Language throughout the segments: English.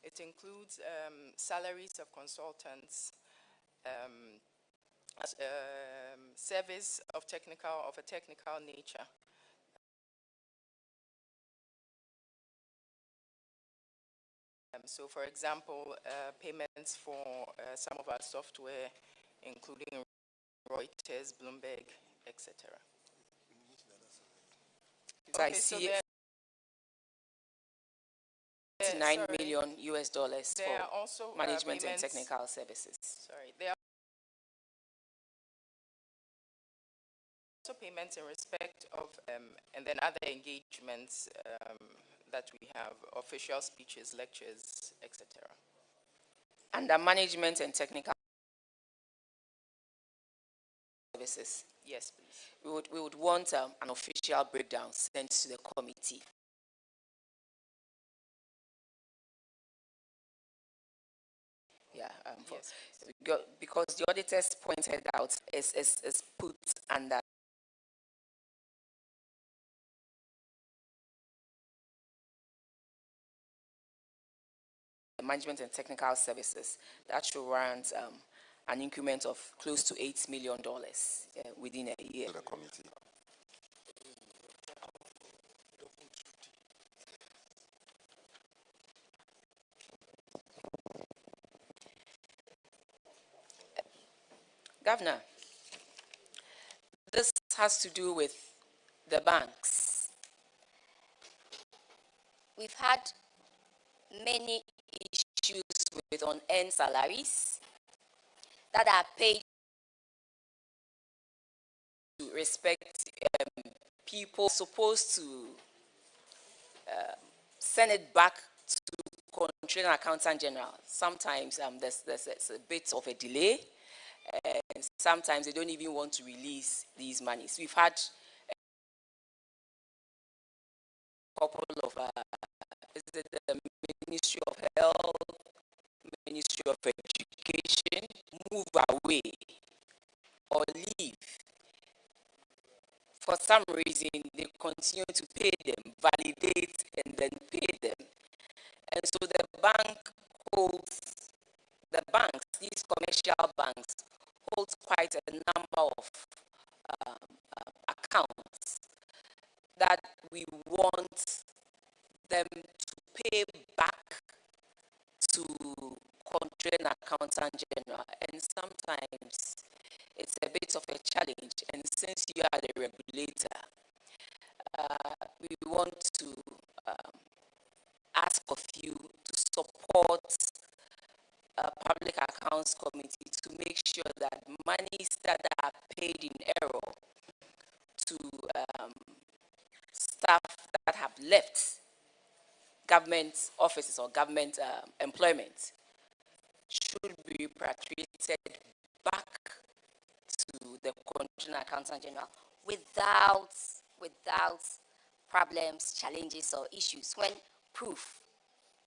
It includes salaries of consultants, service of a technical nature. So, for example, payments for some of our software, including Reuters, Bloomberg, etc. Okay, I see so 9 million US dollars for also, management and technical services. Sorry, there are also payments in respect of, and then other engagements that we have, official speeches, lectures, etc. Under management and technical services? Yes, please. We would want an official breakdown sent to the committee. Yeah, yes, because the auditors pointed out is put under management and technical services. That should warrant an increment of close to $8 million within a year. To the committee. Governor, this has to do with the banks. We've had many issues with unearned salaries that are paid To respect people supposed to send it back to Controller and Accountant General. Sometimes there's a bit of a delay, and sometimes they don't even want to release these monies. We've had a couple of the Ministry of Health, Ministry of Education move away or leave. For some reason, they continue to pay them, validate, and then pay them. And so the banks, these commercial banks, hold quite a number of accounts that we want them to pay back to Controller and Accountant General. And sometimes it's a bit of a challenge. And since you are the regulator, we want to ask of you to support a public accounts committee to make sure that monies that are paid in error to staff that have left government offices or government employment should be repatriated back to the Controller Accountant General without problems, challenges, or issues when proof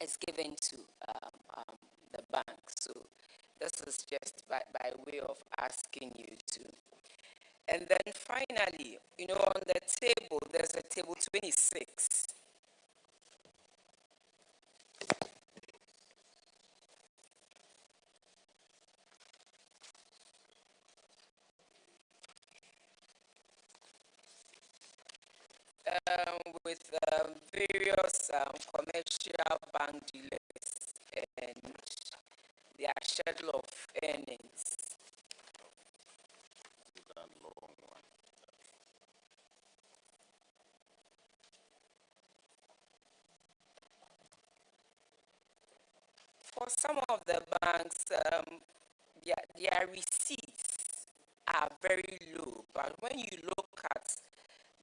is given to the bank. So this is just by way of asking you to. And then finally, on the table, there's a table 26. With various commercial bank dealers and their schedule of earnings. For some of the banks, their receipts are very low, but when you look at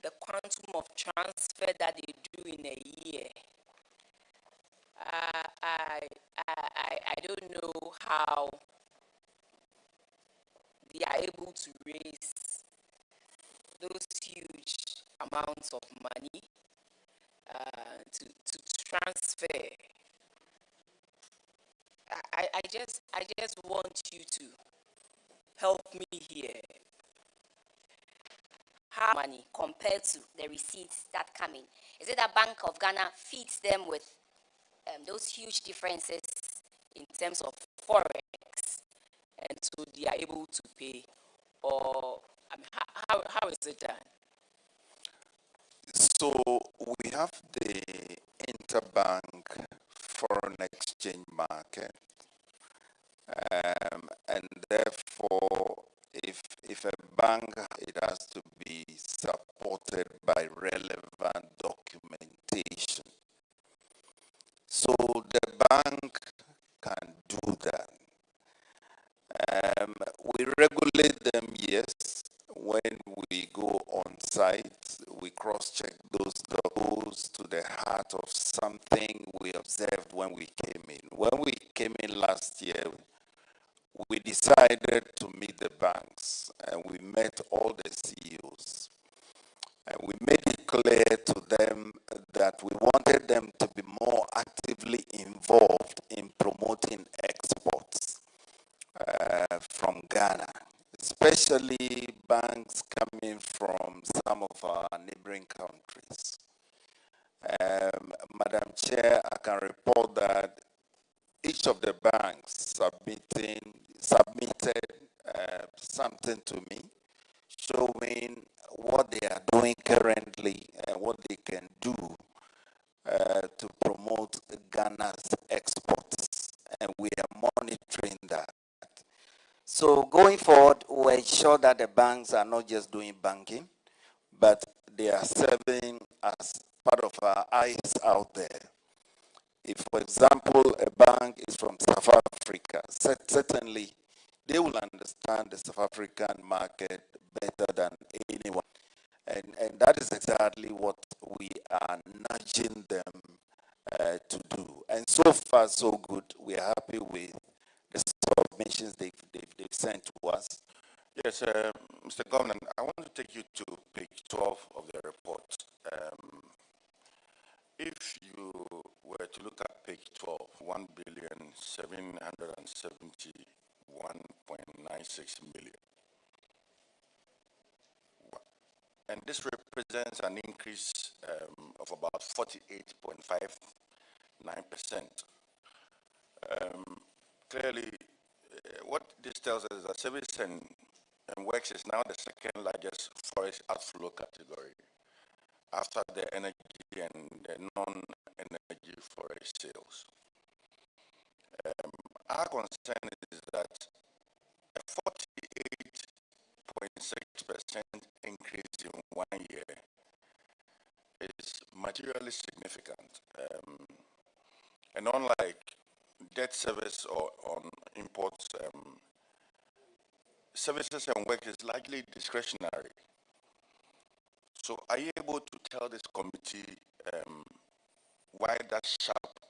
the quantum of transfer that they do in a year, I don't know how they are able to raise those huge amounts of money to transfer. I just want you to help me here. how money compared to the receipts that come in? Is it that Bank of Ghana feeds them with those huge differences. in terms of forex, and so they are able to pay? Or I mean, how is it done? So we have the interbank foreign exchange market, and therefore, if a bank, it has to be supported by relevant documentation. So the bank can do that. We regulate them, yes. When we go on site, we cross-check those goes to the heart of something we observed when we came in. When we came in last year, we decided to meet the banks, and we met all the CEOs. And we made it clear to them that we wanted them to be more actively involved in promoting exports from Ghana, especially banks coming from some of our neighboring countries. Madam Chair, I can report that each of the banks submitted something to me showing what they are doing currently and what they can do to promote Ghana's exports, and we are monitoring that. So going forward, we'll ensure that the banks are not just doing banking, but they are serving as part of our eyes out there. If, for example, a bank is from South Africa, certainly they will understand the South African market better than anyone. And that is exactly what we are nudging them to do. And so far, so good. We are happy with the submissions they've sent to us. Yes, Mr. Governor, I want to take you to page 12 of the report. If you were to look at page 12, 1,771.96 million. And this represents an increase of about 48.59%. Clearly, what this tells us is that service and works is now the second largest forex outflow category after the energy and the non-energy forex sales. Our concern is that a 48.6% increase in 1 year is materially significant. And unlike debt service or on imports, services and work is largely discretionary. So are you able to tell this committee why that sharp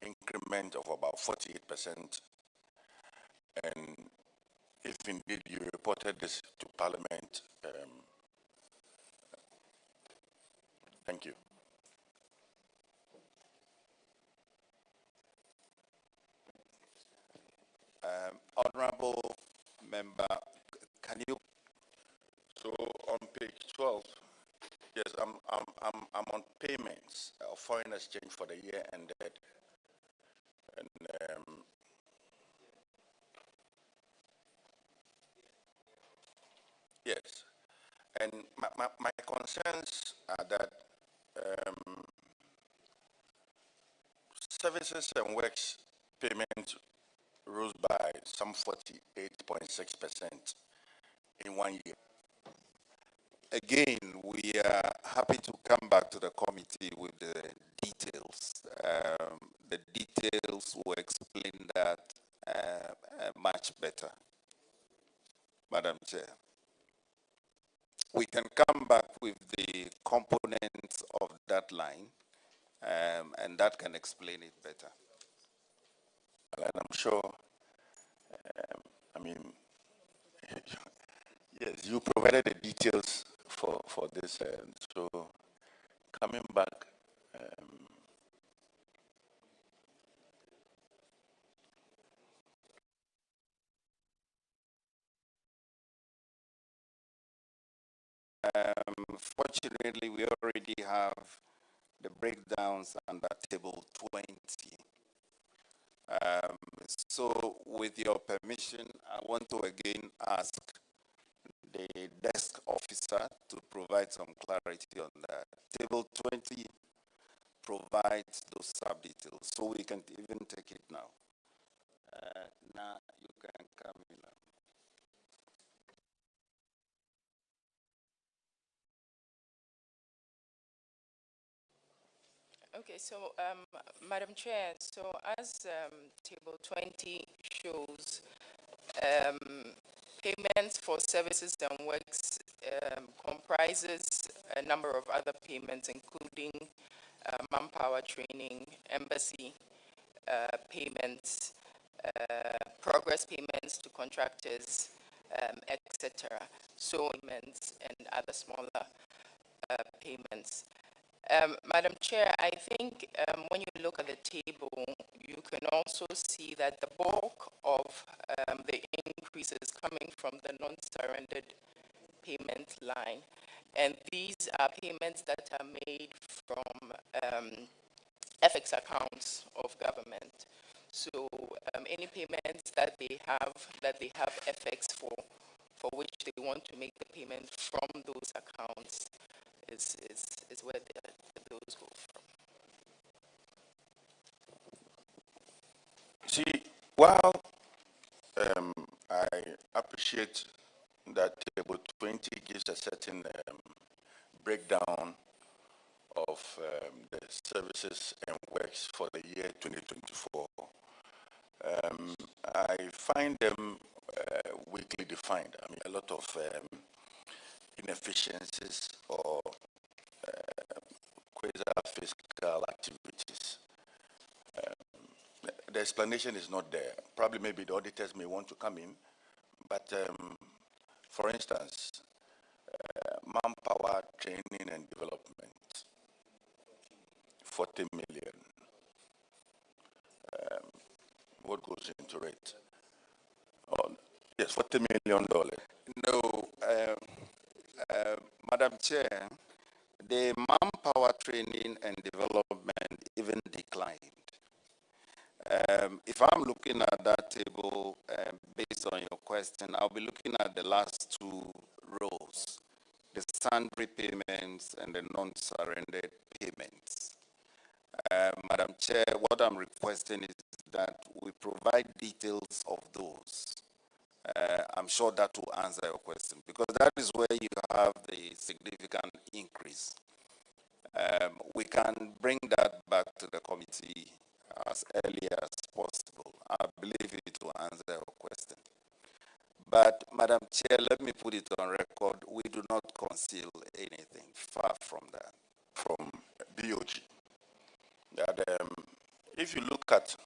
increment of about 48%, and if indeed you reported this to Parliament? Thank you. Honorable member, can you? So on page 12, yes, I'm on payments of foreign exchange for the year ended, and yes, and my concerns are that services and works payment rose by some 48.6% in 1 year. Again, we are happy to come back to the committee with the details. The details will explain that much better, Madam Chair. We can come back with the components of that line, and that can explain it better. And I'm sure, I mean, yes, you provided the details for this, so coming back, fortunately, we already have the breakdowns under table 20. So with your permission, I want to again ask the desk officer to provide some clarity on that. Table 20 provides those sub-details, so we can even take it now. Now you can come in now. Okay, so Madam Chair, so as table 20 shows, payments for services and works comprises a number of other payments, including manpower training, embassy payments, progress payments to contractors, etc. So payments and other smaller payments. Madam Chair, I think when you look at the table, you can also see that the bulk of the increase is coming from the non-surrendered payment line. And these are payments that are made from FX accounts of government. So any payments that they have FX for which they want to make the payment from those accounts is where those go from. See, while I appreciate that table 20 gives a certain breakdown of the services and works for the year 2024, I find them weakly defined. I mean, a lot of inefficiencies or quasi-fiscal activities. The explanation is not there. Probably maybe the auditors may want to come in, but for instance, manpower training and development, 40 million. What goes into it? Oh, yes, $40 million. No, Madam Chair, the manpower training and development even declined. If I'm looking at that table, based on your question, I'll be looking at the last two rows, the sundry payments and the non-surrendered payments. Madam Chair, what I'm requesting is that we provide details of those. I'm sure that will answer your question, because that is where you have the significant increase. We can bring that back to the committee as early as possible. I believe it will answer your question. But, Madam Chair, let me put it on record, we do not conceal anything, far from that. From BOG, that if you look at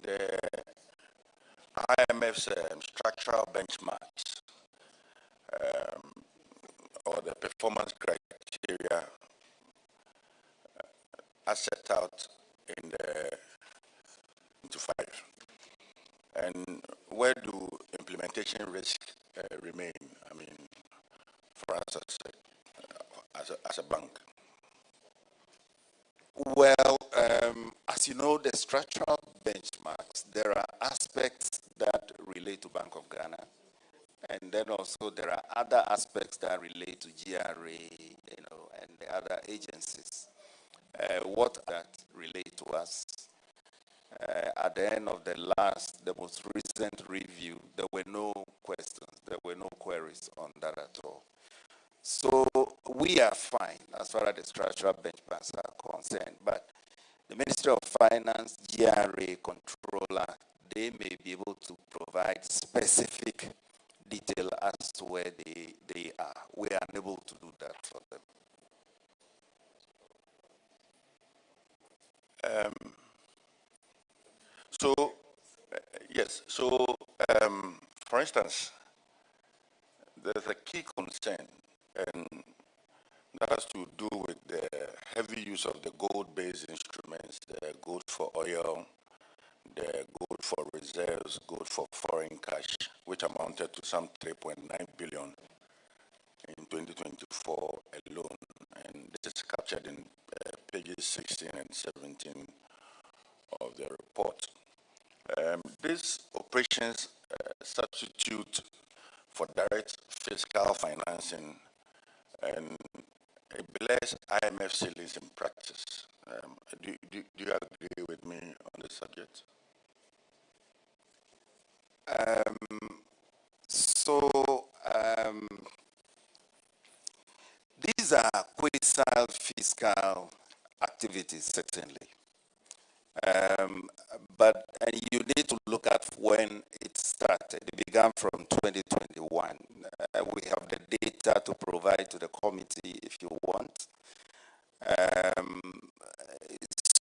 the IMF's structural benchmarks or the performance criteria as set out in the 5, and where do implementation risks remain? I mean, for us as a bank. Well, as you know, the structural benchmarks, there are aspects that relate to Bank of Ghana, and then also there are other aspects that relate to GRA, and the other agencies. What that relate to us? At the end of the most recent review, there were no questions, there were no queries on that at all. So we are fine as far as the structural benchmarks are concerned, but the Ministry of Finance, GRA, Controller, they may be able to provide specific detail as to where they are. We are unable to do that for them. Yes, so for instance, there's a key concern, and that has to do with the heavy use of the gold-based instruments, the gold for oil, the gold for reserves, gold for foreign cash, which amounted to some 3.9 billion in 2024 alone, and this is captured in pages 16 and 17 of the report. These operations substitute for direct fiscal financing and it bless IMF ceilings in practice. Do you agree with me on this subject? So these are quasi-fiscal activities, certainly. But you need to look at when it started. It began from 2021. We have the data to provide to the committee if you want. Um,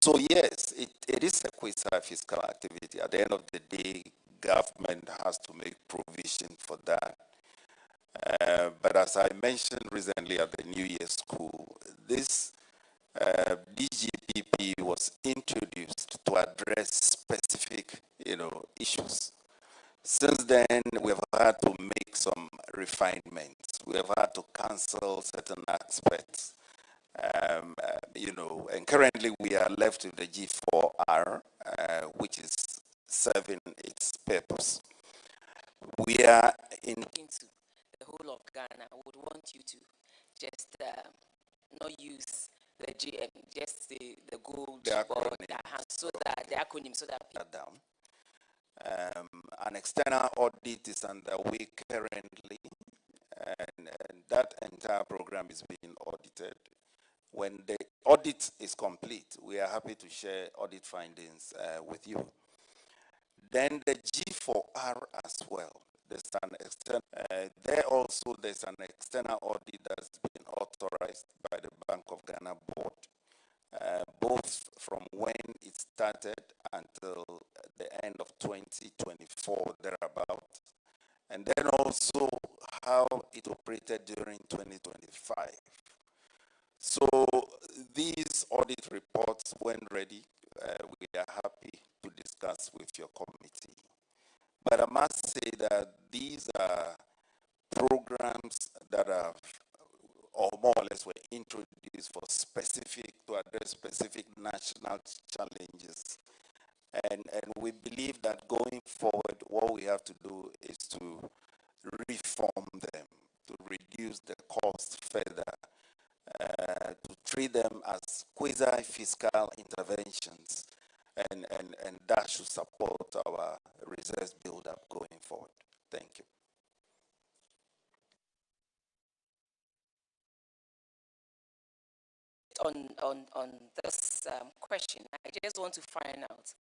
so yes, it is a quasi-fiscal activity. At the end of the day, government has to make provision for that. But as I mentioned recently at the New Year school, this DGPP was introduced to address specific, issues. Since then, we've had to make some refinements. We have had to cancel certain aspects. And currently we are left with the G4R, which is serving its purpose. We are Into the whole of Ghana, I would want you to just not use the GM, just the gold The or acronym. so that the acronym, so that people down. An external audit is underway currently, and that entire program is being audited. When the audit is complete, we are happy to share audit findings with you. Then the G4R as well. There's an there's an external audit that's been authorized by the Bank of Ghana board, both from when it started until the end of 2024, thereabout, and then also how it operated during 2025. So these audit reports, when ready, we are happy to discuss with your committee. But I must say that these are programs that are, or more or less, were introduced for to address specific national challenges. And we believe that going forward, what we have to do is to reform them, to reduce the cost further, to treat them as quasi-fiscal interventions, and that should support our reserves build-up going forward. Thank you. on this question, I just want to find out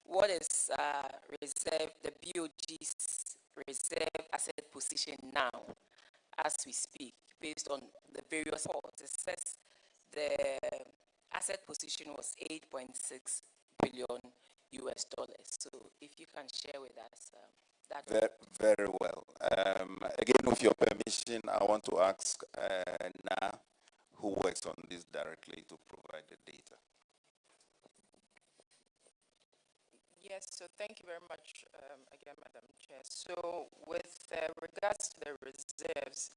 what is the BOG's reserve asset position now as we speak, based on the various reports. It says the asset position was 8.6 billion US dollars. So if you can share with us that. Very well. Again, with your permission, I want to ask Na, who works on this directly, to provide the data. Yes, so thank you very much again, Madam Chair. So with regards to the reserves,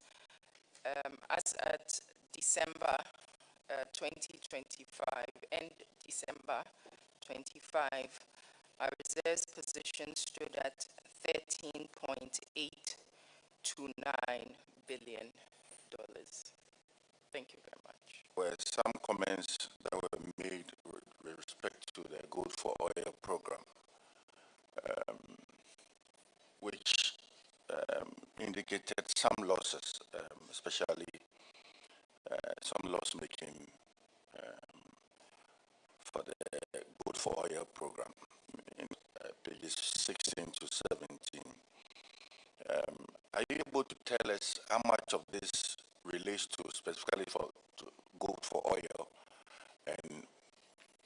as at December 2025, end December 25, our reserves position stood at $13.829 billion. Thank you very much. Were some comments that were made with respect to the Gold for Oil program, which indicated some losses, especially some loss making for the Gold for Oil program in pages 16 to 17. Are you able to tell us how much of this relates to specifically to Gold for Oil, and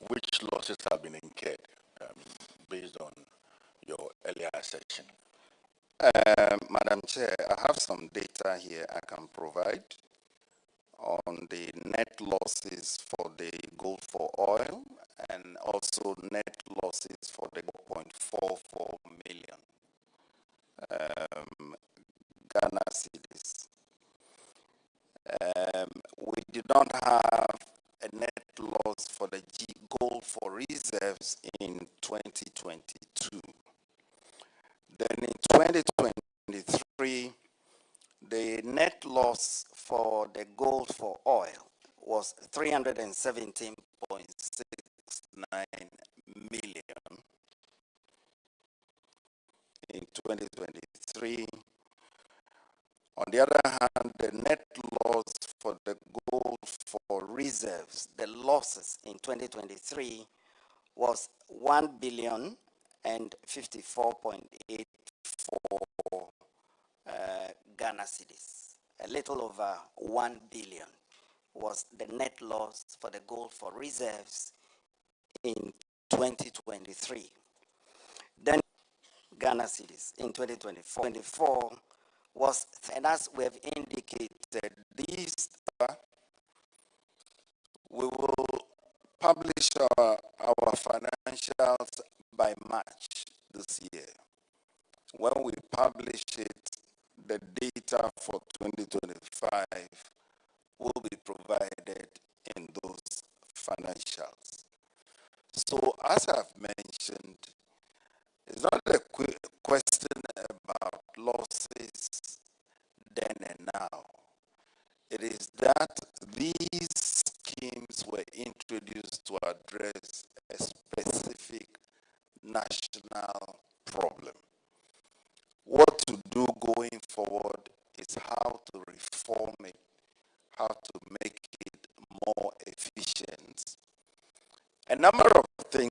which losses have been incurred based on your earlier assertion? Madam Chair, I have some data here I can provide on the net losses for the Gold for Oil and also net losses for the 4.44 million Ghana cedis. We did not have a net loss reserves in 2022. Then in 2023, the net loss for the gold for oil was 317.69 million in 2023. On the other hand, the net loss for the gold for reserves, the losses in 2023 was 1 billion and 54.84 Ghana cedis. A little over 1 billion was the net loss for the gold for reserves in 2023. Then Ghana cedis in 2024 was, and as we have indicated, these we will publish our financials by March this year. When we publish it, the data for 2025 will be provided in those financials. So as I've mentioned, it's not a question about losses then and now. It is that these schemes were introduced to address a specific national problem. What to do going forward is how to reform it, how to make it more efficient. A number of things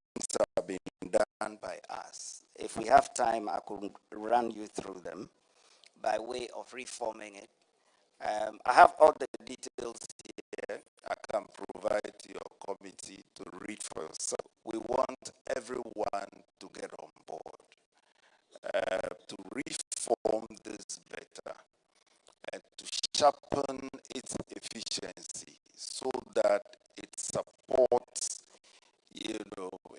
are being done by us. If we have time, I could run you through them by way of reforming it. I have all the details here. I can provide to your committee to read for yourself. We want everyone to get on board, to reform this better, and to sharpen its efficiency so that it supports,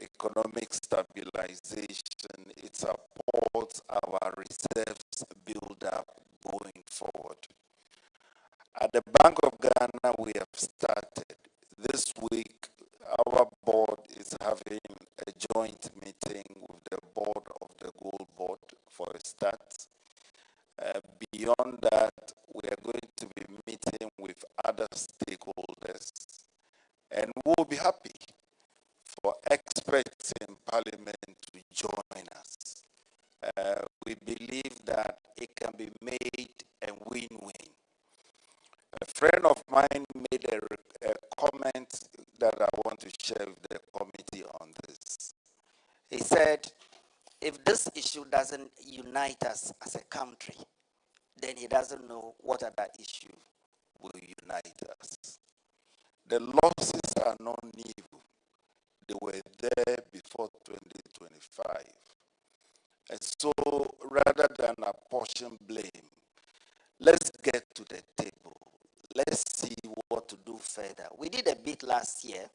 economic stabilization, it supports our reserves build up going forward. At the Bank of Ghana, we have started. This week, our board is having a joint meeting with the board of the Gold Board for a start. Beyond that, we are going to be meeting with other stakeholders, and we'll be happy for experts in Parliament to join us. We believe that it can be made a win-win. A friend of mine made a comment that I want to share with the committee on this. He said, if this issue doesn't unite us as a country, then he doesn't know what other issue will unite us. The losses are not new. They were there before 2025. And so rather than apportion blame, let's get to the table. Let's see what to do further. We did a bit last year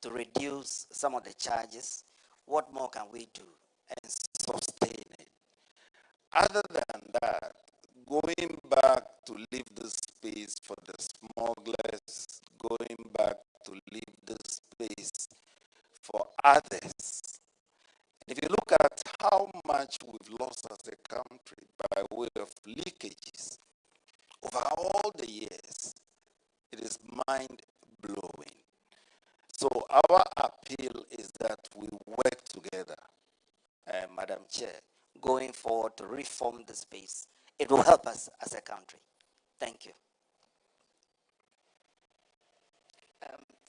to reduce some of the charges. What more can we do and sustain it? Other than that, going back to leave this space for the smugglers, going back to leave this space for others. And if you look at how much we've lost as a country by way of leakages over all the years, it is mind-blowing. So our appeal is that we work together, Madam Chair, going forward to reform the space. It will help us as a country. Thank you.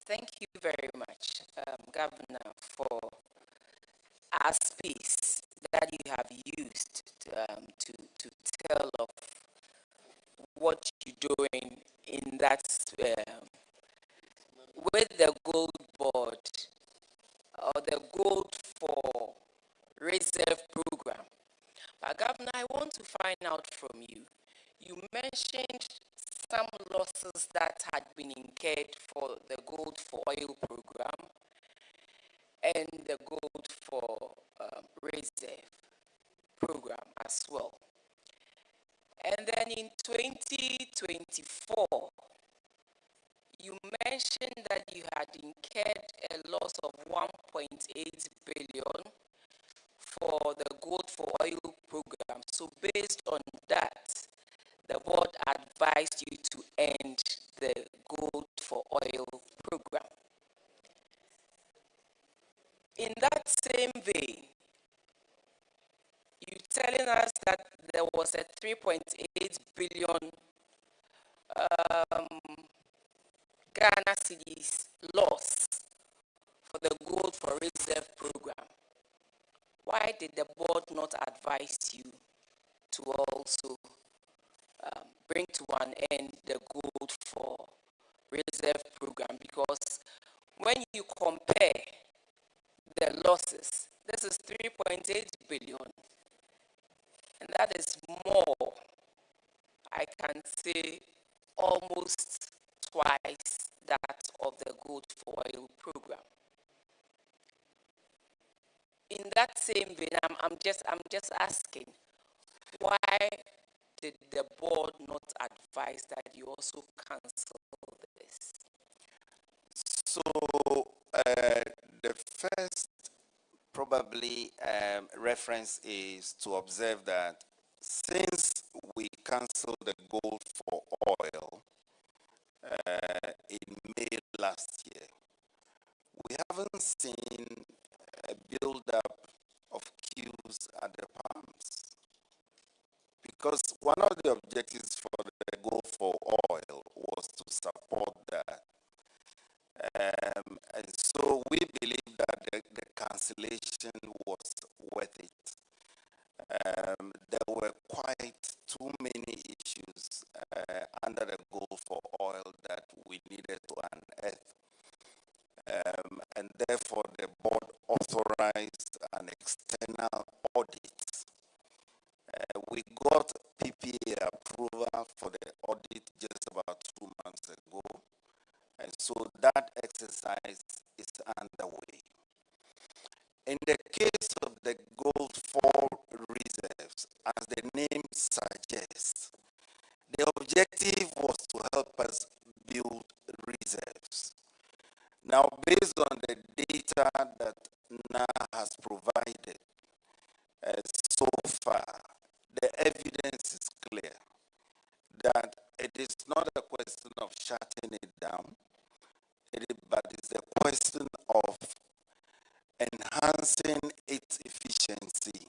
Thank you very much, Governor, for our space that you have used to tell of what you're doing in that with the Gold Board or the Gold for Reserve program. But Governor, I want to find out from you. You mentioned some losses that had been incurred for the Gold for Oil program and the Gold for Reserve program as well. And then in 2024, you mentioned that you had incurred a loss of 1.8 billion for the Gold for Oil program. So based on that, the board advised you to end the Gold for Oil program. In that same vein, you telling us that there was a 3.8 billion Ghana cedis loss for the Gold for Reserve program. Why did the board not advise you to also bring to an end the Gold for Reserve program? Because when you compare the losses, this is 3.8 billion, and that is more, I can say, almost twice that of the Gold for Oil program. In that same vein, I'm just asking, why did the board not advise that you also cancel this? So the first probably reference is to observe that since we canceled the Gold for Oil in May last year, we haven't seen a build-up of queues at the pumps, because one of the objectives for the Gold for Oil was to support that. And so we believe that the cancellation was worth it. There were quite too many issues under the Gold for Oil that we needed to unearth. And therefore the board authorized an external audit. We got PPA approval for the audit just about 2 months ago. And so that exercise is underway. In the case of the Gold for Reserves, as the name suggests, the objective was to help us build reserves. Now, based on the data that NA has provided so far, the evidence is clear that it is not a question of shutting it down, but it's a question of enhancing its efficiency,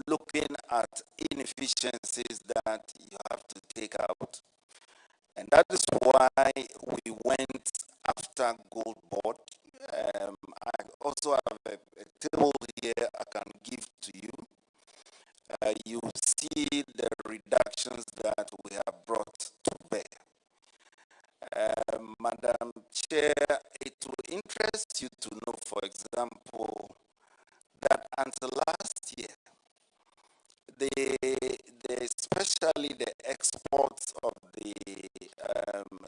looking at inefficiencies that you have to take out. And that is why we went after Gold Board. I also have a table here I can give to you. You see the reductions that we have brought to bear. Madam Chair, it will interest you to know, for example, that until last year, especially the exports of the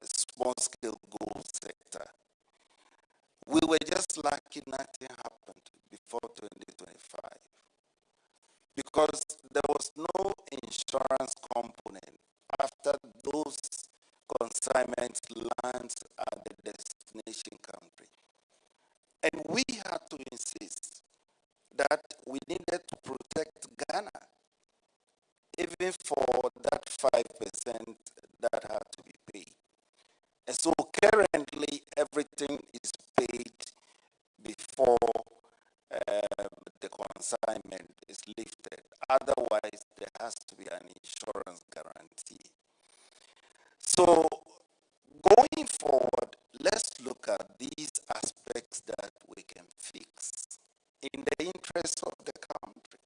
small-scale gold sector, we were just lucky nothing happened before 2025, because there was no insurance component after those consignments land at the destination country. And we had to insist that we needed to protect Ghana, even for that 5% that had to be paid. And so currently everything is paid before the consignment is lifted. Otherwise, there has to be an insurance guarantee. So going forward, let's look at these aspects that we can fix in the interest of the country.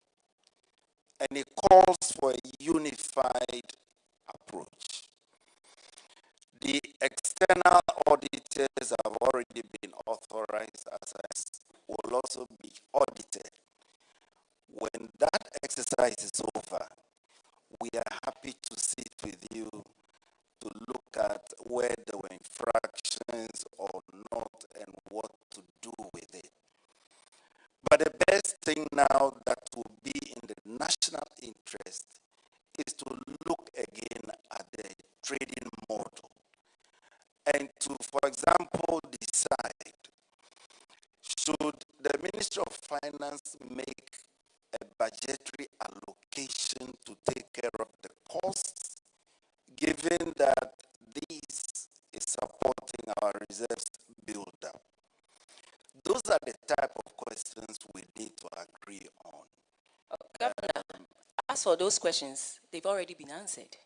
And it calls for a unified approach. The external auditors have already been authorized, as will also be audited. When that exercise is over, we are happy to sit with you to look at where there were infractions or not and what to do with it. But the best thing now that will be in the national interest is to look again at the trading model and to governance make a budgetary allocation to take care of the costs, given that this is supporting our reserves build-up? Those are the type of questions we need to agree on. Governor, as for those questions, they've already been answered.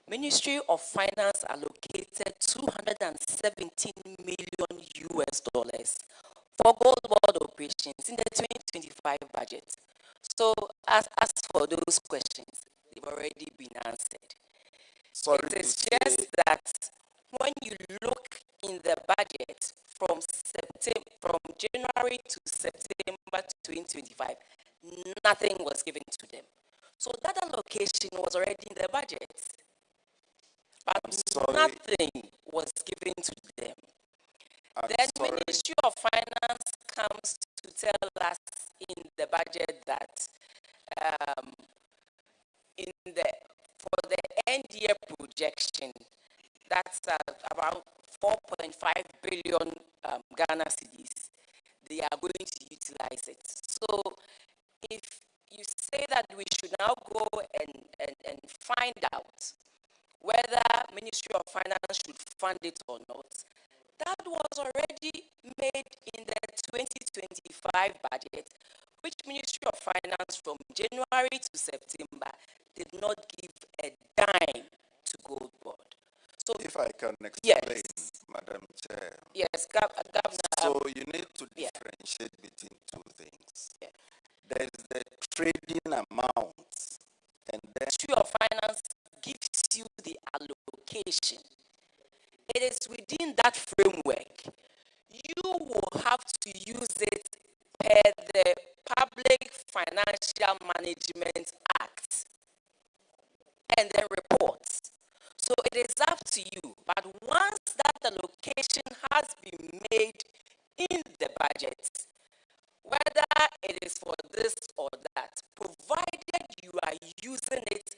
Ministry of Finance allocated 217 million US dollars for Gold Board operations in the 2025 budget. So as for those questions, they've already been answered. Sorry It is to say, just that when you look in the budget from January to September 2025, nothing was given to them. So that allocation was already in the budget, but nothing was given to them. Then Ministry of Finance comes to tell us in the budget that for the end year projection, that's about 4.5 billion Ghana cedis. They are going to utilize it. So if you say that we should now go and find out whether Ministry of Finance should fund it or not, that was already made in the 2025 budget, which Ministry of Finance from January to September did not give a dime to Gold Board. So if I can explain, yes, Madam Chair. yes, Governor. So you need to differentiate between two things. Yeah. There is the trading amount, and then Ministry of Finance gives you the allocation. It is within that framework. You will have to use it per the Public Financial Management Act and then report. So it is up to you. But once that allocation has been made in the budget, whether it is for this or that, provided you are using it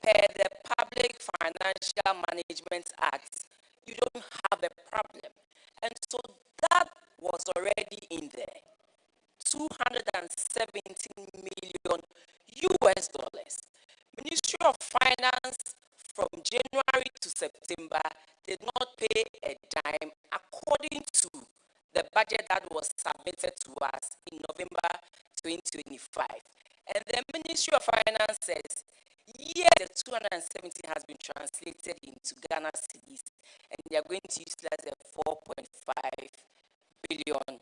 per the Public Financial Management Act, you don't have a problem. And so that was already in there. 217 million US dollars. Ministry of Finance from January to September did not pay a dime according to the budget that was submitted to us in November 2025. And the Ministry of Finance says, yes, the 270 has been translated into Ghana cedis, and they are going to utilize the 4.5 billion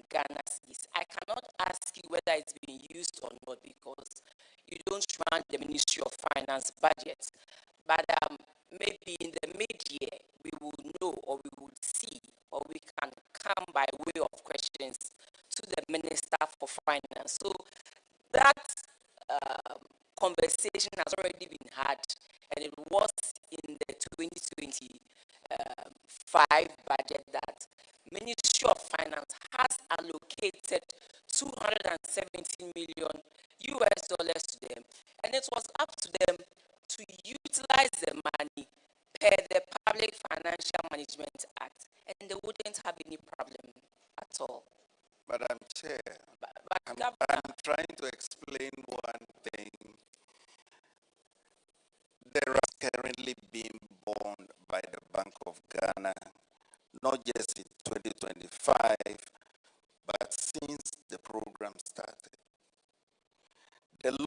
Ghana cedis. I cannot ask you whether it's been used or not because you don't run the Ministry of Finance budget. But maybe in the mid-year, we will know, or we will see, or we can come by way of questions to the Minister for Finance. So that conversation has already been had, and it was in the 2025 budget that Ministry of Finance has allocated 217 million US dollars to them, and it was up to them to utilize the money per the Public Financial Management Act, and they wouldn't have any problem at all. Madam Chair, But I'm trying to explain one thing. There are currently being borne by the Bank of Ghana, not just in 2025, but since the program started.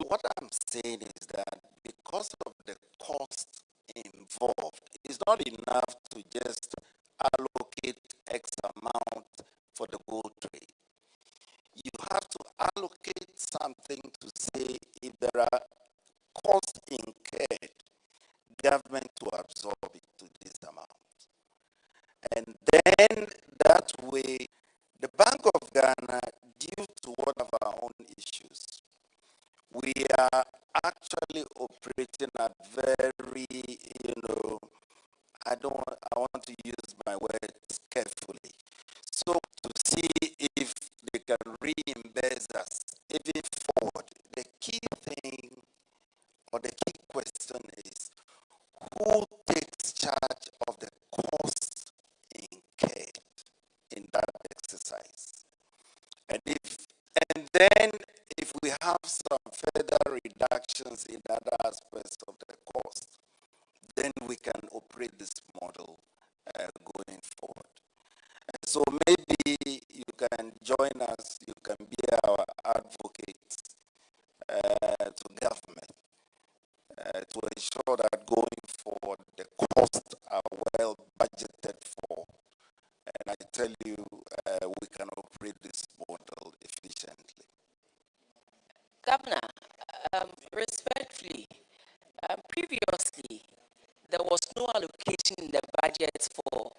What I'm saying is that because of the cost involved, it's not enough to just allocate X amount for the gold trade. You have to allocate something to say if there are costs incurred, government to absorb it to this amount. And then that way, the Bank of Ghana, due to one of our own issues, we are actually operating at very, I want to use my words carefully. So to see if they can reimburse us even forward, the key thing or the key question is who takes charge of the costs incurred in that exercise? And then some further reductions in other aspects of the cost, then we can operate this model going forward. So maybe you can join us, you can be our advocate to government to ensure that going forward the costs are well budgeted for. And I tell you, we can operate this model efficiently. Governor, respectfully, previously there was no allocation in the budget for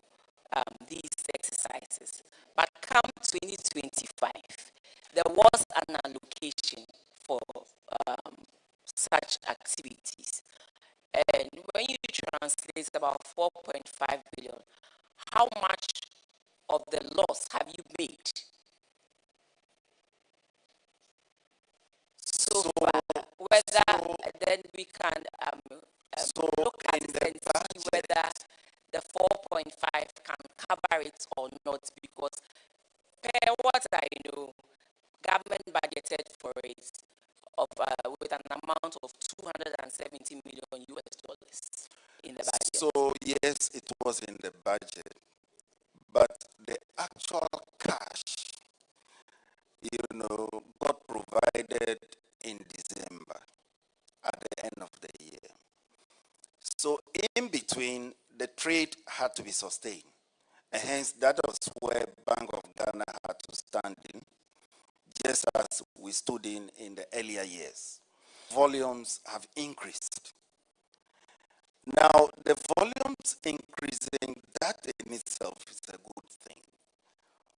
these exercises, but come 2025, there was an allocation for such activities. And when you translate about 4.5 billion, how much of the loss have you made so far? Whether then we can look at it and see whether the 4.5 can cover it or not, because per what I know, government budgeted for it of with an amount of 270 million US dollars in the budget. So yes, it was in the budget, but the actual cash, got provided in December at the end of the year. So in between, the trade had to be sustained. And hence, that was where Bank of Ghana had to stand in, just as we stood in the earlier years. Volumes have increased. Now, the volumes increasing, that in itself is a good thing.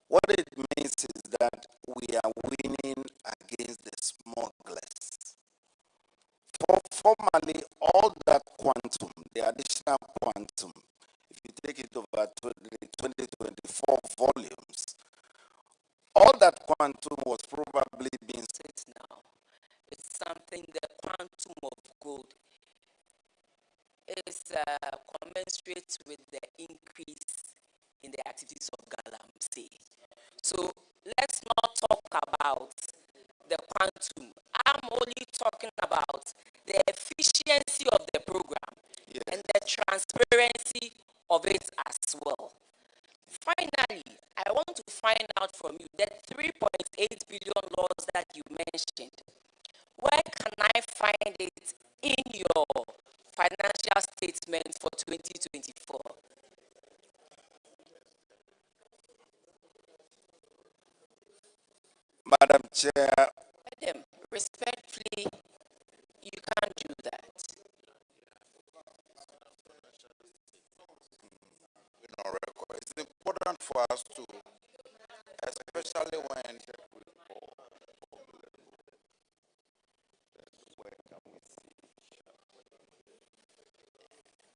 What it means is that we are winning against the smugglers. Formerly, all that quantum, the additional quantum, if you take it over 2024 volumes, all that quantum was probably being It now. It's something, the quantum of gold is commensurate with the increase in the activities of Galamsey. So let's not talk about the quantum. I'm only talking about the efficiency of the program, yes, and the transparency of it as well. Finally, I want to find out from you the 3.8 billion loss that you mentioned. Where can I find it in your financial statement for 2024? Madam Chair. Madam, respectfully, you can't do that. In our record, it's important for us to, especially when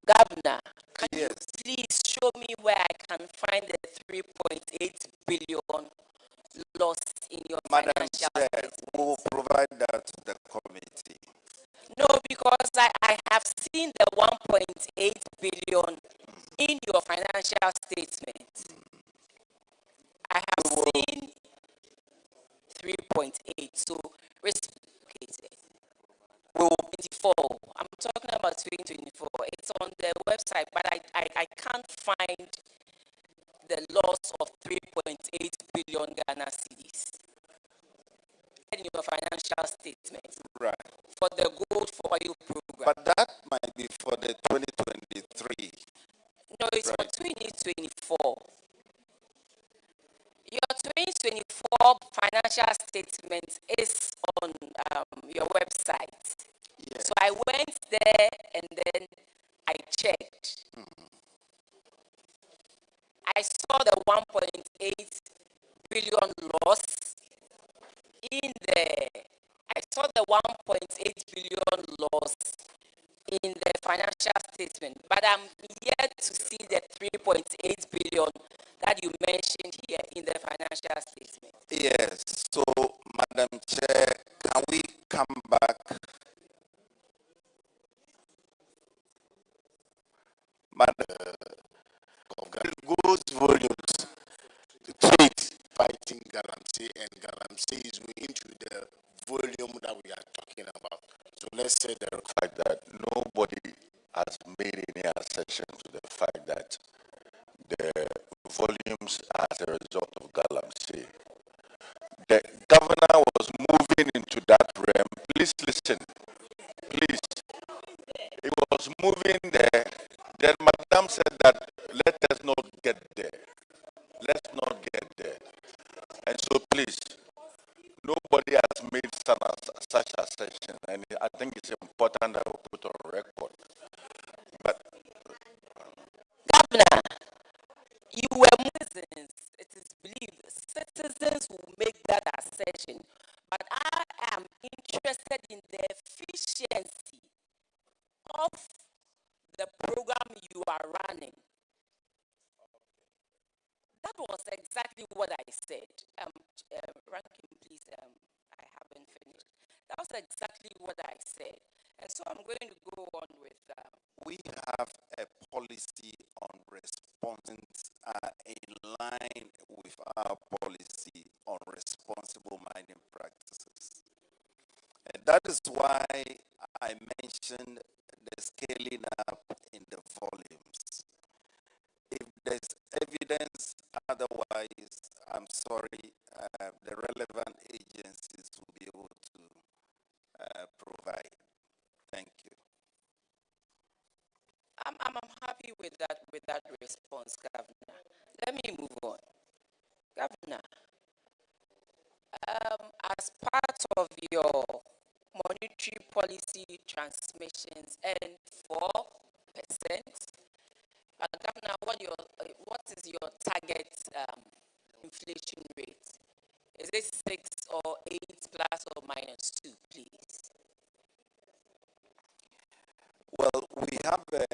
Governor, can you Yes, please show me where I can find the 3.8 billion loss in your Madam financial Chair, statement? we will provide that to the committee. No, because I have seen the 1.8 billion in your financial statement. I have seen 3.8. So, okay, We will 24. I'm talking about 2024. It's on the website, but I can't find the loss of 3.8 billion Ghana cedis in your financial statement right. for the Gold for Oil program. But that might be for the 2023. No, it's right. for 2024. Your 2024 financial statement is on your website. Yes. So I went there and then I checked. I saw the 1.8 billion loss in the. I saw the 1.8 billion loss in the financial statement, but I'm yet to see the 3.8 billion that you mentioned here in the financial statement. Yes. So, Madam Chair, can we come back? Madam, goes volumes, the trade fighting Galamsey, and Galamsey is into the volume that we Let's say the fact that nobody has made any assertion to the fact that the volumes as a result of Galamsey. The governor was moving into that realm. Please listen. Please. He was moving there. Then Madam said that let us not get there. Let's not get there. And so please, nobody has made such assertion. And I think it's important that we put on record. But Governor, you were citizens. It is believed citizens will make that assertion. But I am interested in the efficiency of the program you are running. That was exactly what I said. Ranking, please, I haven't finished. That was exactly what I said. And so I'm going to go on with We have a policy on response in line with our policy on responsible mining practices. And that is why I mentioned the scaling up in the volumes. If there's evidence otherwise, I'm sorry, the relevant agencies will be able to provide. Thank you. I'm happy with that response, Governor. Let me move on. Governor, as part of your monetary policy transmissions and 4%, Governor, what is your target inflation rate? Is it 6 or 8 plus or minus 2, please? Well, we have a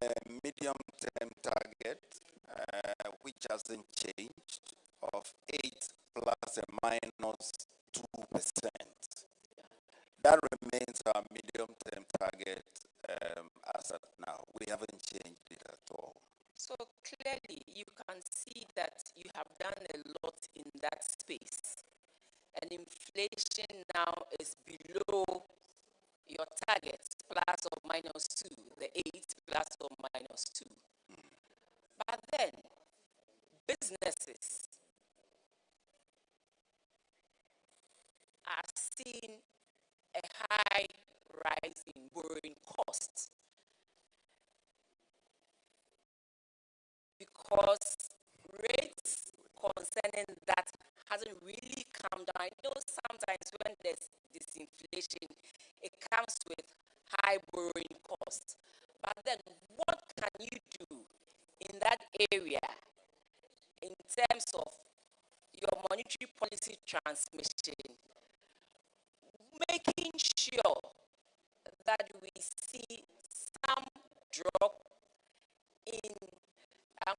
medium-term target, which hasn't changed, of 8 plus and minus 2%. That remains our medium-term target as of now. We haven't changed it at all. So clearly, you can see that you have done a lot in that space. And inflation now is below your target, plus or minus 2, the 8 plus or minus 2. But then, businesses are seeing a high rise in borrowing costs because rates concerning that hasn't really come down. I know sometimes when there's disinflation, it comes with high borrowing costs. But then what can you do in that area in terms of your monetary policy transmission, making sure that we see some drop in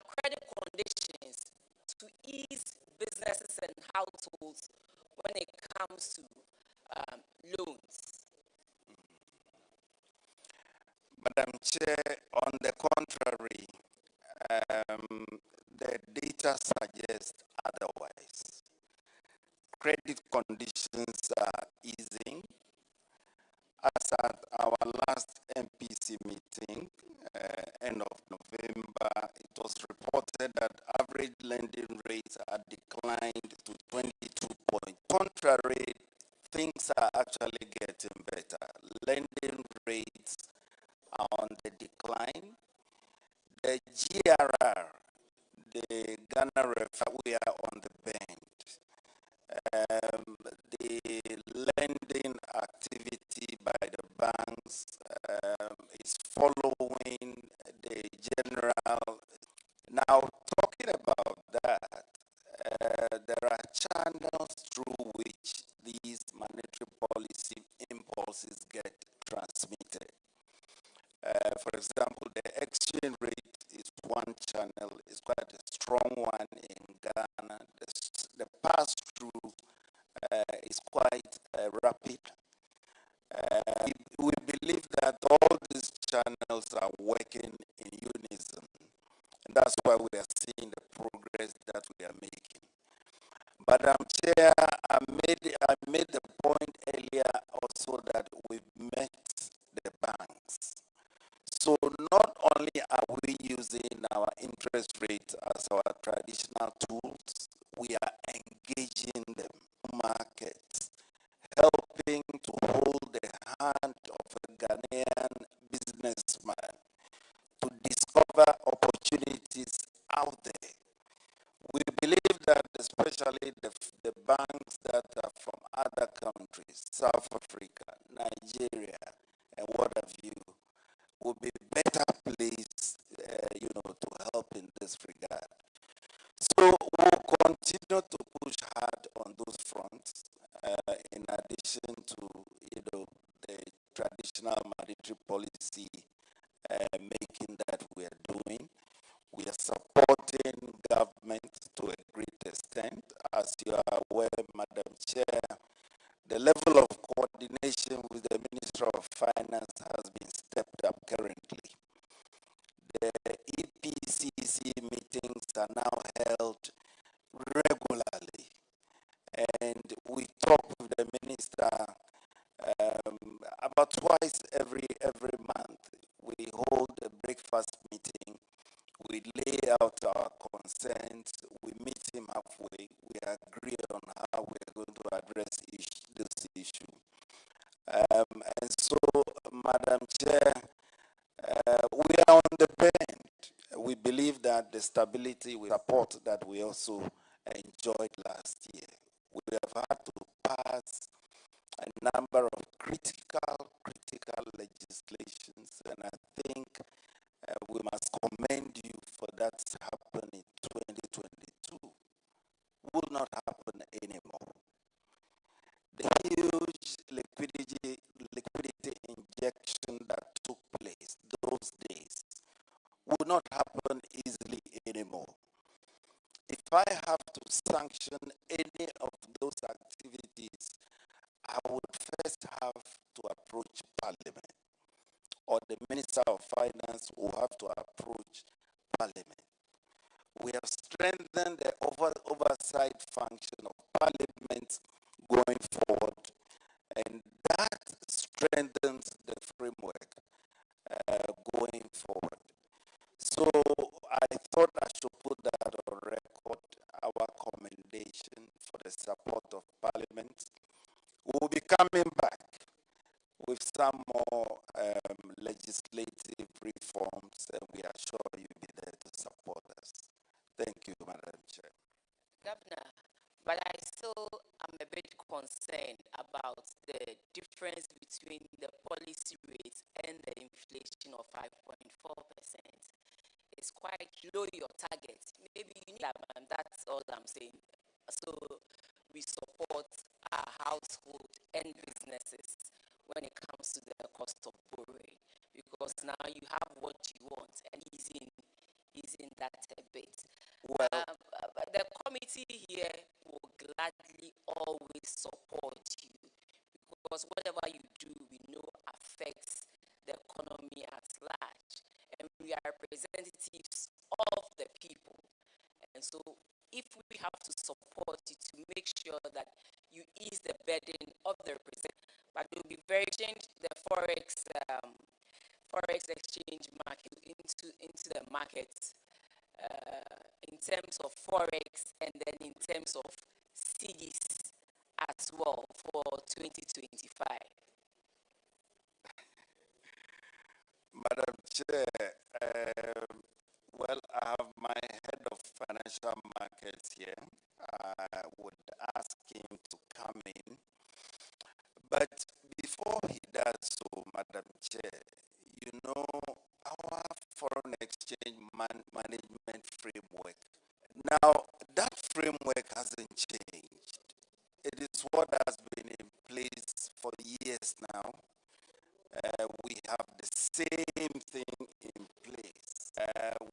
credit conditions to ease businesses and households when it comes to loans? Madam Chair, on the contrary, the data suggests otherwise. Credit conditions are easing. As at our last MPC meeting, end of November, it was reported that average lending rates had declined to 22 points. Contrary, things are actually getting better. Lending rates are on the decline. The GRR, the Ghana Referral, we are on the bend. The lending activity by the banks is following the general. Now, talking about that, there are channels through which these monetary policy impulses get transmitted. For example, the exchange rate is one channel, it's quite a strong one in Ghana. The pass-through is quite rapid. We believe that all these channels are working in unison. And that's why we are seeing the progress that we are making. Madam Chair, I made the point earlier also that we've met the So not only are we using our interest rate as our traditional tools, we are engaging the markets, helping to hold the hand of a Ghanaian businessman to discover opportunities out there. We believe that especially the banks that are from other countries, South Africa, Nigeria, and what have you, will be better placed, to help in this regard. So we'll continue to push hard on those fronts, in addition to, the traditional monetary policy making that we are doing. We are supporting government to a great extent. As you are aware, Madam Chair, the level of coordination with the Minister of Finance has been stepped up currently. The EPCC meetings are now held regularly, and we talk with the minister about twice every month. We hold a breakfast meeting. We lay out our concerns. We meet him halfway. We agree on how we are going to address this issue. And so, Madam Chair, we are on the bend. We believe that the stability we support that we also enjoyed last year. We have had to pass a number of critical legislations, and I think we must commend you for that happened in 2022. Will not happen anymore. The huge liquidity injection that took place those days will not happen easily anymore. If I have to sanction any of those activities, I would first have to approach Parliament, or the Minister of Finance will have to approach Parliament. We have strengthened the oversight function of Parliament going forward, and that strengthens the framework going forward. So I thought I should put that on record, our commendation for the support of Parliament. We will be coming back with some more legislative reforms, and we are sure you'll be there to support us. Thank you, Madam Chair. Governor, but I still am a bit concerned about the difference between the policy rate and the inflation of 5.4%. It's quite low, your target. Maybe you need that, and that's all I'm saying. So we support our household and businesses when it comes to the cost of borrowing, because now you have what you want and easing that a bit. Well, The committee here will gladly always support you, because whatever you do, we know affects the economy at large, and we are representatives of the people. And so if we have to support you to make sure that you ease the burden of the representative, but it will be very change the forex exchange market into the market, in terms of forex, and then in terms of CDs as well for 2025. Madam Chair, well, I have my head of financial markets here. I would ask him to come in. But before he does so, Madam Chair, our foreign exchange management framework. Now, that framework hasn't changed. It is what has been in place for years now. We have the same thing in place.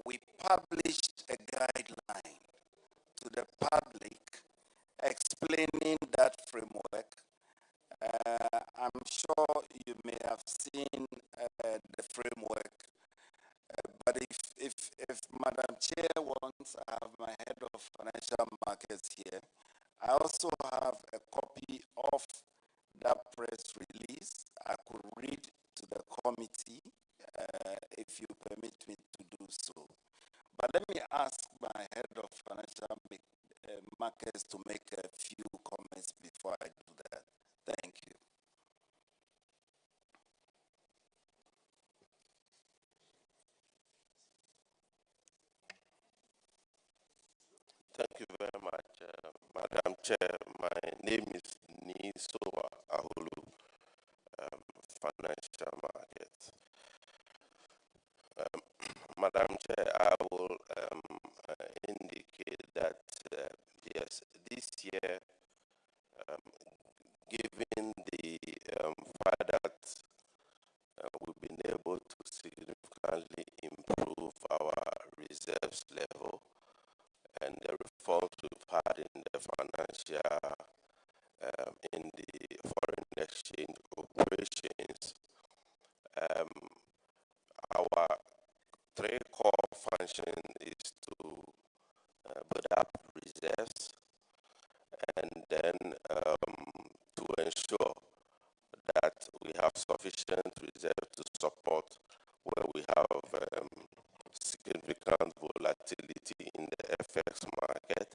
We published a guideline to the public explaining that framework. I'm sure you may have seen the framework, but if Madam Chair wants, I have my head of financial markets here. I also have a copy of that press release. I could read to the committee if if you permit me to do so. But let me ask my head of financial markets to make a few comments before I do that. Thank you. Thank you very much, Madam Chair. My name is Nisowa Ahulu, Financial Market. Madam Chair, I will indicate that, yes, this year, given the fact that we've been able to significantly improve our reserves level and the reforms we've had in the financial, in the foreign exchange operations, our three core functions is to build up reserves and then to ensure that we have sufficient reserve to support where we have significant volatility in the FX market,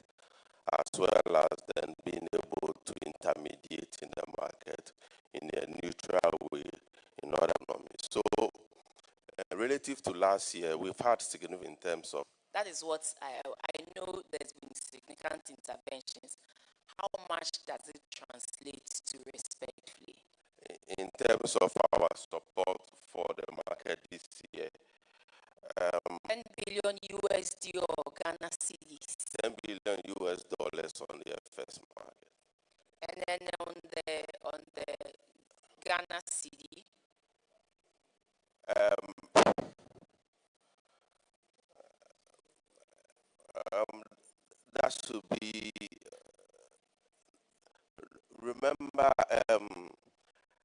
as well as then being able to intermediate in the market in a neutral way in other economies. So, relative to last year, we've had significant in terms of. That is what I know there's been significant interventions. How much does it translate to respectively? In terms of our support for the market this year, 10 billion USD or Ghana cedis. $10 billion on the FX market. And then on the Ghana cedi, that should be, remember,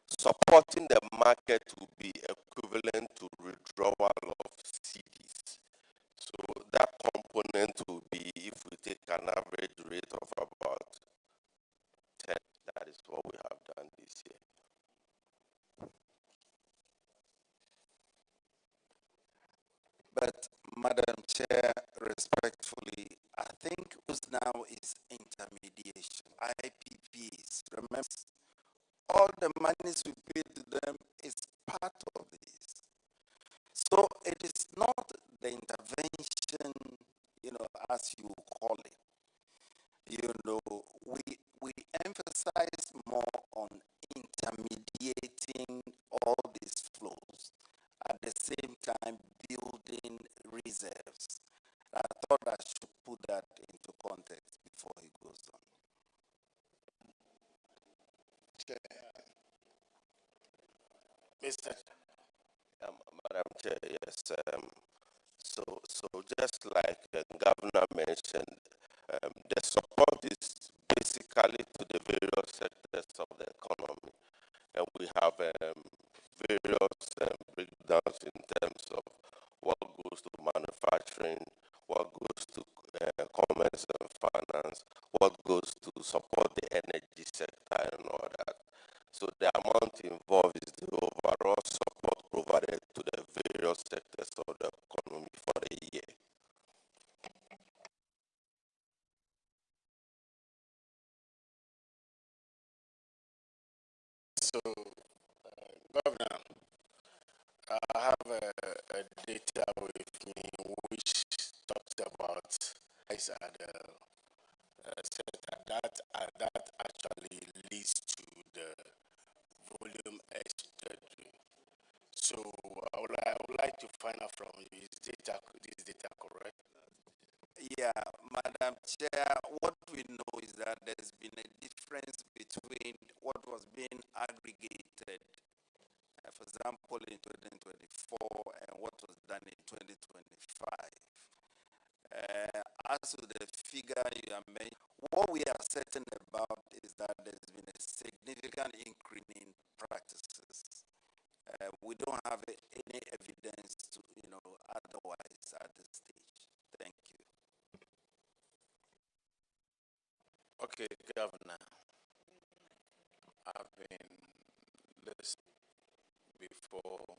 supporting the market will be equivalent to withdrawal of CDs. So that component will be, if we take an average rate of about 10, that is what we have done this year. But, Madam Chair, respectfully, I think who's now is intermediation. IPPs, remember, all the monies we pay to them is part of this. So it is not the intervention, as you call it. We emphasize more on intermediating all these flows, at the same time building reserves. I thought I should put that into context before he goes on. Mr. Madam Chair, yes. So just like the governor mentioned, the support is basically to the various sectors of the economy, and we have various breakdowns in terms of what goes to manufacturing, what goes to commerce and finance, what goes to support the energy sector and all that. So the amount involved is the overall support provided to the various sectors of the economy for the year. So, Governor, I have a data with me which talks about price at the sector that actually leads to the volume extraordinary. So I would like to find out from you, is this data correct? Yeah, Madam Chair, what we know is that there's been a difference between what was being aggregated, for example, in 2024 and what was done in 2025. As to the figure you are mentioning, what we are certain about is that there's been a significant increase in practices. We don't have any evidence to, otherwise at this stage. Thank you. Okay, Governor, I've been listening before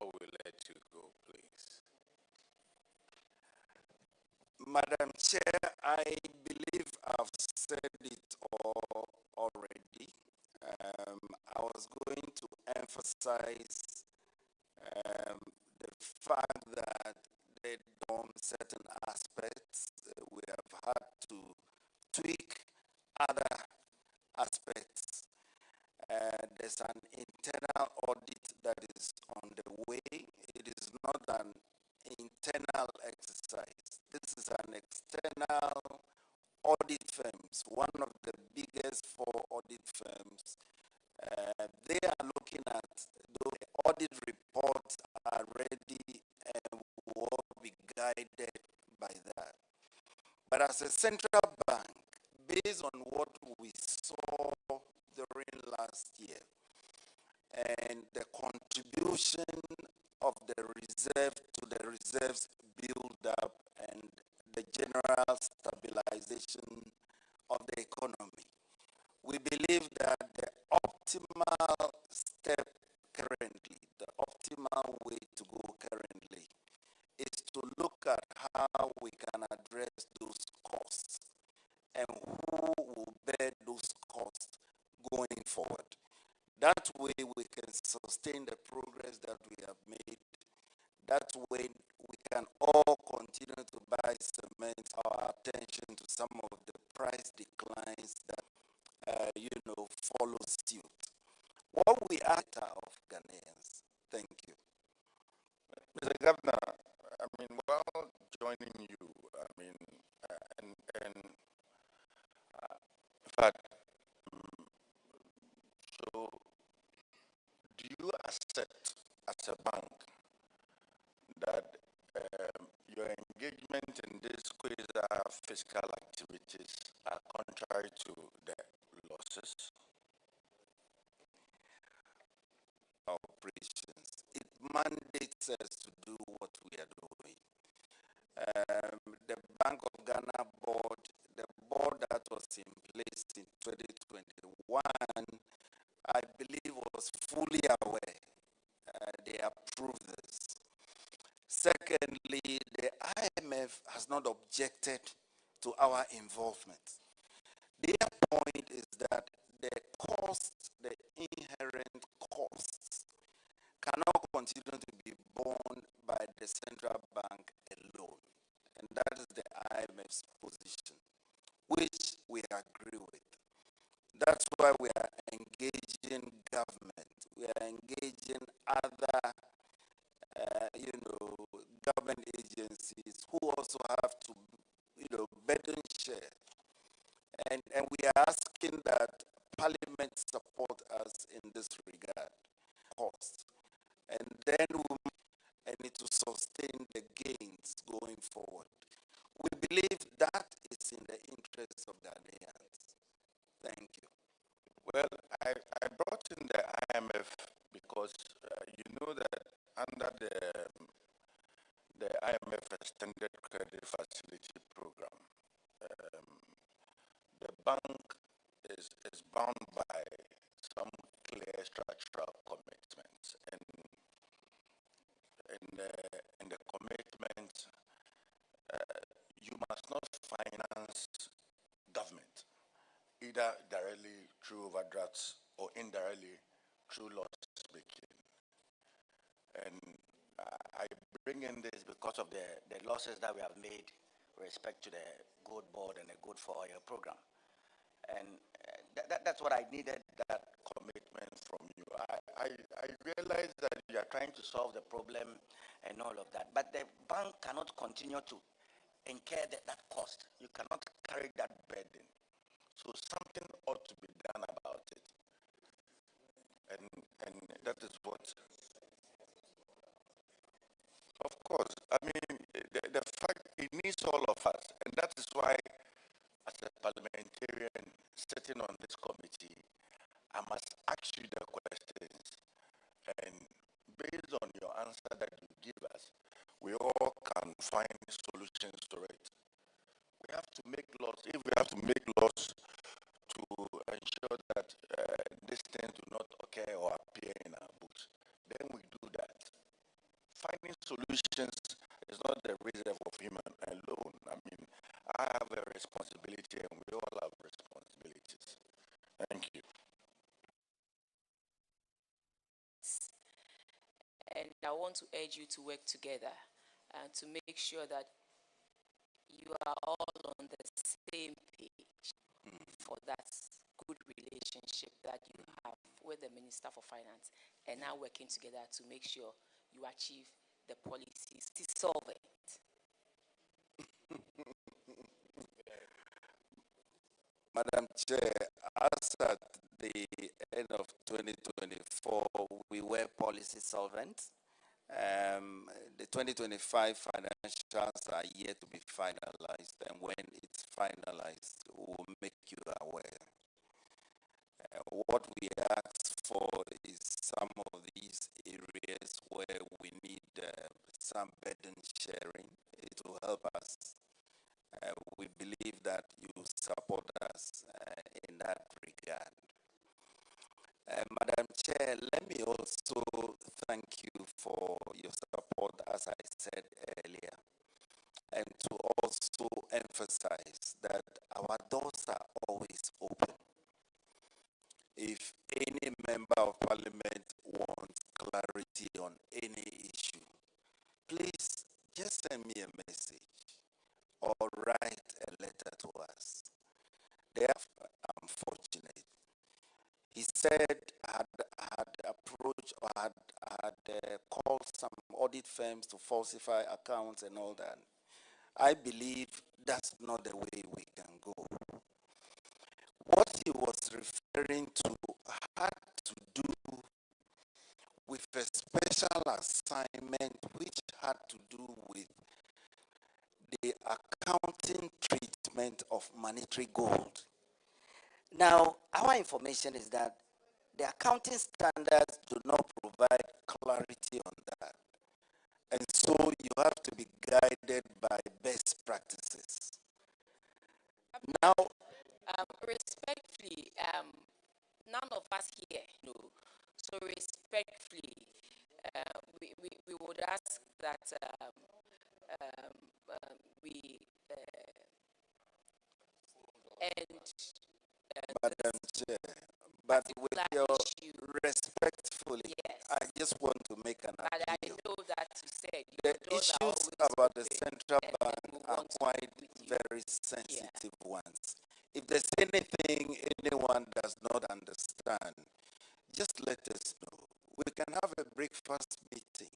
before we let you go, please? Madam Chair, I believe I've said it all already. I was going to emphasize the fact that they on certain aspects. We have had to tweak other aspects. There's an internal audit that is on the way. It is not an internal exercise. This is an external audit firms, one of the biggest four audit firms. They are looking at those audit reports are ready and will be guided by that. But as a central bank, based on what we saw during last year and the contribution of the reserve to the reserves build up and the general stabilization of the economy, we believe that the optimal step currently, the optimal way to go currently, is to look at how we can address those costs and who will bear those costs going forward. That way we can sustain the progress that we have made. That way we can all continue to buy cement, our attention to some of the price declines that, follow suit. What we are of Ghanaians. Thank you. Mr. Governor, I mean, while joining you, I mean, and in fact, so do you accept as a bank that your engagement in these quasi-fiscal activities are contrary to the losses? Operations. It mandates us to do what we are doing. The Bank of Ghana board, the board that was in place in 2021, I believe was fully aware. They approved this. Secondly, the IMF has not objected to our involvement. Their point is that the costs, the inherent costs, cannot continue to be borne by the central bank alone. And that is the IMF's position, which we agree with. That's why we are engaging government. We are engaging other, government agencies who also have to, burden share. And we are asking that Parliament support us in this regard. Cost. And then we need to sustain the gains going forward. We believe that is in the interest of Ghanaians. Thank you. Well, I brought in the IMF because you know that under the IMF Extended Credit Facility Program, the bank is bound by some clear structural commitments, and in the commitment, you must not finance government either directly through overdrafts or indirectly through loss making. And I bring in this because of the losses that we have made with respect to the Gold Board and the Good for Oil program. And that's what I needed, that commitment from you. I realize that you are trying to solve the problem and all of that, but the bank cannot continue to incur that cost. You cannot carry that burden. So something ought to be done about it. And that is what, of course, I mean, the fact, it needs all of us. And that is why, as a parliamentarian sitting on this committee, I must ask you the questions. And based on your answer that you give us, we all can find solutions to it. We have to make laws. If we have to make laws to ensure that these things do not occur or appear in our books, then we do that. solutions is not the reserve of him alone. I mean, I have a responsibility and we all have responsibilities. Thank you. And I want to urge you to work together and to make sure that you are all on the same page for that good relationship that you have with the Minister for Finance, and now working together to make sure you achieve the policies to solve it. Madam Chair, as at the end of 2024, we were policy solvent. The 2025 financials are yet to be finalized, and when it's finalized, we'll make you aware. What we ask for is some of these areas where we need some burden sharing. It will help us. We believe that you support us in that regard. Madam Chair, let me also thank you for your support, as I said earlier, and to also emphasize that our doors are always open. If any member of parliament wants clarity on any issue, please just send me a message or write a letter to us. Therefore, I'm fortunate. He said I had approached or had called some audit firms to falsify accounts and all that. I believe that's not the way we can go. What he was referring to had to do with a special assignment which had to do with the accounting treatment of monetary gold. Now, our information is that the accounting standards do not provide clarity on that. And so you have to be guided by best practices. Now, Respectfully, none of us here know. So respectfully, we would ask that we end Madam Chair, but with your issue. respectfully, Yes. I just want to make an But I appeal. know that you said The those are issues always about the open, central and bank we are want to quite work with you. very sensitive ones. If there's anything anyone does not understand, just let us know. We can have a breakfast meeting,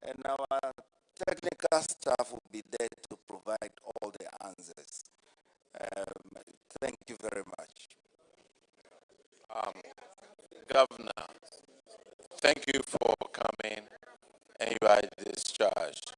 and our technical staff will be there to provide all the answers. Thank you very much. Governor, thank you for coming, and you are discharged.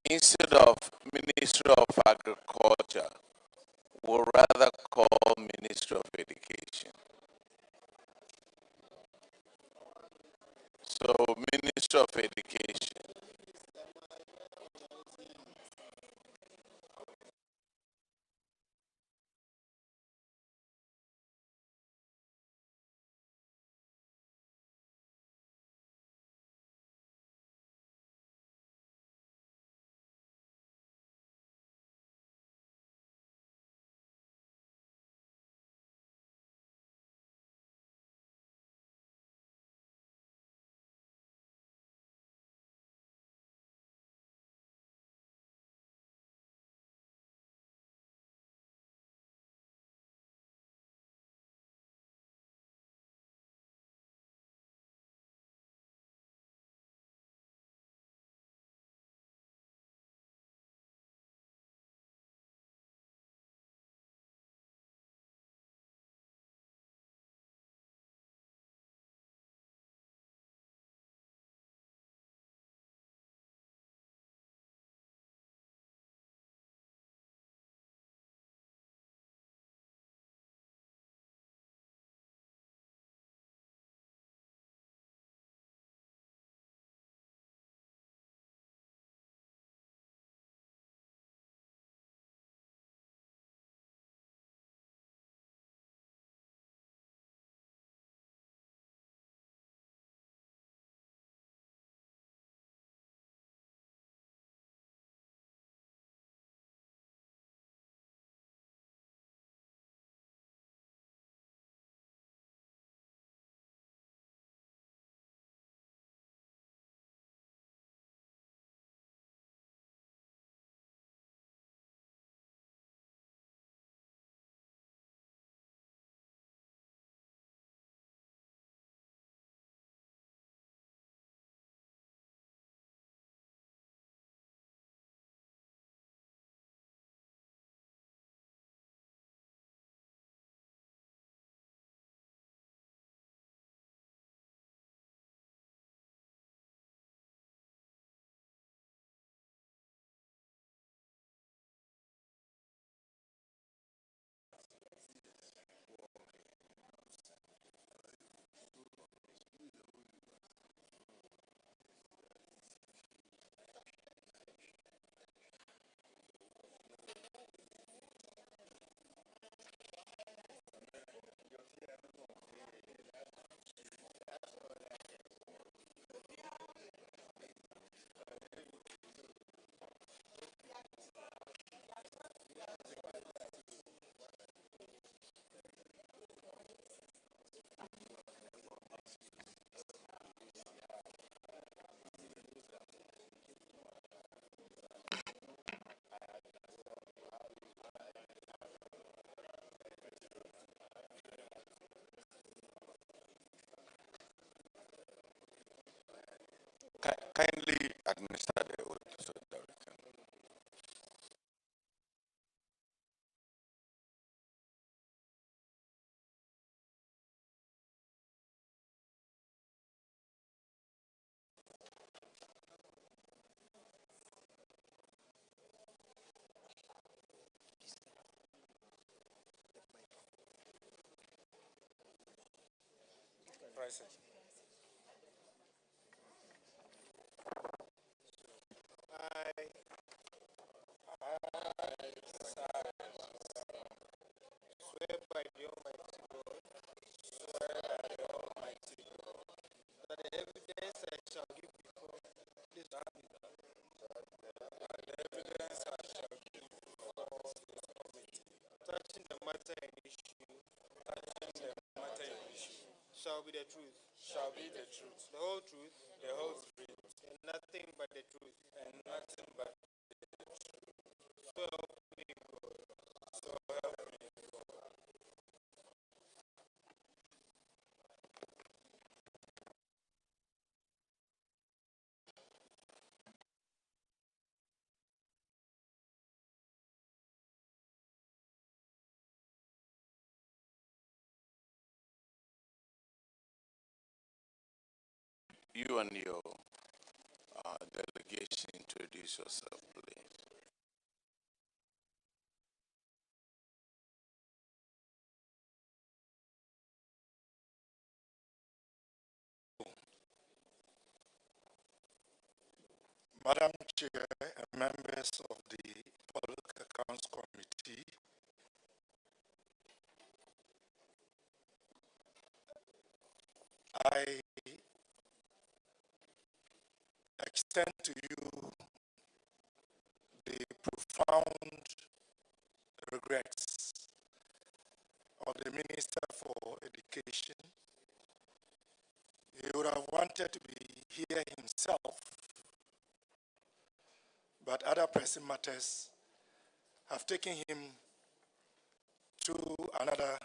instead of Ministry of Agriculture, we'll rather call Ministry of Education. So, Ministry of Education. Kindly administer the oath so that we can. Swear by the Almighty God, that the evidence I shall give before this touching the matter in issue shall be the truth, the whole truth, and nothing but the truth. So help me God. You and your delegation introduce yourself, please. Madam Chair and members of the Public Accounts Committee, I extend to you the profound regrets of the Minister for Education. He would have wanted to be here himself, but other pressing matters have taken him to another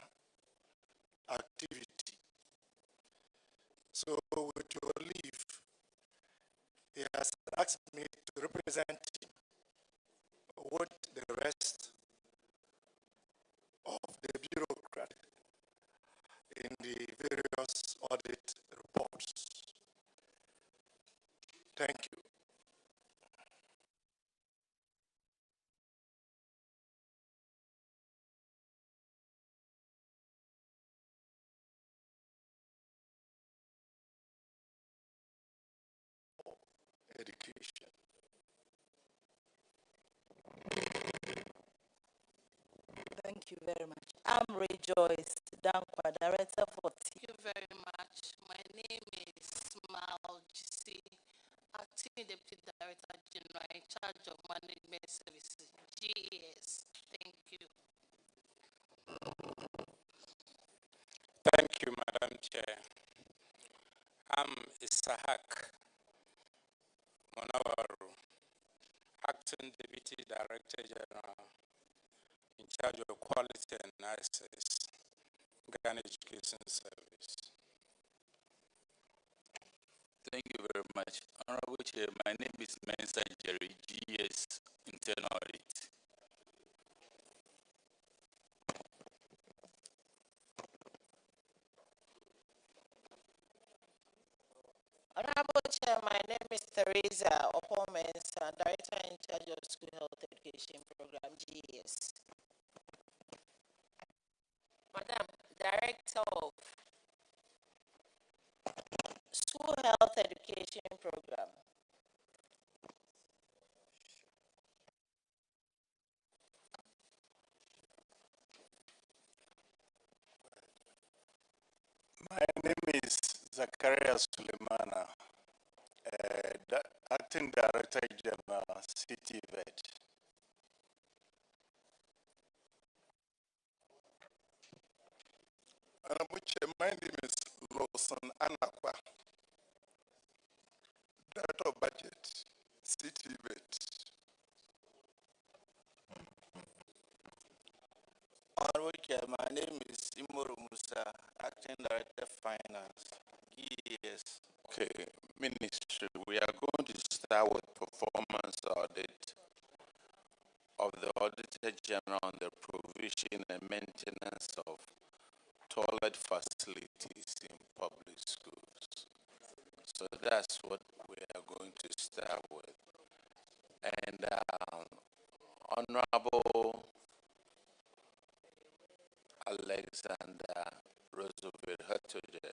activity. So with your leave, he has asked me to represent him with the rest of the bureaucrat in the various audit reports. Thank you. Education. Thank you very much. I'm Rejoice Dankwa, Director for Thank you very much. My name is Smile GC, Acting Deputy Director General in charge of Management Services, GES. Thank you. Thank you, Madam Chair. I'm Isahak Monawaru, Acting Deputy Director General in charge of Quality and Access, Ghana Education Service. Thank you very much. Honorable Chair, my name is Mensa Jerry, GS Internal Audit. Honorable Chair, my name is Teresa Opomensa, Director in charge of School Health Education Program, GES. Madam, Director of School Health Education Program. My name is Zakaria Sulemana, Acting Director General, City Vet. Honorable Chair, my name is Lawson Anakwa, Director of Budget, City Vet. Honorable Chair, my name is Imoro Musa, Acting Director Finance, GES. Okay, Ministry, we are going to start with performance audit of the Auditor General on the provision and maintenance of toilet facilities in public schools. So that's what we are going to start with. And Honorable Alexander Roosevelt Hatoje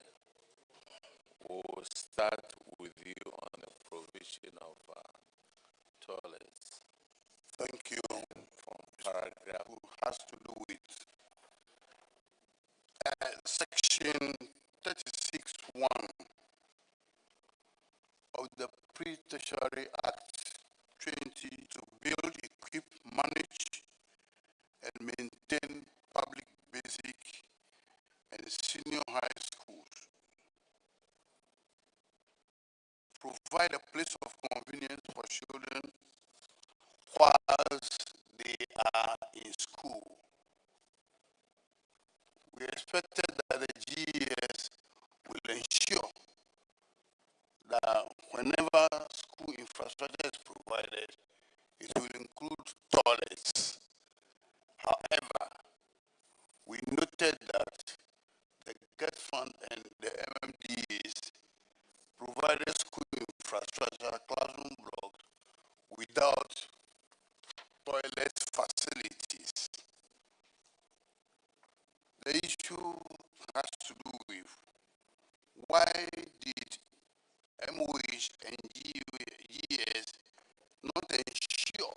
will start with you on the provision of toilets. Thank you. From paragraph. Who has to do with section 36(1) of the Pre-Tertiary Act 20 to build, equip, manage, and maintain public basic and senior high schools. Provide a place of convenience for children whilst they are in school. We expected that the GES will ensure that whenever school infrastructure is provided, it will include toilets. However, we noted that the GET Fund and the MMDAs provided school infrastructure, classroom and GES not ensure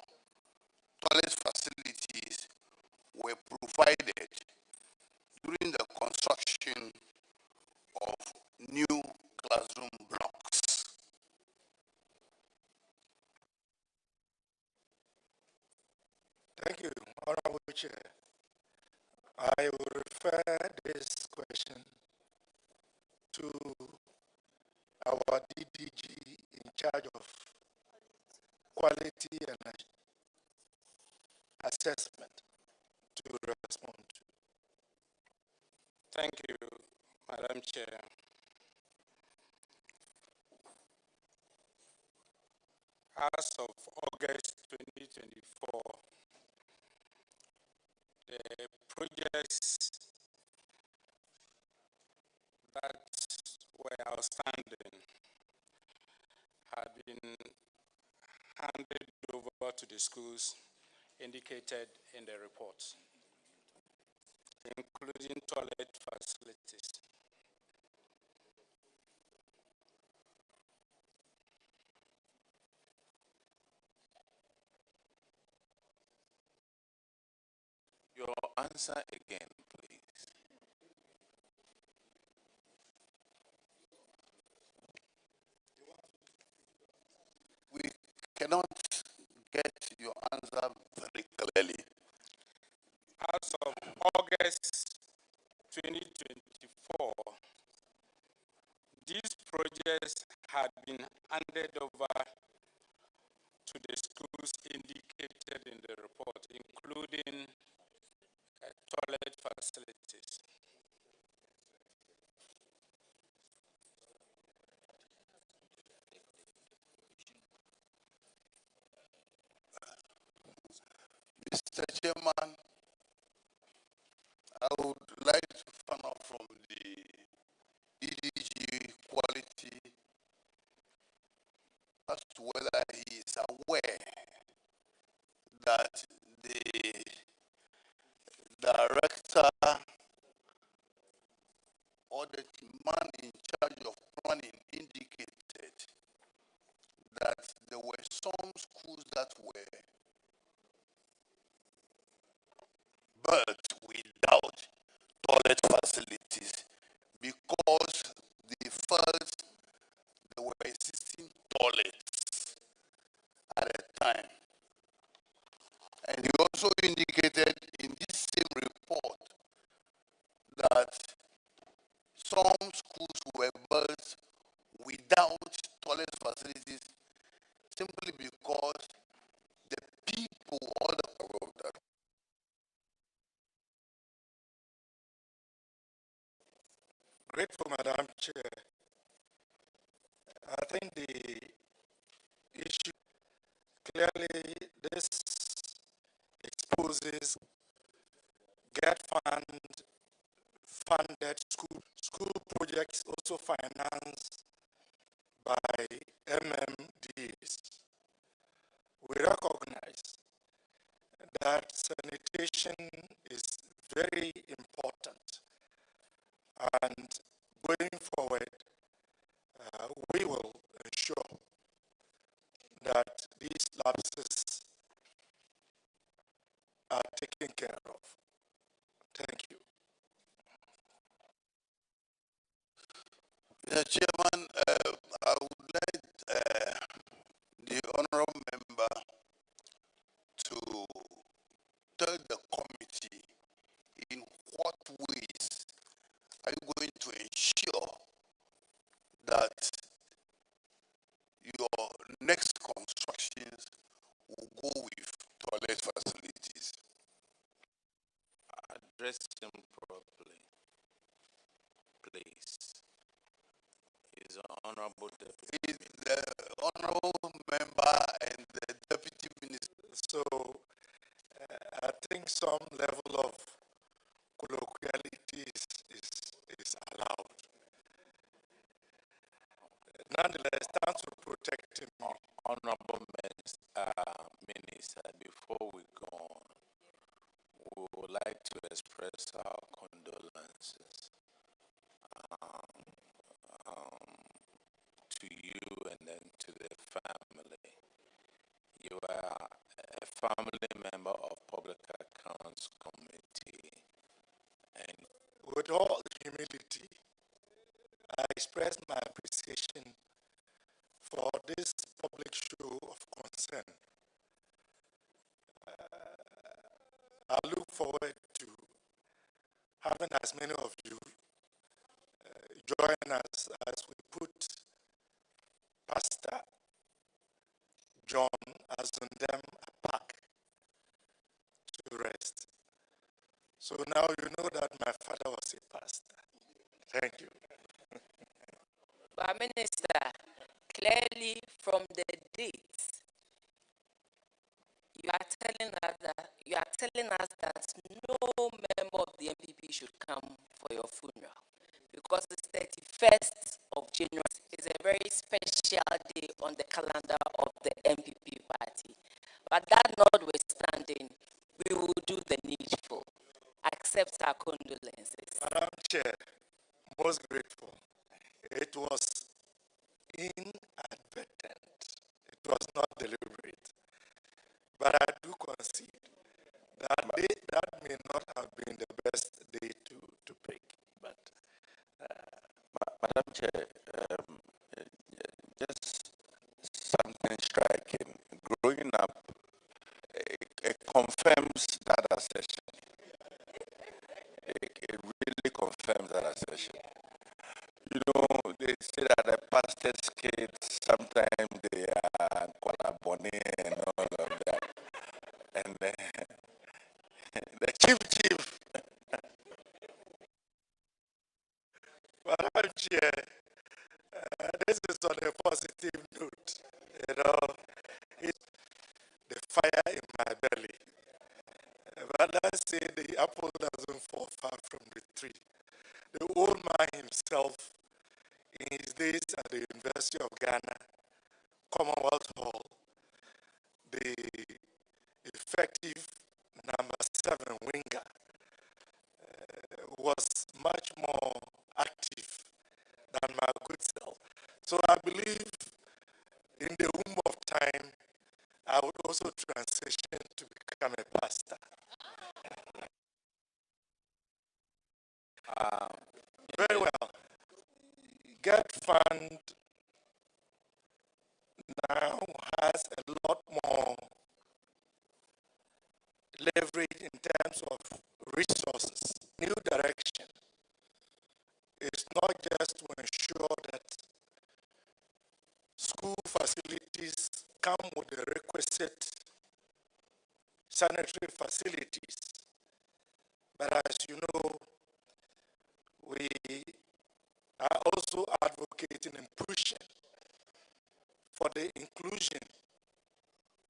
toilet facilities were provided during the construction of new classroom blocks. Thank you, Honorable Chair. I will refer this question to our DDG in charge of quality and assessment to respond to. Thank you, Madam Chair. As of August 2024, the projects that were outstanding had been handed over to the schools indicated in the report, including toilet facilities. Your answer again, please. We cannot get your answer very clearly. As of August 2024, these projects had been handed over to the schools indicated in the report, including toilet facilities. Mr. Chairman, I would like to find out from the DDG quality as to whether he is aware that the director or the man in charge of planning indicated that there were some schools that were built without toilet facilities because they felt there were existing toilets at the time. And he also indicated in this same report that some schools were built without toilet facilities simply because the people or the Grateful, Madam Chair. I think the issue clearly this exposes get funded school projects also financed by MMDs. We recognize that sanitation is very important, and going forward, we will ensure that these lapses are taken care of. Thank you. Mr. Chairman, I would like the honorable member to tell the committee in what ways are you going to ensure that your next constructions will go with toilet facilities? Address him properly, please. He's an honorable deputy. He's the honorable member and the deputy minister. So I think some level of colloquiality is allowed. Nonetheless, thanks for protecting me. Honorable Minister, before we go on, we would like to express our condolences to you and the express my appreciation for this public show of concern. I look forward to having as many of you join us as we put Pastor John Azundem Park to rest. So now you know that my father was a pastor. Thank you. But Minister, clearly from the dates, you are telling us that no member of the MPP should come for your funeral because it's 31st of January. It's a very special day on the calendar of the MPP party. But that notwithstanding, we will do the needful. Accept our condolences. Madam Chair, most grateful. It was inadvertent. It was not deliberate. But I do concede that may not have been the best day to pick. But Madam Chair, just something striking. Growing up, it confirms that assertion. It really confirms that assertion. You know, they say that the pastor's kids, sometimes they are Kwalabone and all of that. And the chief, Madam Chair, this is on a positive note. You know, it's the fire in my belly. But let's say the apple doesn't fall far from the tree. The old man himself, in his days at the University of Ghana, Commonwealth Hall, the effective number 7 winger, was much more active than my good self. So I believe in the womb of time, I would also transition to become a pastor. Very well. Get Fund now has a lot more leverage in terms of resources, new direction. It's not just to ensure that school facilities come with the requisite sanitary facilities, but as you know, we are also advocating and pushing for the inclusion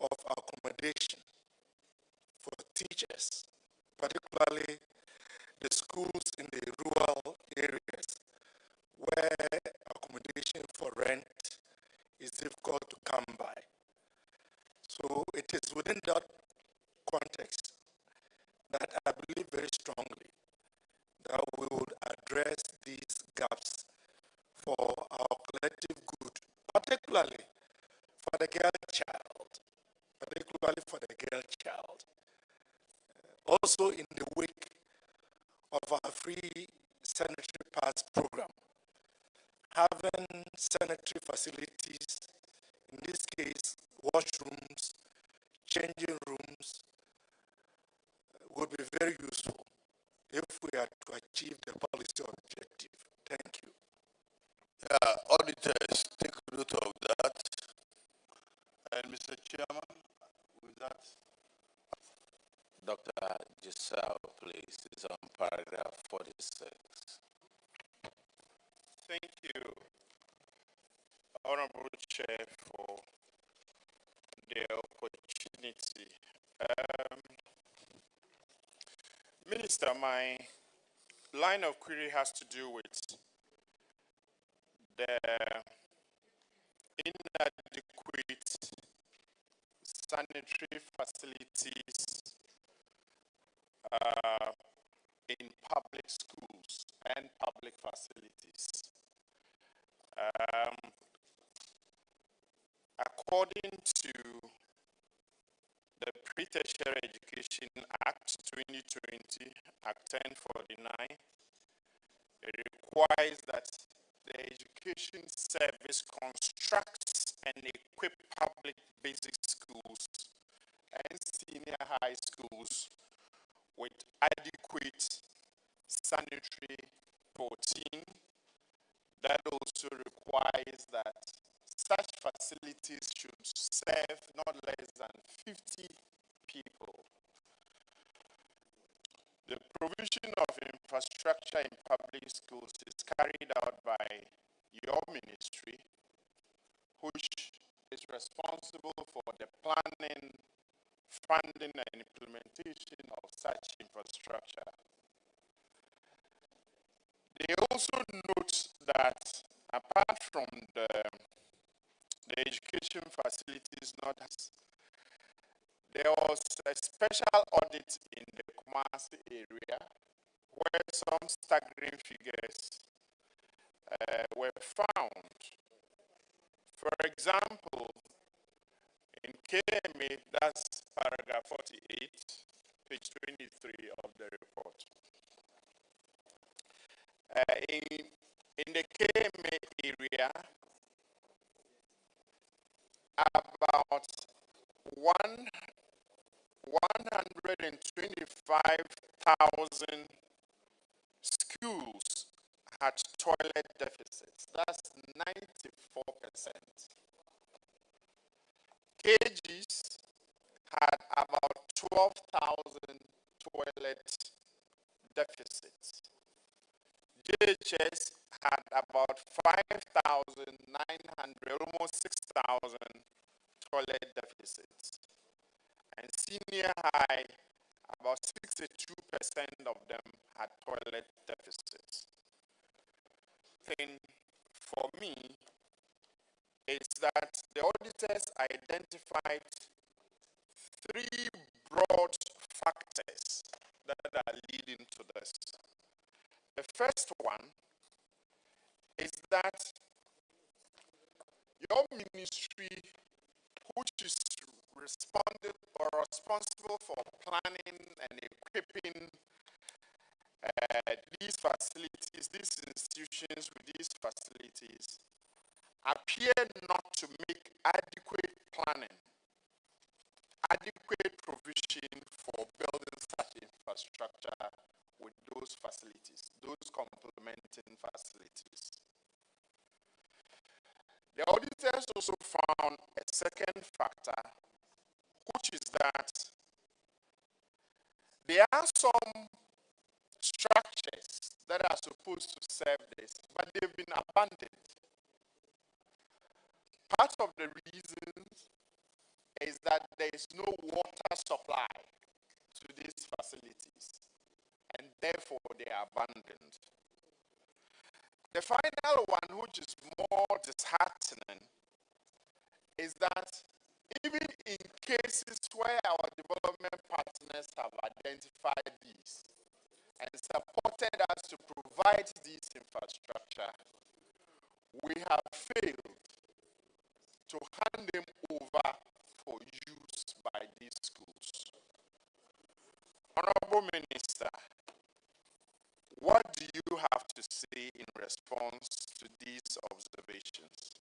of accommodation for teachers, particularly the schools in the rural areas where accommodation for rent is difficult to come by. So it is within that context that I believe very strongly that we would address these gaps for our collective good, particularly for the girl child, Also in the wake of our free sanitary pads program, having sanitary facilities, in this case, washrooms, changing rooms, would be very useful if we are to achieve the policy objective. Thank you. Auditors, take note of that. And Mr. Chairman, with that, Dr. Giselle, please, is on paragraph 46. Thank you, Honorable Chair, for the opportunity. Minister, my line of query has to do with the inadequate sanitary facilities in public schools and public facilities. According to the Pre-Tertiary Education Act 2020, Act 1049, it requires that the Education Service constructs and equip public basic schools and senior high schools with adequate sanitary protein. That also requires that such facilities should serve not less than 50 people. The provision of infrastructure in public schools is carried out by your ministry, which is responsible for the planning, funding, and implementation of such infrastructure. They also note that apart from the education facilities, there was a special audit in the Kumasi area where some staggering figures were found. For example, in KMA, that's paragraph 48, page 23 of the report. In the KMA area, about 125,000 schools had toilet deficits. That's 94%. KGs had about 12,000 toilet deficits. JHS had about 5,900, almost 6,000 toilet deficits. And senior high, about 62% of them had toilet deficits. Thing for me is that the auditors identified three broad factors that are leading to this. The first one is that your ministry, which is responsible for planning and equipping these facilities, these institutions with these facilities, appear not to make adequate planning, adequate provision for building such infrastructure with those facilities, those complementing facilities. The auditors also found a second factor, which is that there are some structures that are supposed to serve this, but they've been abandoned. Part of the reason is that there is no water supply to these facilities, and therefore they are abandoned. The final one, which is more disheartening, is that even in cases where our development partners have identified these and supported us to provide this infrastructure, we have failed to hand them over for use by these schools. Honorable Minister, what do you have to say in response to these observations?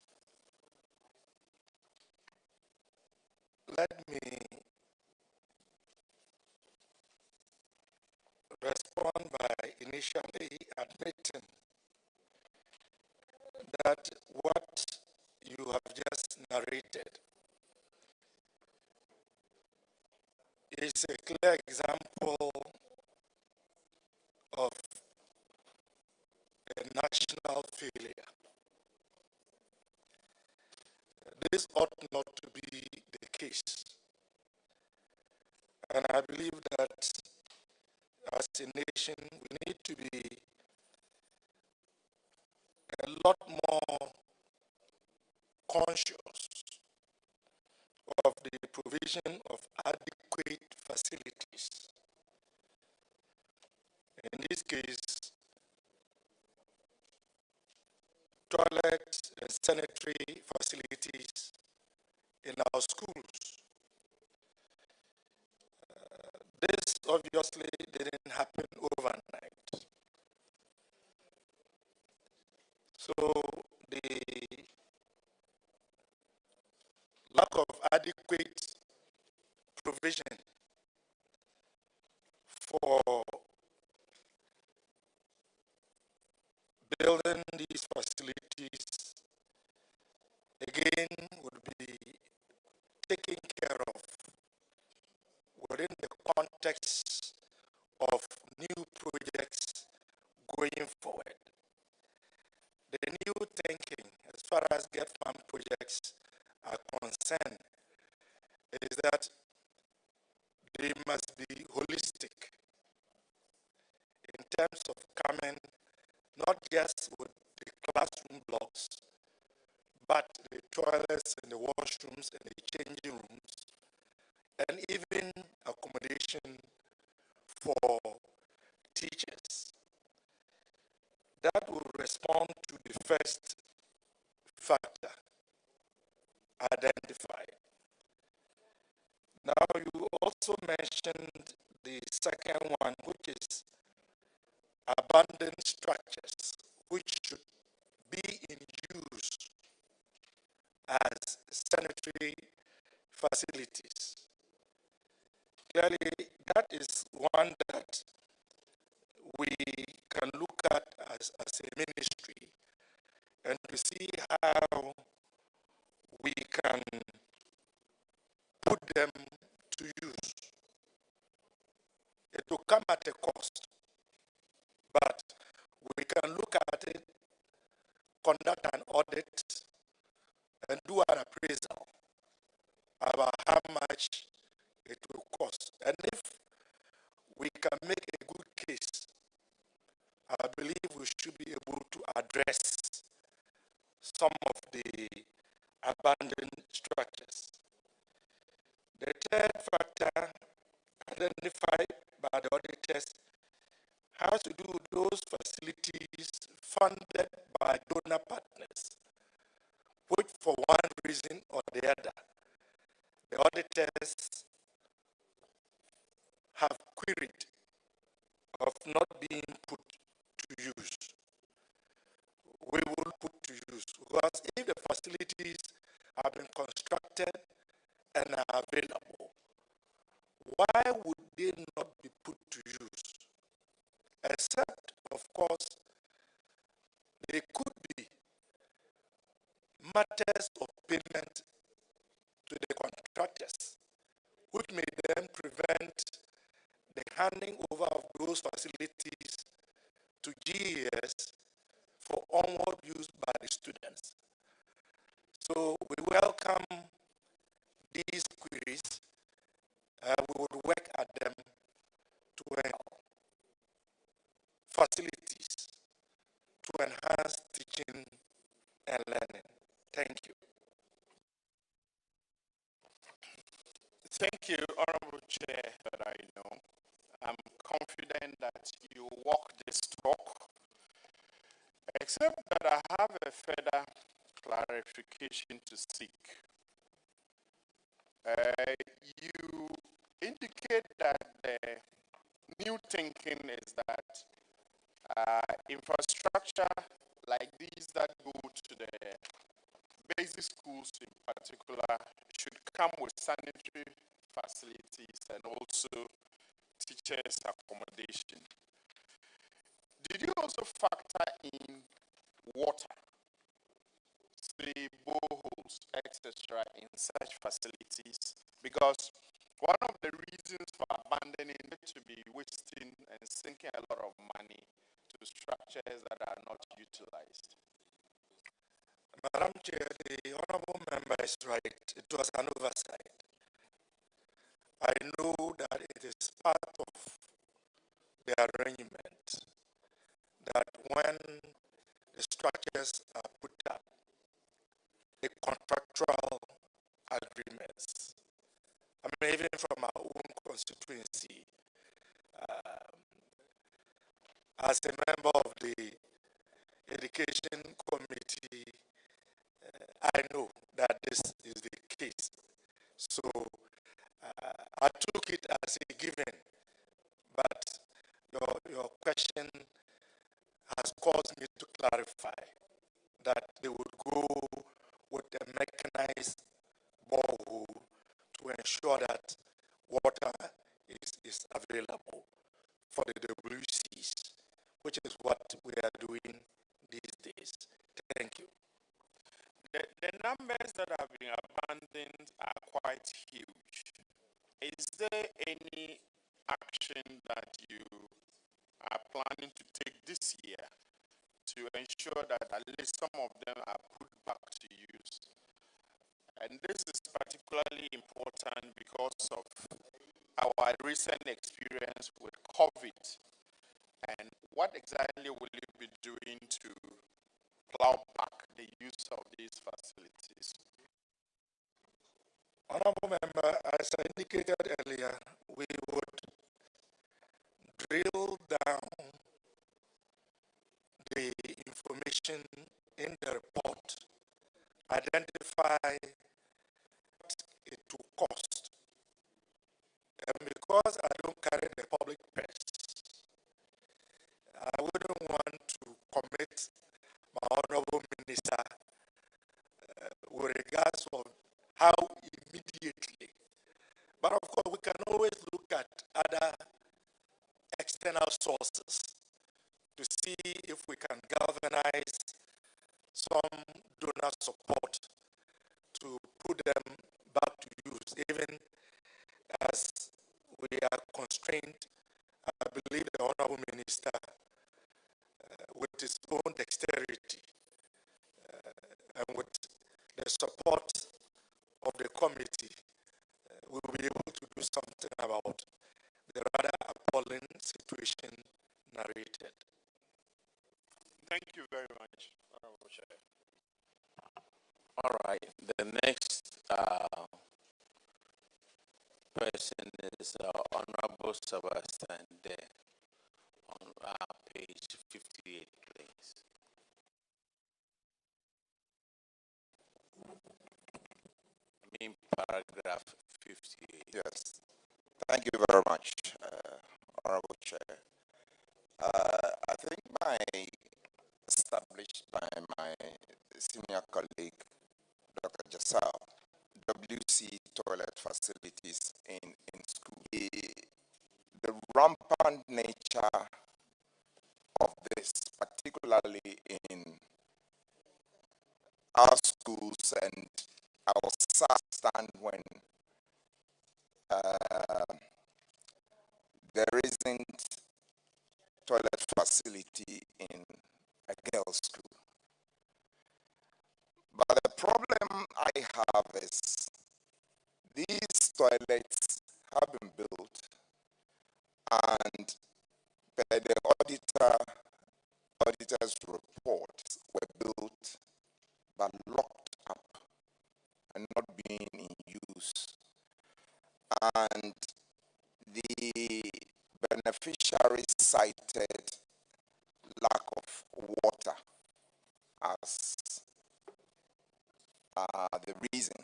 Let me respond by initially admitting that what you have just narrated is a clear example of a national failure. This ought not to be the case. And I believe that as a nation, we need to be a lot more conscious of the provision of adequate facilities. In this case, toilet and sanitary facilities in our schools. This obviously didn't happen overnight. So the lack of adequate provision for building these facilities again would be taken care of within the context of new projects going forward. The new thinking as far as Get Farm projects are concerned is that they must be holistic in terms of coming not just with the classroom blocks, but the toilets and the washrooms and the changing rooms, and even accommodation for teachers. That will respond to the first factor identified. Now, you also mentioned the second one, which is abandoned structures, which should be in use as sanitary facilities. Clearly, that is one that we can look at as a ministry and to see how we can put them to use. It will come at a cost, but we can look at it, conduct an audit, and do an appraisal about how much it will cost. And if we can make a good case, I believe we should be able to address some of the abandoned structures. The third factor identified by the auditors has to do with those facilities funded by donor partners, which for one reason or the other, the auditors have queried of not being put to use. We will put to use, because if the facilities have been constructed and are available, why would they not be put to use? Except, of course, they could be matters of payment to the contractors, which may then prevent the handing over of those facilities to GES for onward use by the students. So we welcome these queries. We would work at them to help facilities to enhance teaching and learning. Thank you. Thank you, Honorable Chair, that I know. I'm confident that you walk this talk, except that I have a further clarification to seek. You indicate that the new thinking is that infrastructure like these that go to the basic schools in particular should come with sanitary facilities and also teachers' accommodation. Did you also factor in water, say boreholes, etc., in such facilities? Because one of the reasons for abandoning it to be wasting and sinking a lot of money to structures that are not utilized. Madam Chair, the honorable member is right. It was an oversight. I know that it is part of the arrangement that when the structures are put up, the contractual agreements, I mean, even from our own constituency, as a member of the Education Committee, I know that this is the case. So I took it as a given, but your question has caused me to clarify. that they would go with a mechanized borehole to ensure that water is available for the WCs, which is what we are doing these days. Thank you. The numbers that have been abandoned are quite huge. Is there any action that you are planning to take this year to ensure that at least some of them are put back to use? And this is particularly important because of our recent experience with COVID. And what exactly will you be doing to plow back the use of these facilities? Honorable Member, as I indicated earlier, we would drill down the information in the report, identify what it will cost. And because I don't carry the public purse, I wouldn't want to commit my honorable minister with regards of how immediately. But of course, we can always look at other external sources to see if we can galvanize some donor support to put them back to use, even as we are constrained. I believe the honorable minister, with his own dexterity and with the support of the committee, will be able to do something about the rather appalling situation narrated. Thank you very much, Honorable Chair. All right, the next person is Honorable Sebastian there on page 58, please. I mean, paragraph 58. Yes. Thank you very much, Honorable Chair. I think established by my senior colleague, Dr. Jassal, WC toilet facilities in school. The rampant nature of this, particularly in our schools, and I was stunned when there isn't toilet facility in a girls' school. But the problem I have is these toilets have been built, and per the auditor's report, were built but locked up and not being in use. And the beneficiaries cited lack of water as the reason.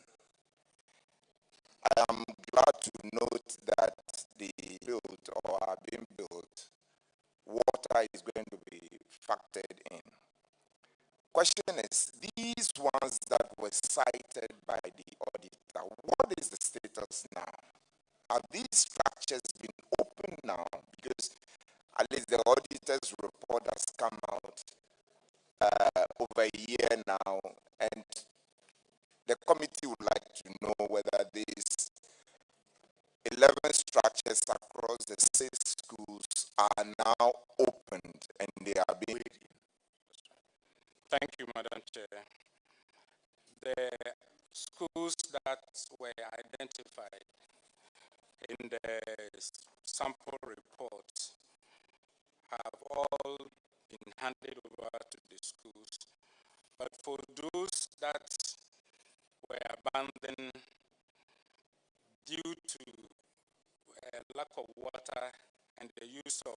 I am glad to note that the build or are being built, water is going to be factored in. Question is, these ones that were cited by the auditor, what is the status now? Have these structures been opened now? Because at least the auditor's report has come out over a year now, and the committee would like to know whether these 11 structures across the 6 schools are now opened and they are being. Thank you, Madam Chair. The schools that were identified in the sample report have all been handed over to the schools. But for those that were abandoned due to lack of water and the use of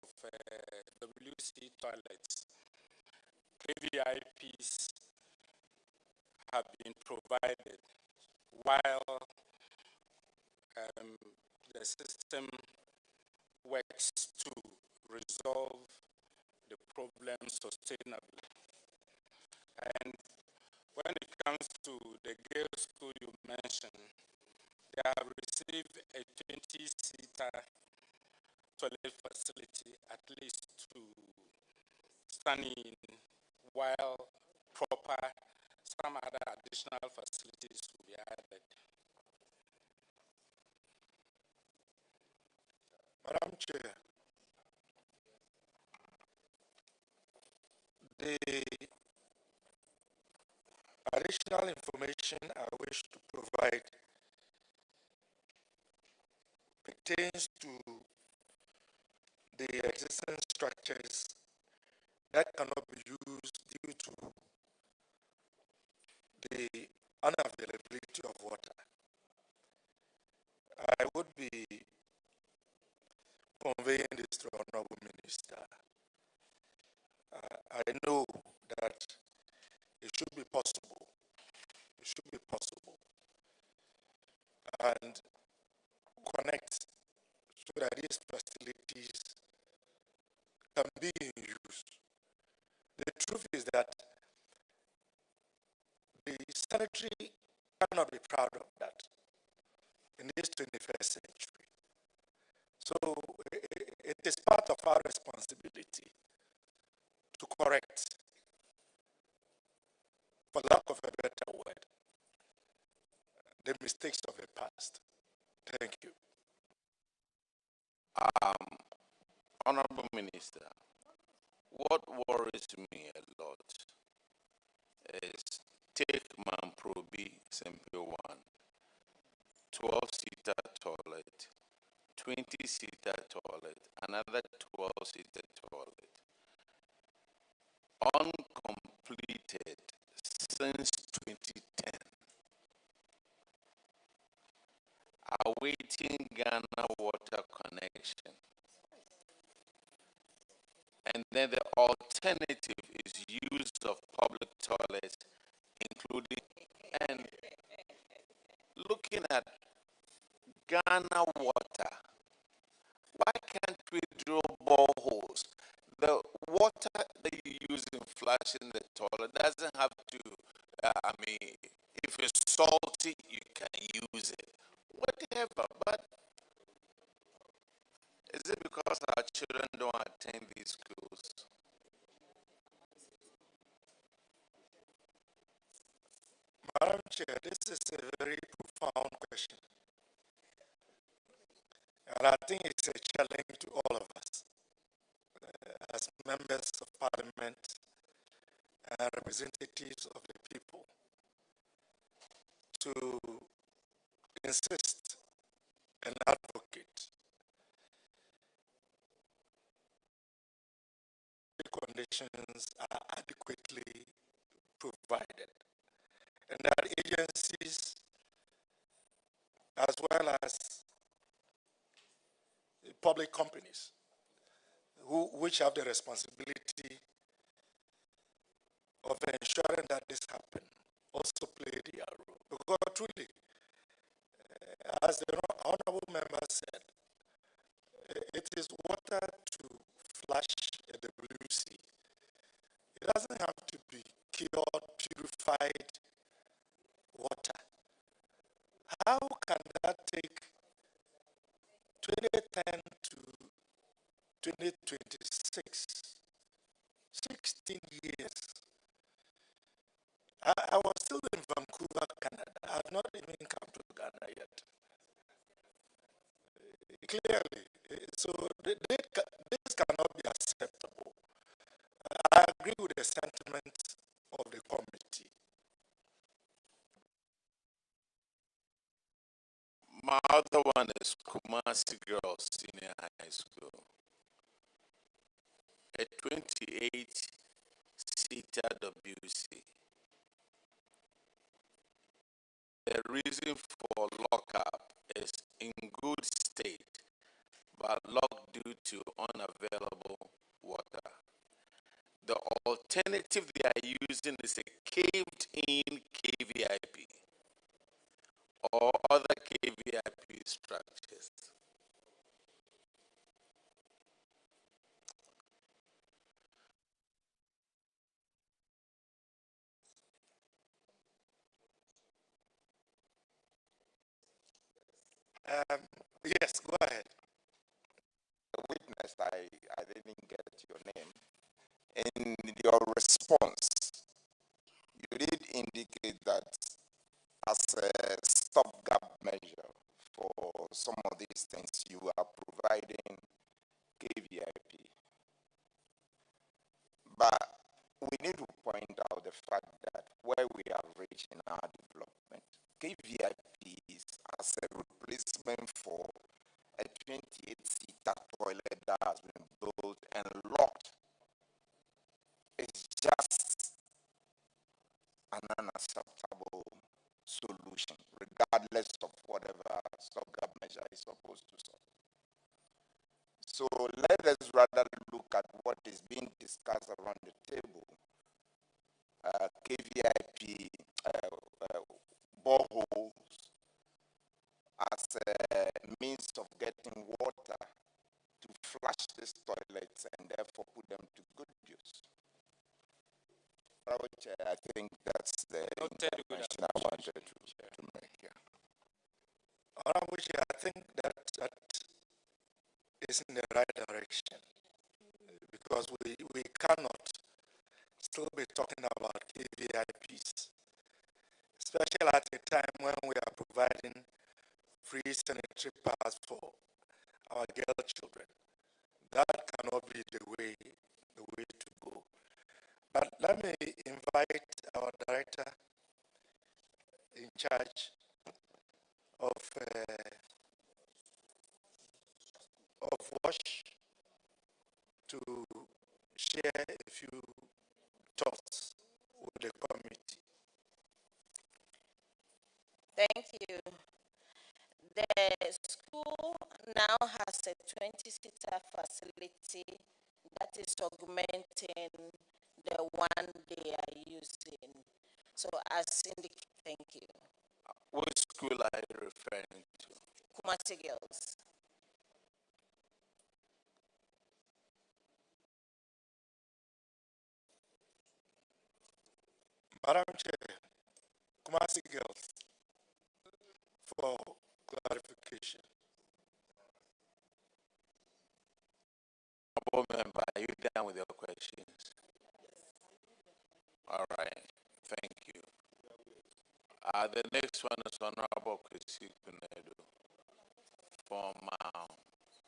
WC toilets, KVIPs have been provided while the system works to resolve the problem sustainably. And when it comes to the girls' school you mentioned, they have received a 20-seater toilet facility at least to stand in, while proper some other additional facilities will be added. Madam Chair, the additional information I wish to provide pertains to the existing structures that cannot be used due to the unavailability of water. I would be conveying this to the Honorable Minister. I know that it should be possible. It should be possible. And connect so that these facilities can be in use. The truth is that the sanitary cannot be proud of that in this 21st century. So it is part of our responsibility to correct, for lack of a better word, the mistakes of the past. Thank you. Honorable Minister, what worries me a lot is take Mamprobi Simple 1, 12-seater toilet, 20-seater toilet, another 12-seater toilet, uncompleted since 2010, awaiting Ghana water connection. And then the alternative is use of public toilets, including, and looking at Ghana water, why can't we drill boreholes? The water that you use in flushing the toilet doesn't have to, if it's salty, you can use it. Whatever, but is it because our children don't attend these schools? Madam Chair, this is a very profound question. And I think it's a challenge to all of us as members of parliament and representatives of the people to insist and advocate the conditions are adequately provided and that agencies as well as public companies which have the responsibility of ensuring that this happens also play their role. Because truly, as the honorable member said, it is water to flush a WC. It doesn't have to be cured, purified water. How can that take 2010 to 2026? 16 years. I was still in Vancouver, Canada. I have not even come to Ghana yet. Clearly, so this cannot be acceptable. I agree with the sentiment of the committee. My other one is Kumasi Girls Senior High School. A 28-seater WC. The reason for lockup is in good state, but locked due to unavailable water. The alternative they are using is a caved-in KVIP or other KVIP structures. Yes, go ahead. The witness, I didn't get your name. In your response, you did indicate that as a stopgap measure for some of these things, you are providing KVIP. But we need to point out the fact that where we have reached in our development, KVIP is as a replacement for a 28-seater toilet that has been built and locked. It's just an unacceptable solution, regardless of whatever stopgap measure is supposed to solve. So let us rather look at what is being discussed around the table. KVIP boreholes as a means of getting water to flush these toilets and therefore put them to good use. I think that's the intervention I wanted to make here. Honorable Chair, I think that is in the right direction because we cannot still be talking about KVIPs, especially at a time when we are providing free sanitary pads for our girl children. That cannot be the way to go. But let me invite our director in charge of WASH to share a few thoughts with the committee. Thank you. The school now has a 20-seater facility that is augmenting the one they are using. So as indicated, thank you. Which school are you referring to? Kumasi Girls. Madam Chair, Kumasi Girls, for clarification. Member, are you done with your questions? All right, thank you. The next one is Honorable Kwesi Kunedu from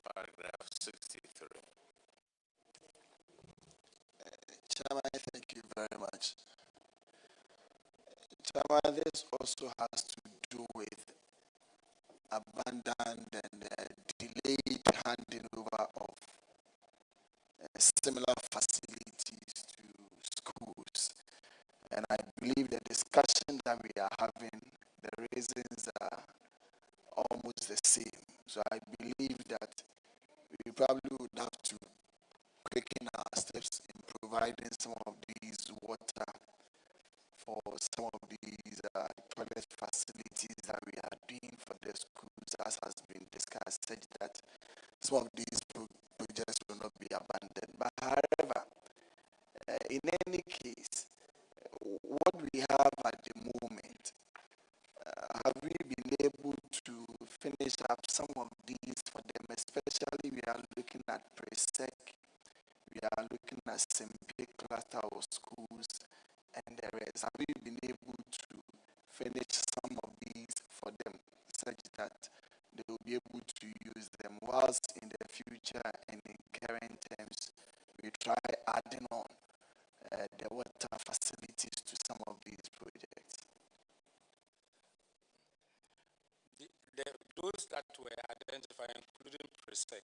paragraph 63. Chairman, thank you very much. Chairman, this also has to do with abandoned and delayed handing over of similar facilities to schools. And I believe the discussion that we are having, the reasons are almost the same. So I believe that we probably would have to quicken our steps in providing some of these water for some of these toilet facilities that we are doing for the schools, as has been discussed, such that some of these projects will not be abandoned. But however, in any case, what we have at the moment, have we been able to finish up some of these for them? Especially we are looking at Presec, we are looking at Simpe cluster of schools and the rest. Have we been able to finish some of these for them such that they will be able to use them, whilst in the future and in current terms we try adding on the water facilities to some of these projects? Those that were identified, including Presec,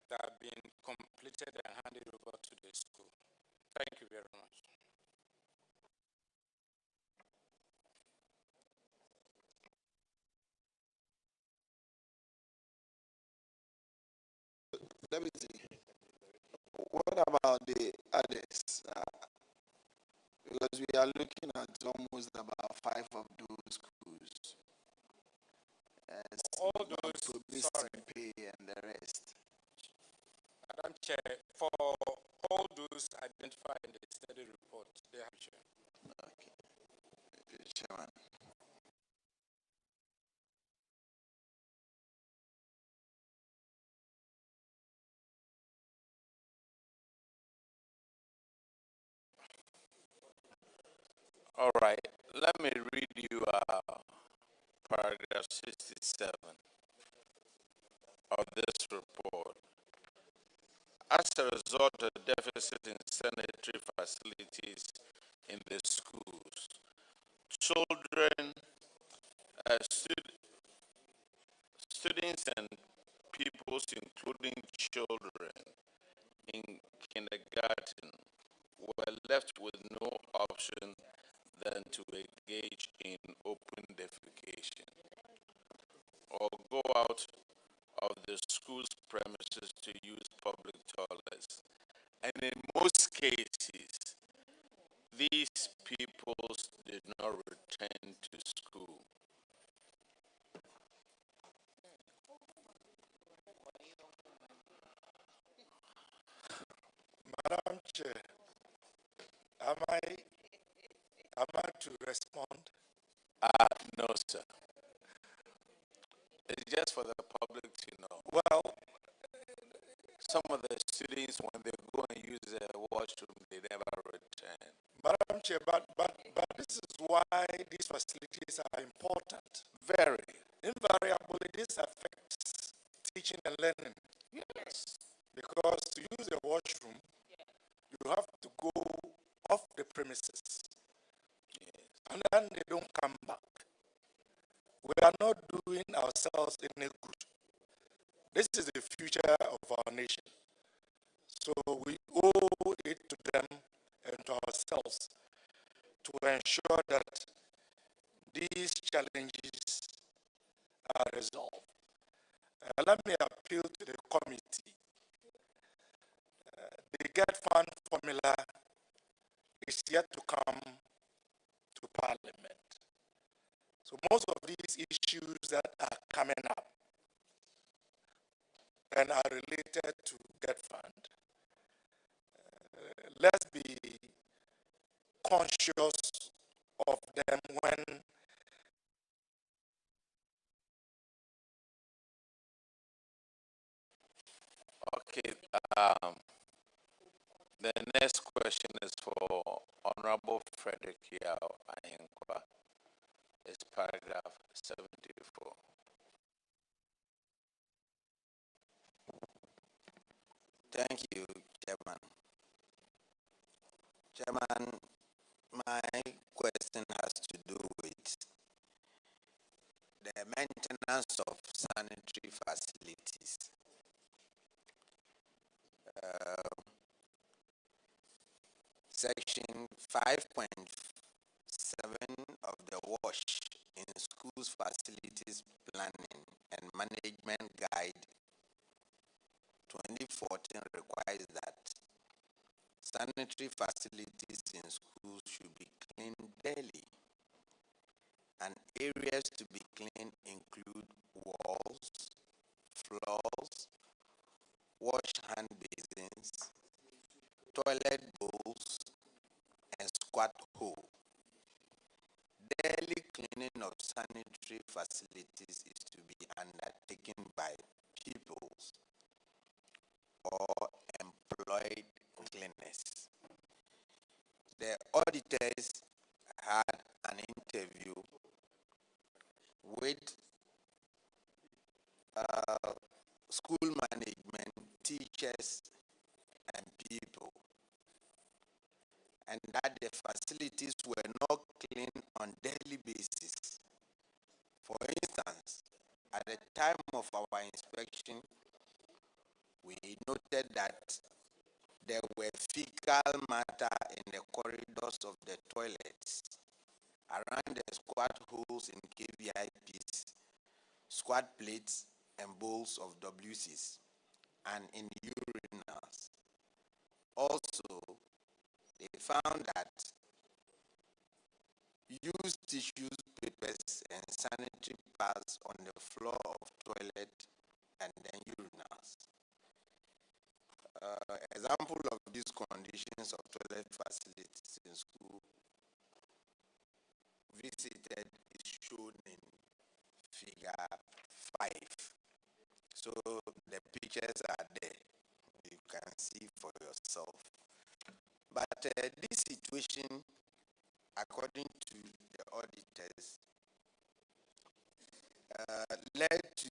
that have been completed and handed over to the school. Thank you very much. Let me see. What about the others? Because we are looking at almost about 5 of those schools. All those, sorry. Pay and the rest. Madam Chair, for all those identified in the study report, they have shown. Okay. Chairman. All right, let me read you paragraph 67 of this report. As a result of deficit in sanitary facilities in the schools, children, students and pupils, including children in kindergarten, were left with no option than to engage in open defecation or go out of the school's premises to use public toilets. And in most cases, these peoples did not return to school. Madam Chair, am I to respond? No, sir. It's just for the public to know. Well, some of the students, when they go and use the washroom, they never return. Madam Chair, but this is why these facilities are important. Very. Invariably, this affects teaching and learning. Yes. Because to use a washroom, you have to go off the premises. Yes. And then they don't come back. We are not doing ourselves any good. This is the future of our nation. So we owe it to them and to ourselves to ensure that these challenges are resolved. Let me appeal to the committee. The GET Fund formula is yet to come to Parliament. So most of these issues that are coming up and are related to GET Fund, let's be conscious of them when Okay. The next question is for Honorable Frederick Yao Ahinkwa. It's paragraph 74. Thank you, Chairman. Chairman, my question has to do with the maintenance of sanitary facilities. Section 5.7 of the WASH in Schools Facilities Planning and Management Guide 2014 requires that sanitary facilities in schools should be cleaned daily, and areas to be cleaned include walls, floors, wash hand basins, toilet bowls, and squat hole. Daily cleaning of sanitary facilities is to be undertaken by pupils or employed cleaners. The auditors had an interview with school management, teachers, and people, and that the facilities were not cleaned on daily basis. For instance, at the time of our inspection, we noted that there were fecal matter in the corridors of the toilets, around the squat holes in KVIPs, squat plates and bowls of WCs, and in urinals. Also, they found that used tissues, papers, and sanitary pads on the floor of toilet and then urinals. Example of these conditions of toilet facilities in school visited is shown in figure 5. So the pictures are there. You can see for yourself. But this situation according to the auditors, led to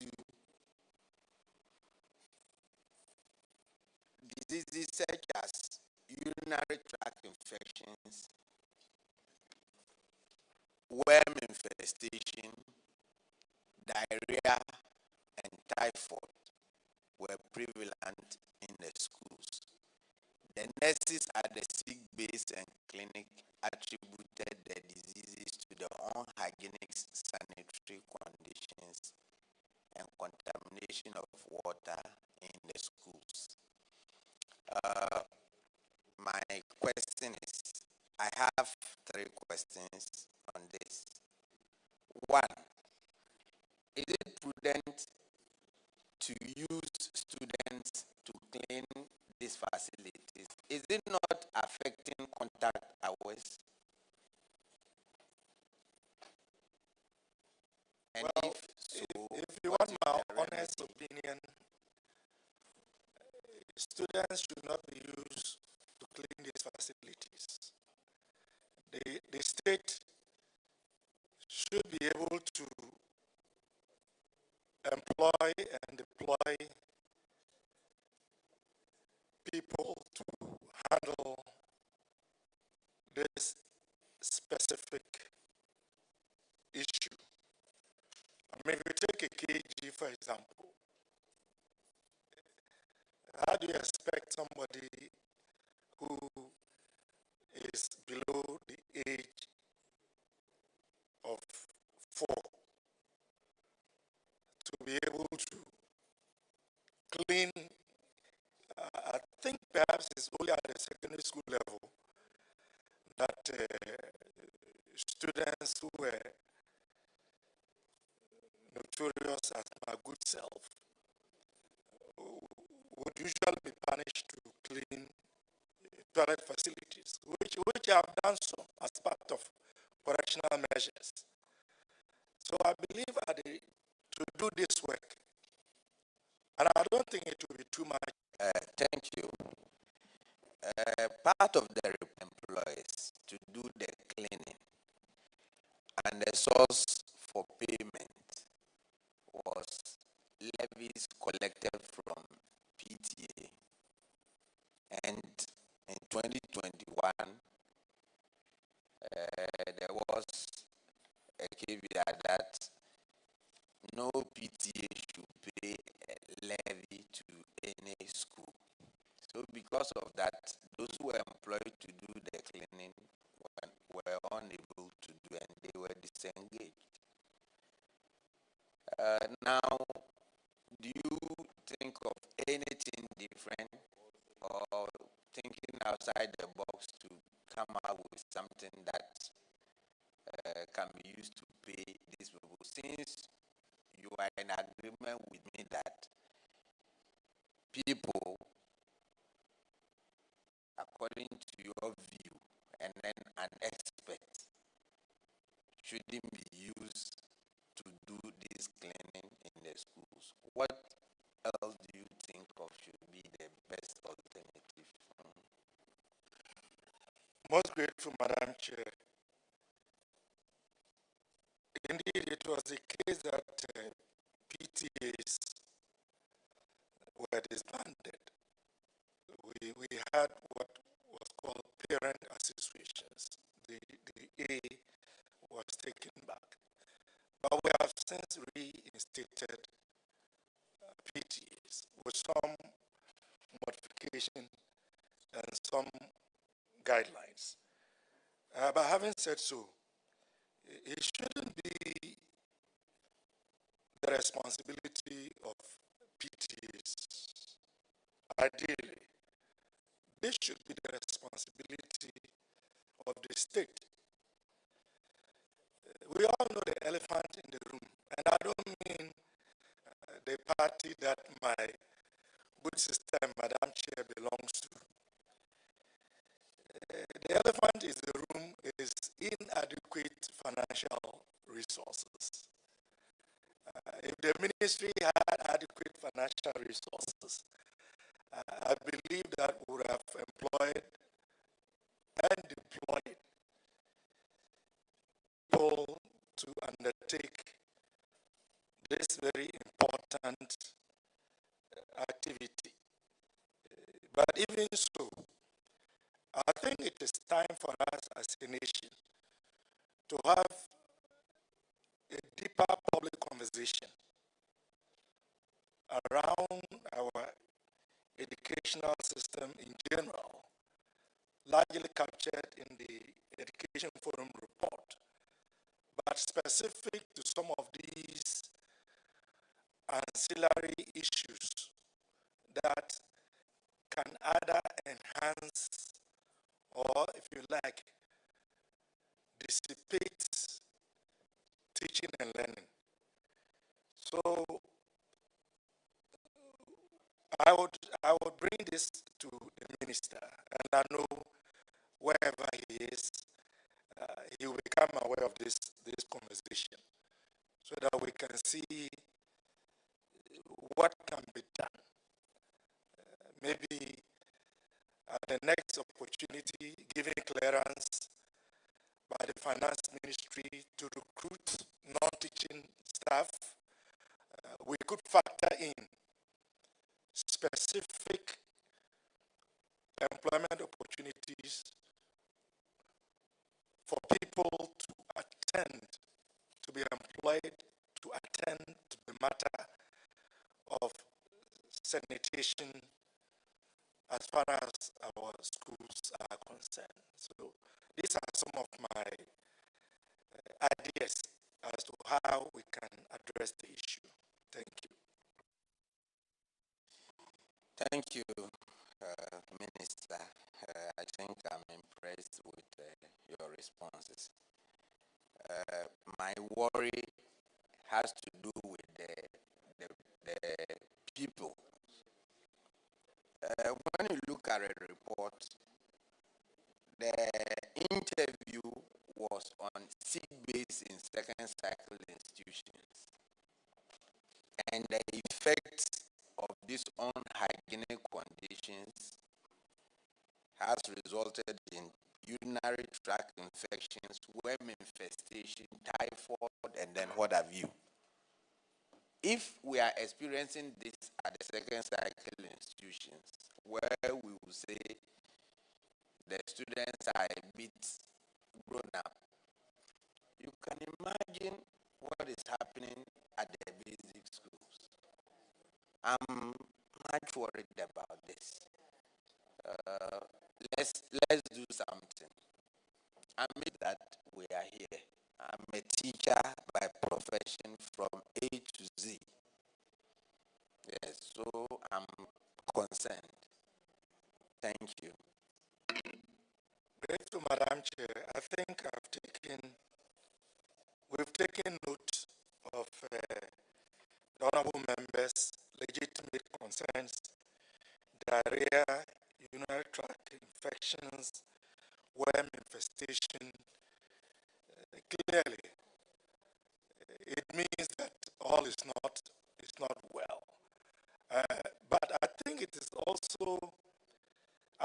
diseases such as urinary tract infections, worm infestation, diarrhea, and typhoid were prevalent in the schools. The nurses at the sick base and clinic attributed the diseases to the unhygienic sanitary conditions and contamination of water in the schools. My question is, I have 3 questions on this. 1, is it prudent to use students to clean these facilities? Is it not affecting contact hours? And well, if so, if you want my honest opinion, students should not be used to clean these facilities. The state should be able to employ and deploy people to handle this specific issue. I mean, if you take a KG, for example, how do you expect somebody who is below the age of 4 to be able to clean? I think perhaps it's only at the secondary school level that students who were notorious as my good self would usually be punished to clean toilet facilities, which have done so as part of correctional measures. So I believe to do this work, and I don't think it will be too much. Thank you. Part of the employees to do the cleaning and the source for payment was levies collected from PTA, and in 2021 there was a caveat that no PTA should pay a levy to any school. So because of that, those who were employed to do the cleaning were unable to do, and they were disengaged. Now, do you think of anything different or thinking outside the box to come up with something that can be used to pay these people, since you are in agreement with me that people, according to your view, and then an expert, shouldn't be used to do this cleaning in the schools? What else do you think of should be the best alternative? Most grateful, Madam Chair. Indeed, it was the case that PTAs were disbanded. We had what was called parent associations. The A was taken back. But we have since reinstated PTAs with some modification and some guidelines. But having said so, it shouldn't be the responsibility of PTAs. Ideally, this should be the responsibility of the state. We all know the elephant in the room, and I don't mean the party that my good sister, Madam Chair, belongs to. The elephant in the room is inadequate financial resources. If the ministry had adequate financial resources, I believe that we would have employed and deployed to undertake this very important activity. But even so, I think it is time for us as a nation to have a deeper public conversation around our educational system in general, largely captured in the Education Forum report, but specific to some of these ancillary issues that can either enhance or, if you like, dissipate teaching and learning. So I would bring this to the minister, and I know wherever he is, he will become aware of this conversation, so that we can see what can be done. Maybe at the next opportunity, giving clearance by the finance ministry to recruit non-teaching staff, we could factor in specific employment opportunities for people to attend, to be employed, to attend to the matter of sanitation as far as our schools are concerned. So these are some of my ideas as to how we can address the issue. Thank you. Thank you, Minister. I think I'm impressed with your responses. My worry has to do with the people. When you look at a report, the interview was on sick base in second cycle institutions, and the effects of these unhygienic conditions has resulted in urinary tract infections, worm infestation, typhoid, and then what have you. If we are experiencing this at the second cycle institutions, where we will say the students are a bit grown up, you can imagine what is happening at the basic schools. I'm much worried about this. Let's do something. I mean that we are here. I'm a teacher by profession from A to Z. Yes, so I'm concerned. Thank you. Grateful, Madam Chair. I think we've taken note of the honorable members' legitimate concerns, diarrhea, urinary tract infections, worm infestation. Clearly, it means that all is not well. But I think it is also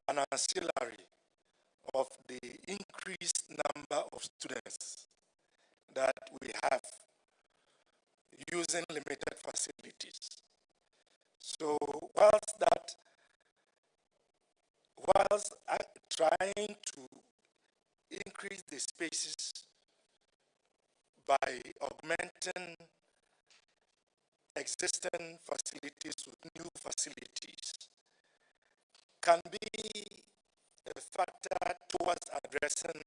an ancillary of the increased number of students that we have using limited facilities. So whilst trying to increase the spaces by augmenting existing facilities with new facilities, can be a factor towards addressing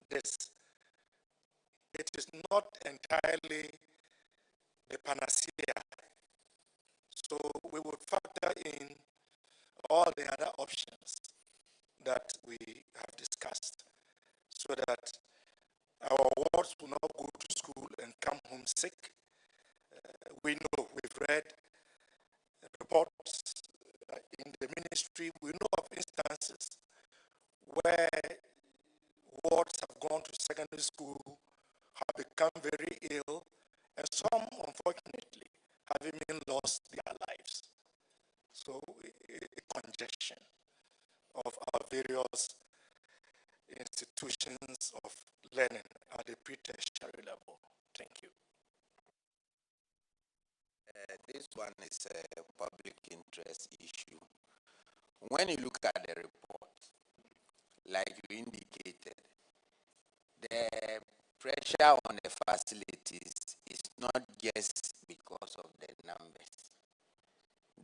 this. It is not entirely the panacea. So we would factor in all the other options that we have discussed, so that our wards will not go to school and come home sick. We know, we've read reports in the ministry, we know of instances where wards have gone to secondary school, have become very ill, and some, unfortunately, have even lost their lives. So a congestion of our various institutions of learning at the pre-tertiary level. Thank you. This one is a public interest issue. When you look at the report, like you indicated, the pressure on the facilities is not just because of the numbers.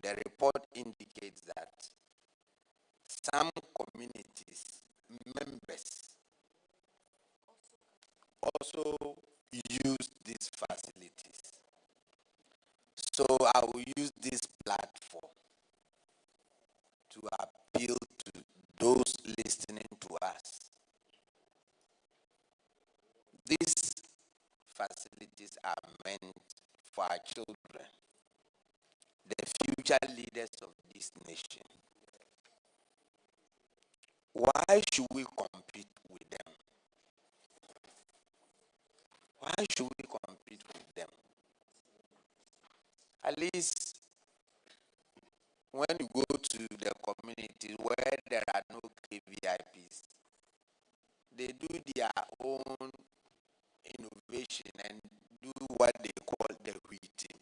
The report indicates that some communities, members, also use these facilities. So I will use this platform to appeal to those listening to us. These facilities are meant for our children, the future leaders of this nation. Why should we compete with them? Why should we compete with them? At least when you go to the communities where there are no KVIPs, they do their own innovation and do what they call the wheating.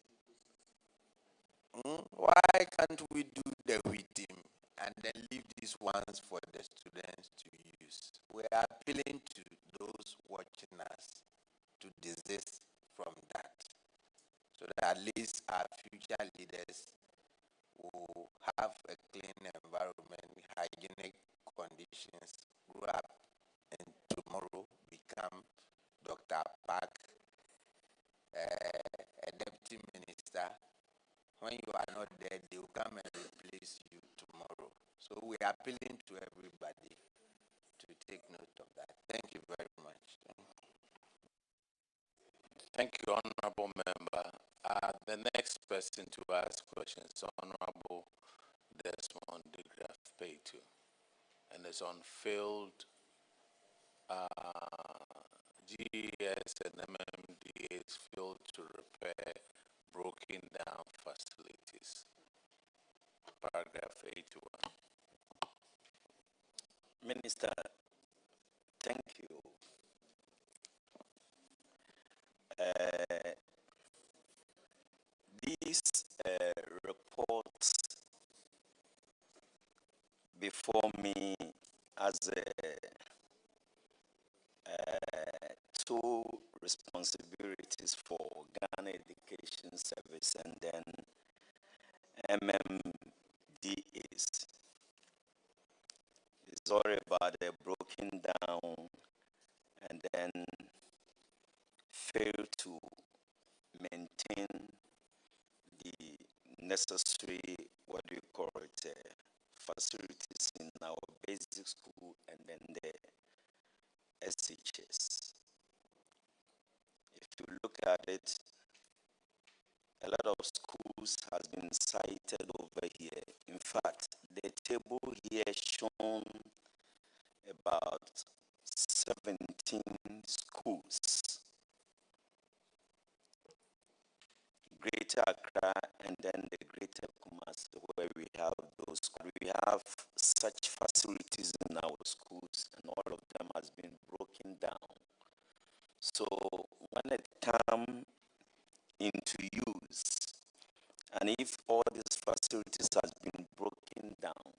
Why can't we do the wheating and then leave these ones for the students to use? We are appealing to those watching us to desist from that, so that at least our future leaders will have a clean environment, hygienic conditions, grow up, and tomorrow become Dr. Park, a deputy minister. When you are not there, they will come and replace you tomorrow. So we are appealing to everybody to take note of that. Thank you very much. Thank you, Honorable Member. The next person to ask questions is Honorable Desmond de Graaf Paytu, and it's on field GES and MMDA's field to repair broken down facilities. Paragraph 81. Minister, thank you. This report before me as two responsibilities for Ghana Education Service and then MMDAs. It's all about the broken down and then fail to maintain the necessary, what do you call it, facilities in our basic school and then the SHS. If you look at it, a lot of schools has been cited over here. In fact, the table here shown about 17 schools. Greater Accra and then the Greater Kumasi, where we have those. We have such facilities in our schools, and all of them has been broken down. So when it comes into use, and if all these facilities has been broken down,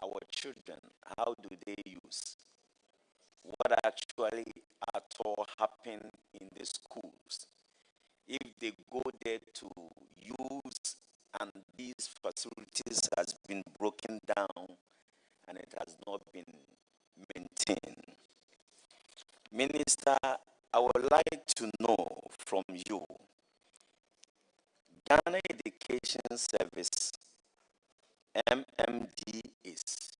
our children, how do they use? What actually at all happen in the schools? If they go there to use and these facilities has been broken down and it has not been maintained. Minister, I would like to know from you, Ghana Education Service, MMDAs,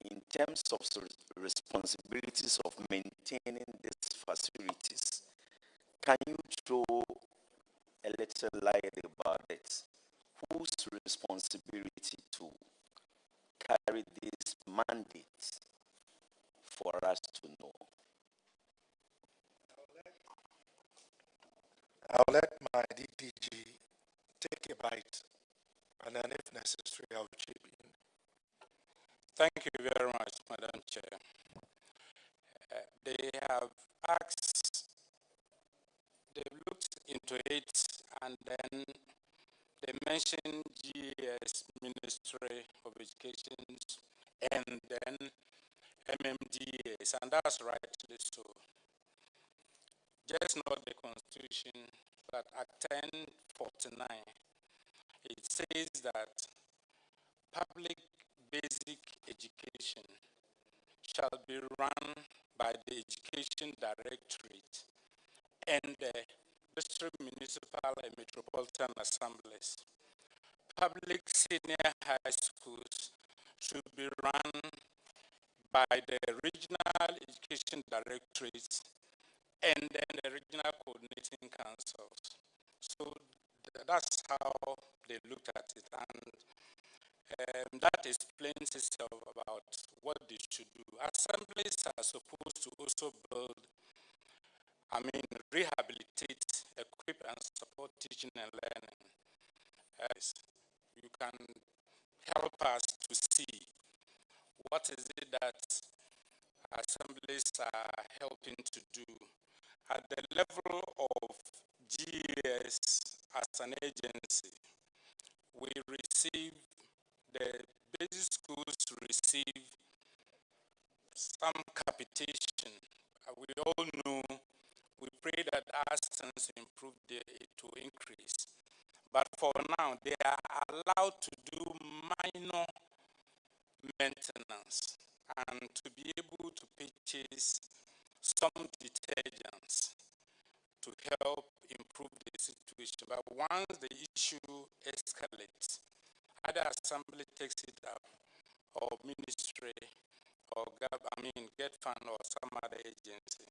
in terms of responsibilities of maintaining these facilities, can you throw a little light about it? Whose responsibility to carry this mandate for us to know? I'll let my DDG take a bite, and then if necessary, I'll chip in. Thank you very much, Madam Chair. They have asked they looked into it, and then they mentioned GES, Ministry of Education, and then MMDAs, and that's rightly so. Just not the Constitution, but Act 1049, it says that public basic education shall be run by the Education Directorate and the district, municipal, and metropolitan assemblies. Public senior high schools should be run by the regional education directorates and then the regional coordinating councils. So that's how they looked at it, and that explains itself about what they should do. Assemblies are supposed to also build, rehabilitate, equip, and support teaching and learning. You can help us to see what is it that assemblies are helping to do at the level of GES as an agency. We receive, the basic schools receive some capitation. We all know, we pray that as things improve, it will increase. But for now, they are allowed to do minor maintenance and to be able to purchase some detergents to help improve the situation. But once the issue escalates, either assembly takes it up, or ministry, or get fund or some other agency.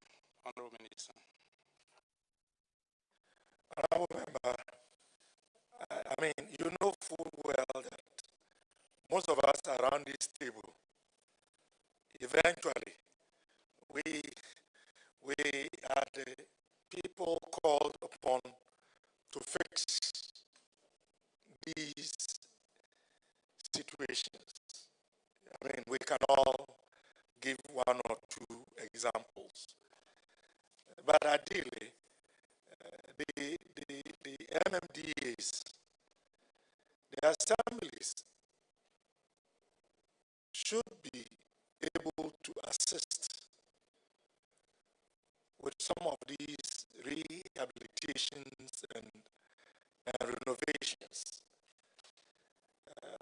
Honorable Minister. Honorable Member, you know full well that most of us around this table, eventually, we are the people called upon to fix these situations. We can all give one or two examples. But ideally, the MMDAs, the assemblies, should be able to assist with some of these rehabilitations and renovations.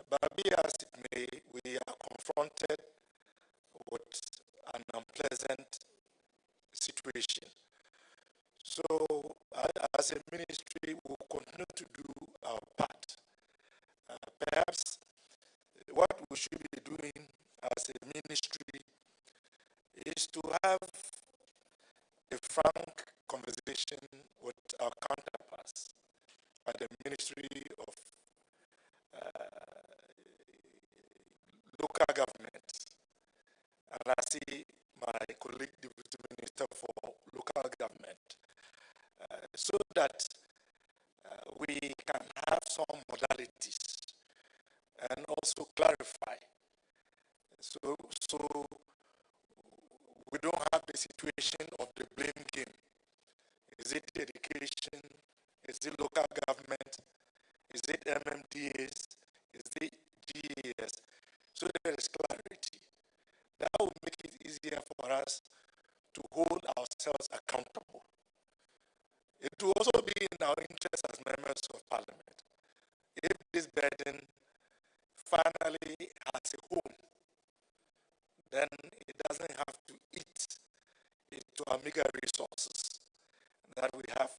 But be as it may, we are confronted with an unpleasant situation. So, as a ministry, we'll continue to do our part. Perhaps what we should be doing as a ministry is to have a frank conversation with our counterparts at the Ministry of Local Government. And I see my colleague, Deputy Minister for Local Government, so that we can have some modalities and also clarify. So we don't have the situation of the blame game. Is it education? Is it local government? Is it MMDAs? Is it GES? So there is clarity. That will make it easier for us to hold ourselves accountable. It will also be in our interest as members of parliament if this burden finally has a home, then it doesn't have to eat into our meager resources that we have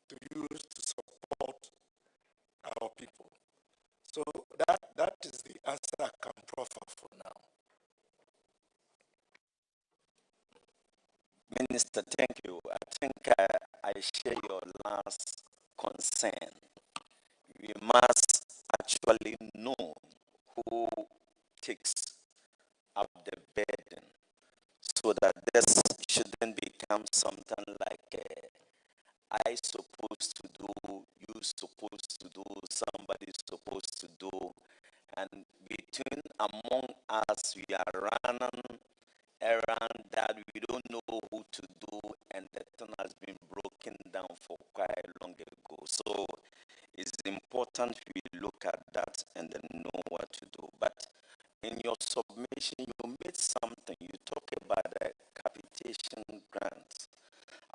to use to support our people. So that is the answer I can proffer for now. Minister, thank you. I think I share your last concern. We must actually know who takes up the burden so that this shouldn't become something like I supposed to do, you supposed to do, somebody supposed to do, and between among us we are running around that we don't know who to do, and the thing has been broken down It's important we look at that and then know what to do. But in your submission, you made something. You talk about the capitation grants.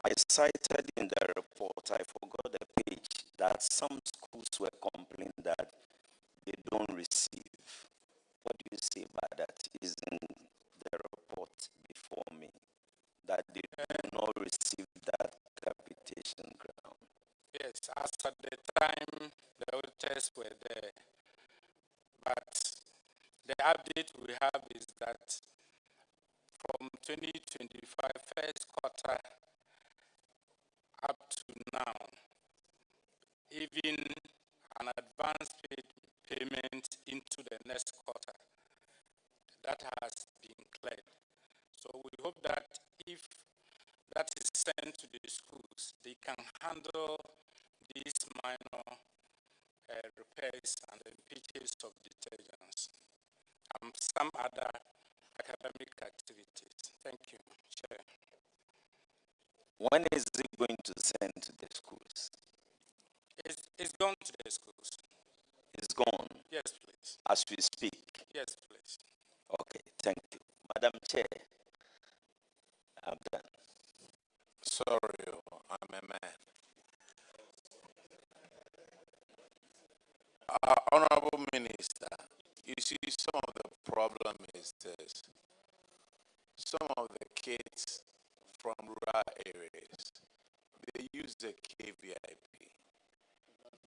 I cited in the report, I forgot the page, that some schools were complaining that they don't receive. What do you say about that? Is in the report before me, that they do not receive that capitation grant. Yes, as at the time the auditors were there, but the update we have is that from 2025 first quarter up to now, even an advance payment into the next quarter, that has been cleared. So we hope that if that is sent to the schools, they can handle these minor repairs and the purchase of detergents and some other academic activities. Thank you, Chair. When is it going to send to the schools? It's gone to the schools. It's gone? Yes, please. As we speak? Yes, please. Okay, thank you. Madam Chair, I'm done. Sorry, I'm a man. Honorable Minister, you see, some of the problem is this. Some of the kids from rural areas, they use the KVIP.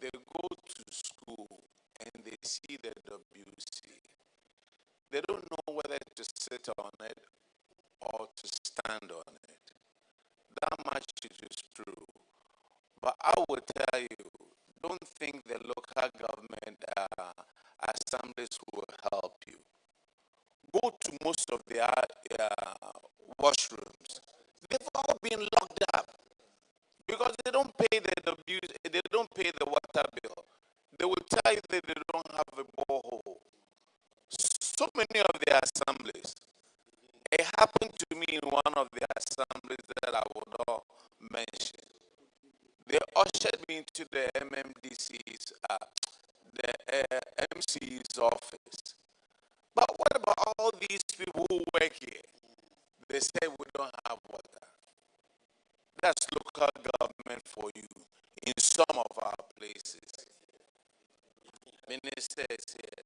They go to school and they see the WC. They don't know whether to sit on it or to stand on it. That much is true. But I will tell you, don't think the local government assemblies will help you. Go to most of their washrooms. They've all been locked up because they don't pay they don't pay the water bill. They will tell you that they don't have a borehole. So many of their assemblies. It happened to me in one of the assemblies that I would not mention. They ushered me into the MMDC's, the MC's office. But what about all these people who work here? They say we don't have water. That's local government for you in some of our places. Minister is here.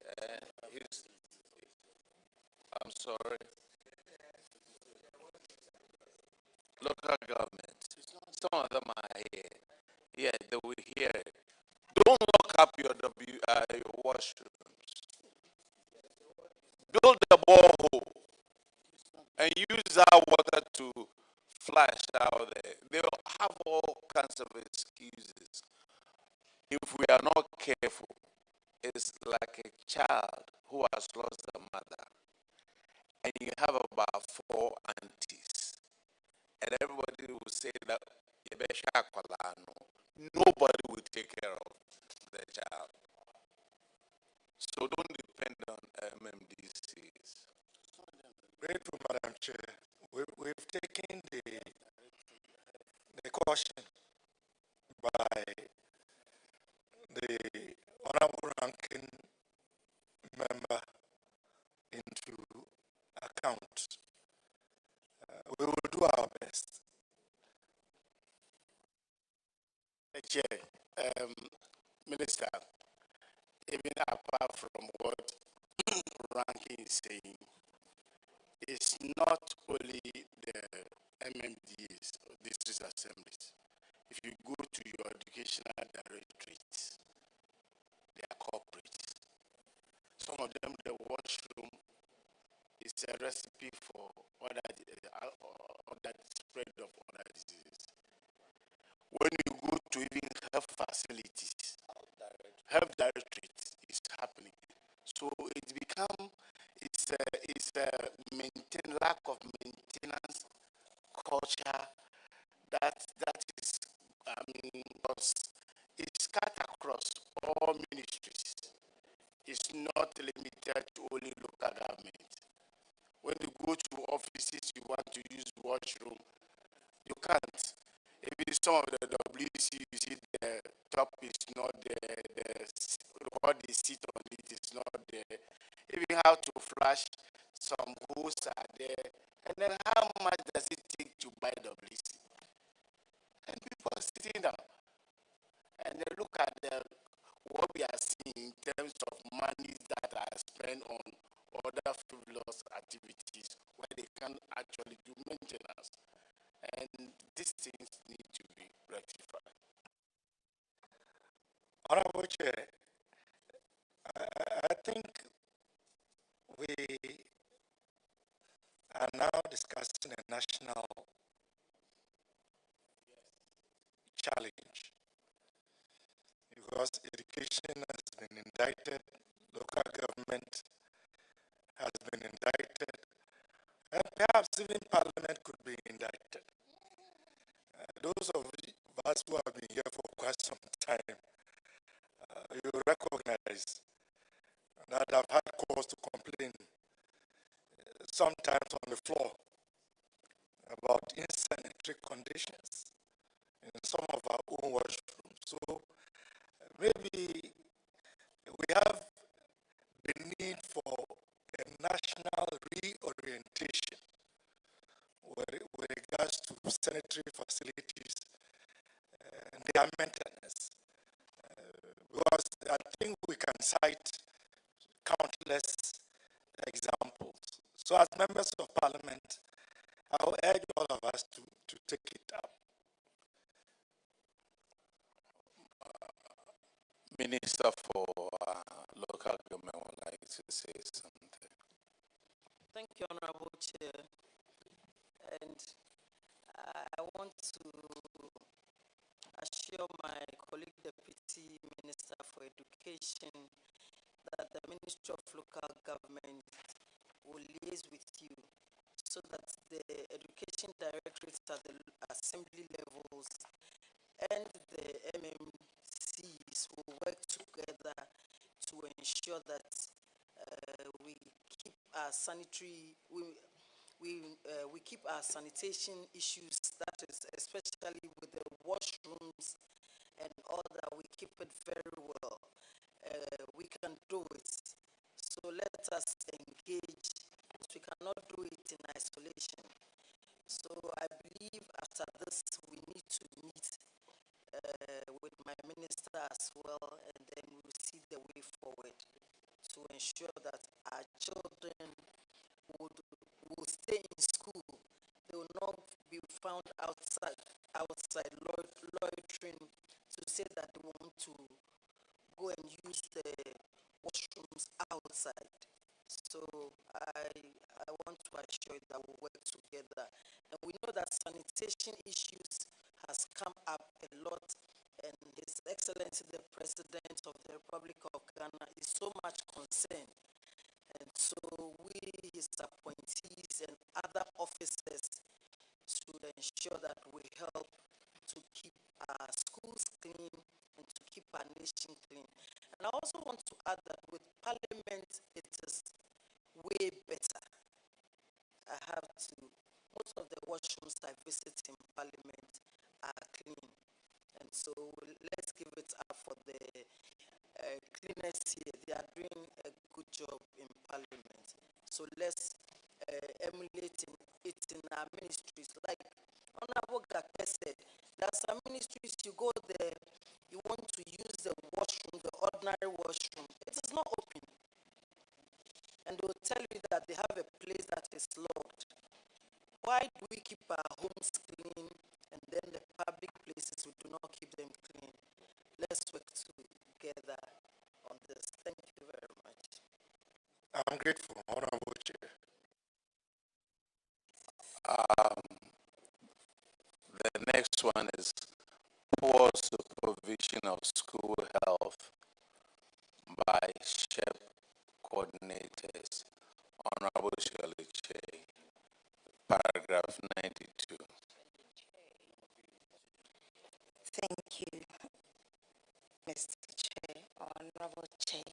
I'm sorry. Local government. Some of them are here. Yeah, they will hear it. Don't lock up your washrooms. Build a borehole and use that water to flush out there. They will have all kinds of excuses. If we are not careful, it's like a child who has lost a mother, and you have about 4 aunties, and everybody will say that nobody will take care of the child. So don't depend on MMDCs. Grateful, Madam Chair. We've taken the caution by the honorable ranking member into account. We will do our best. Chair, Minister, even apart from what ranking is saying, it's not only the MMDs or district assemblies. If you go to your educational directorates, they are corporate. Some of them, the washroom is a recipe for other spread of other diseases. When you go to even health facilities, health directorates is happening. So it's become, it's a lack of maintenance culture that is, it's cut across all ministries. It's not limited to only local government. When you go to offices, you want to use washroom, you can't. Even see some of the WC, you see the top is not there, what they sit on it is not there. Even how to flash, some holes are there. And then how much does it take to buy WC? And people are sitting down and they look at what we are seeing in terms of money that are spent on other frivolous activities where they can actually do maintenance. And these things need to be rectified. Honorable Chair, I think we are now discussing a national challenge because education has been indicted, local government has been indicted, and perhaps even parliament could be indicted. Those of us who have been here for quite some time, you recognize that I've had cause to complain sometimes on the floor about insanitary conditions in some of our own washrooms. So maybe we have the need for a national reorientation with regards to sanitary facilities and their maintenance. Because I think we can cite countless examples. So as members of parliament, I will urge all of us to take it up. Minister for Local Government would like to say something. Thank you, Honorable Chair. And I want to assure my colleague Deputy Minister for Education that the Ministry of Local Government will liaise with you so that the education directorates at the assembly levels and the MMCs will work together to ensure that we keep our we keep our sanitation issues, that is especially with the washrooms and all that, we keep it very well. We can do it. So let us engage, as we cannot do it in isolation. So I believe after this we need to meet with my minister as well, and then we'll see the way forward to ensure that our children will stay in school. They will not be found outside loitering to say that they want to go and use the washrooms outside. So I want to assure you that we work together. And we know that sanitation issues has come up a lot, and His Excellency the President of the Republic of Ghana is so much concerned. And so we, his appointees and other officers, should ensure that we help to keep our schools clean and to keep our nation clean. And I also want to add that with Parliament, it is way better. I have to, most of the washrooms I visit in Parliament are clean. And so let's give it up for the cleaners here. They are doing a good job in Parliament. So let's emulate it in our ministries. Like Honorable Gake said, there are some ministries, you go there, you want to use the washroom, the ordinary washroom. It is not open. And they will tell you that they have a place that is locked. Why do we keep our homes clean and then the public places, we do not keep them clean? Let's work together on this. Thank you very much. I'm grateful, Honorable Chair. The next one is poor supervision of school health by SHEP coordinators. Honorable Shirley Chay, paragraph 92. Thank you, Mr. Chair, Honorable Chair.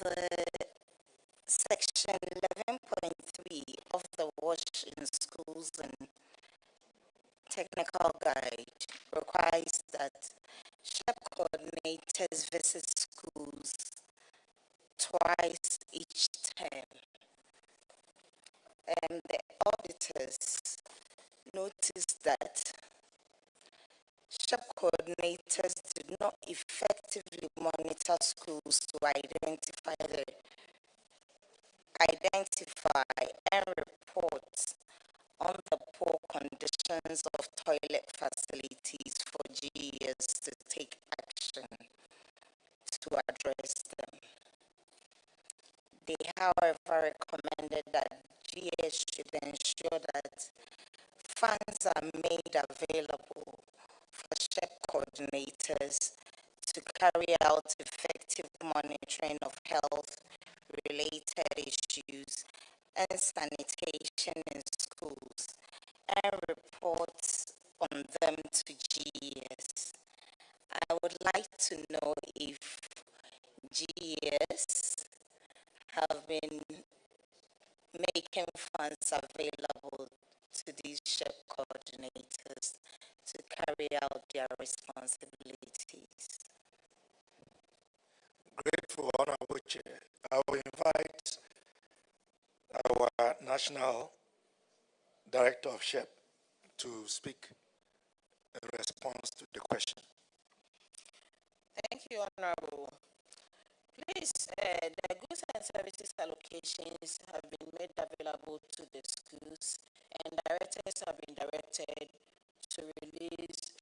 The section 11.3 of the Wash in Schools and auditors visit schools twice each term. The auditors noticed that SHEP coordinators did not effectively monitor schools to identify and report on the poor conditions of toilet facilities for GES to take action to address them. They, however, recommended that GES should ensure that funds are made available for SHEP coordinators to carry out effective monitoring of health-related issues and sanitation in schools and reports on them to GES. I would like to know if GES have been making funds available to these SHEP coordinators to carry out their responsibilities. Grateful, Honorable Chair. I will invite our National Director of SHEP to speak in response to the question. Thank you, Honorable. Please, the goods and services allocations have been made available to the schools, and directors have been directed to release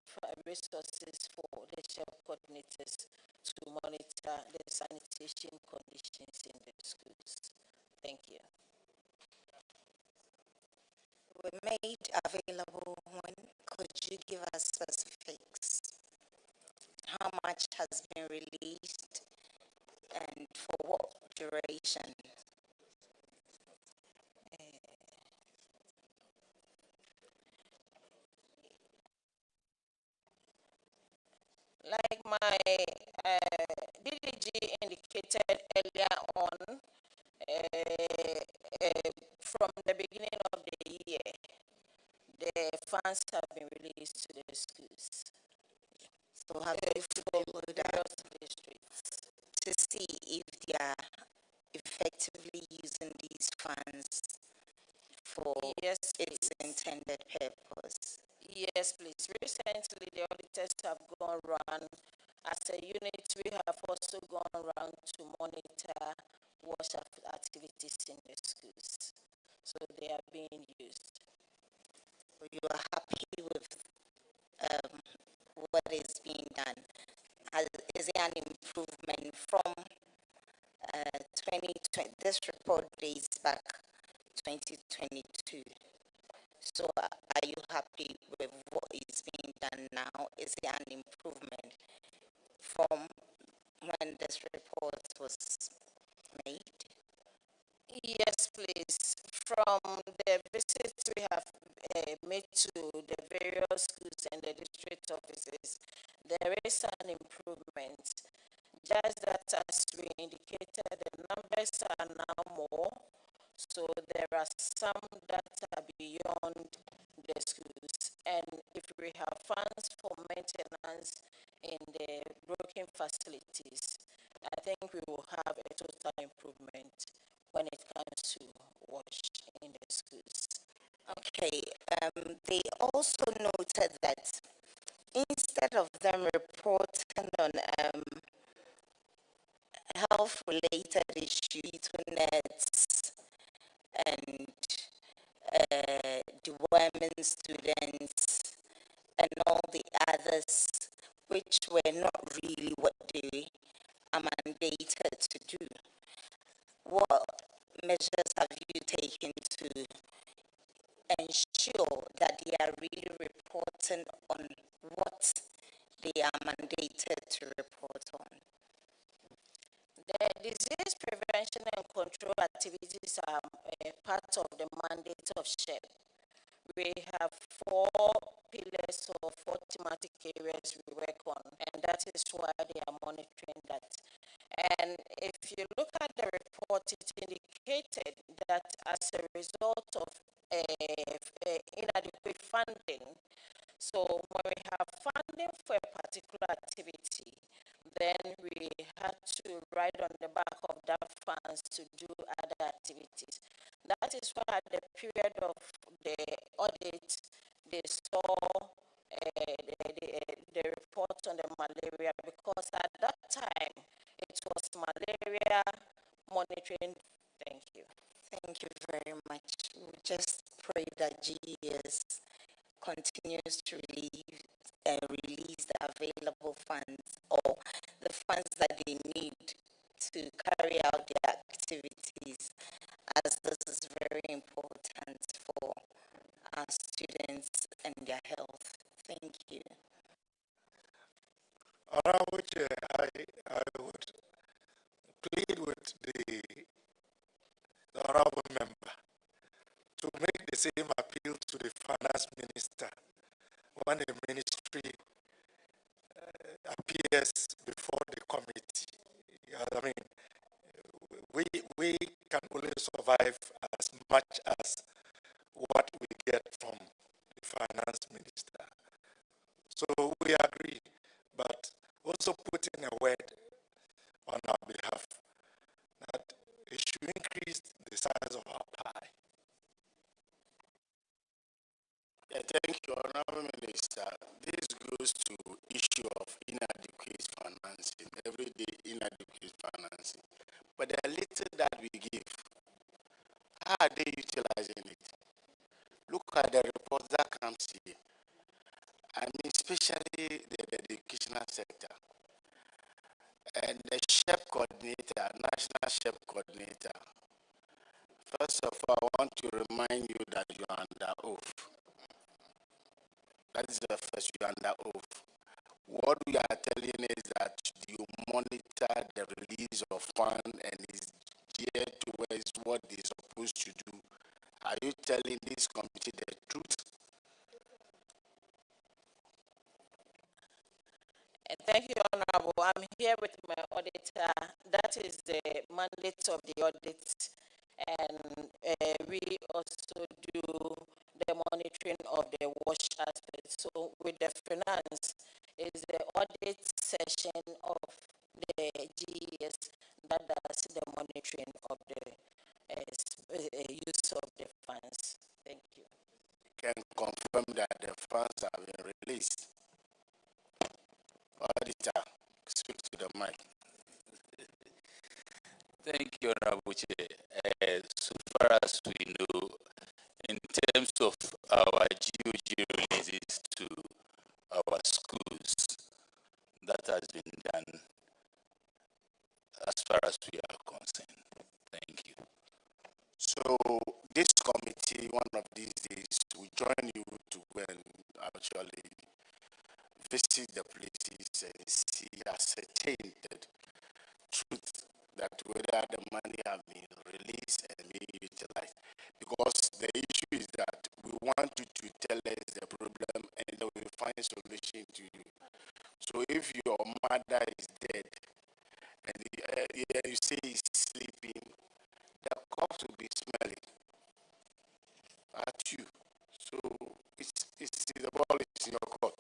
resources for the SHEP coordinators to monitor the sanitation conditions in the schools. Thank you. Were made available when? Could you give us specifics? How much has been released and for what duration? Like my DDG indicated earlier on, from the beginning of the year, the funds have been released to the schools. So have you followed that districts to see if they are effectively using these funds for its intended purpose? Yes, please. Recently, the auditors have gone around. As a unit, we have also gone around to monitor wash-up activities in the schools. So they are being used. So you are happy with what is being done? Is there an improvement from 2020? This report dates back 2022. So are you happy with what is being done now? Is there an improvement from when this report was made? Yes, please. From the visits we have made to the various schools and the district offices, there is an improvement. Just that, as we indicated, the numbers are now more, so there are some that are beyond the schools. And if we have funds for maintenance in the broken facilities, I think we will have a total improvement when it comes to wash in the schools. Okay, they also noted that instead of them reporting on health-related issues, nets and deworming students and all the others, which were not really what they are mandated to do. What measures have you taken to ensure that they are really reporting on what they are mandated to report on? The disease prevention and control activities are part of the mandate of SHEP. We have 4 pillars or 4 thematic areas we work on, and that is why they are monitoring that. And if you look at the report, it indicated that as a result of inadequate funding, so when we have funding for a particular activity, then we had to write on the back of that funds to do other activities. That is why at the period of the audit, they saw the report on the malaria, because at that time it was malaria monitoring. Thank you. Thank you very much. We just pray that GES continues to release the available funds, or the funds that they need to carry out their activities, as this is very important for our students and their health. Thank you. Honorable Chair, I would plead with the honorable member to make the same appeal to the finance minister when the ministry appears before the committee. I mean, we can only survive as much as what we get from the finance minister. So we agree, but also put in a word on our behalf that it should increase the size of our pie. Yeah, thank you, Honorable Minister. This goes to issue of inadequate financing, everyday inadequate financing. But the little that we give, how are they utilizing it? Look at the report that comes here. I mean, especially the educational sector. And the SHEP coordinator, National SHEP coordinator. First of all, I want to remind you that you are under oath. That is the first, you are under oath. What we are telling is that you monitor the release of funds and is geared towards what they are supposed to do. Are you telling this committee the truth? Thank you, Honorable. I'm here with my auditor. That is the mandate of the audit. And we also do the monitoring of the wash aspect. So with the finance, is the audit session of the GES that does the monitoring of the use of the funds. Thank you. Can confirm that the funds have been released. Auditor, speak to the mic. Thank you, Honorable Chair. So far as we know, in terms of our GOG releases to our schools, that has been done as far as we are concerned. Thank you. So this committee, one of these days, will join you to go and actually visit the places and see, ascertain the truth that whether the money have been released and being utilized. Because the issue is that we want you to tell us the problem and then we find solution to you. So if your mother is dead and you say he's sleeping, the cops will be smelling at you. So it's the ball is in your court.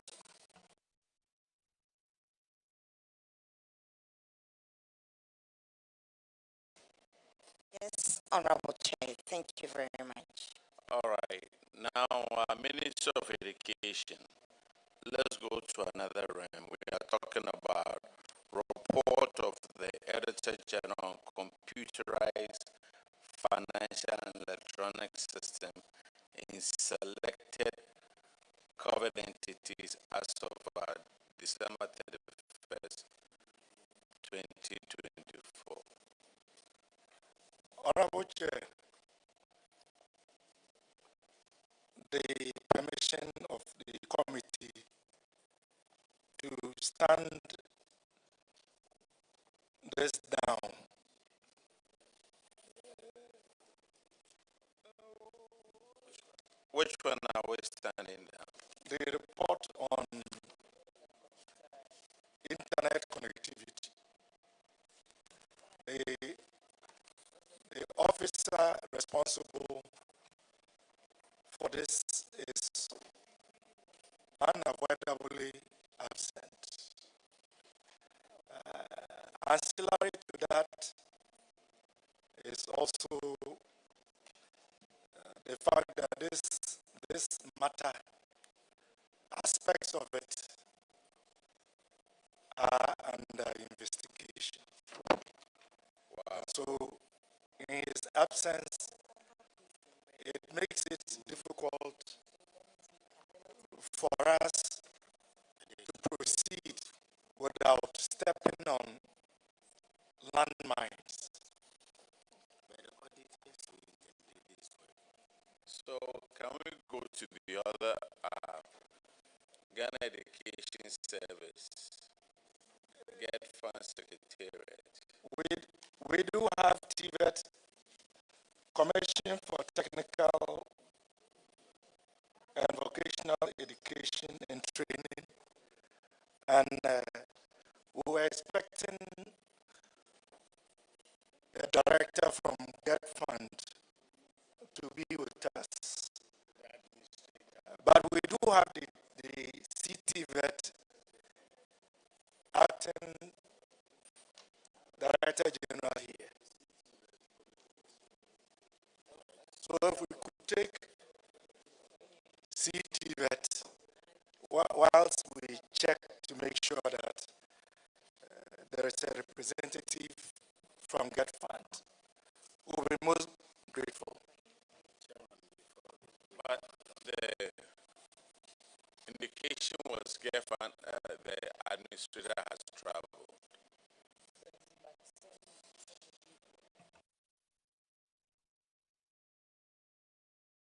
Yes, Honorable Chair, thank you very much. All right. Now, Minister of Education, let's go to another realm. We are talking about report of the Editor General on computerized financial and electronic system in selected covered entities as of December 31st, 2024. Honorable Chair, the permission of the committee to stand this down. Which one are we standing down? The report on internet connectivity. The officer responsible for this is unavoidably absent. Ancillary to that is also the fact that this matter, aspects of it are under investigation. Wow. So in his absence, it makes it difficult for us to proceed without stepping on landmines. So can we go to the other Ghana Education Service, Get Fund Secretariat? We do have TVET, Commission for Technical and Vocational Education and Training, and we were expecting a director from Get Fund to be with us. But we do have the CTVET acting Director General here. So if we could take CTVET whilst we check to make sure that there is a representative from Get Fund, we'll be most grateful. But the indication was Get Fund, the administrator has traveled.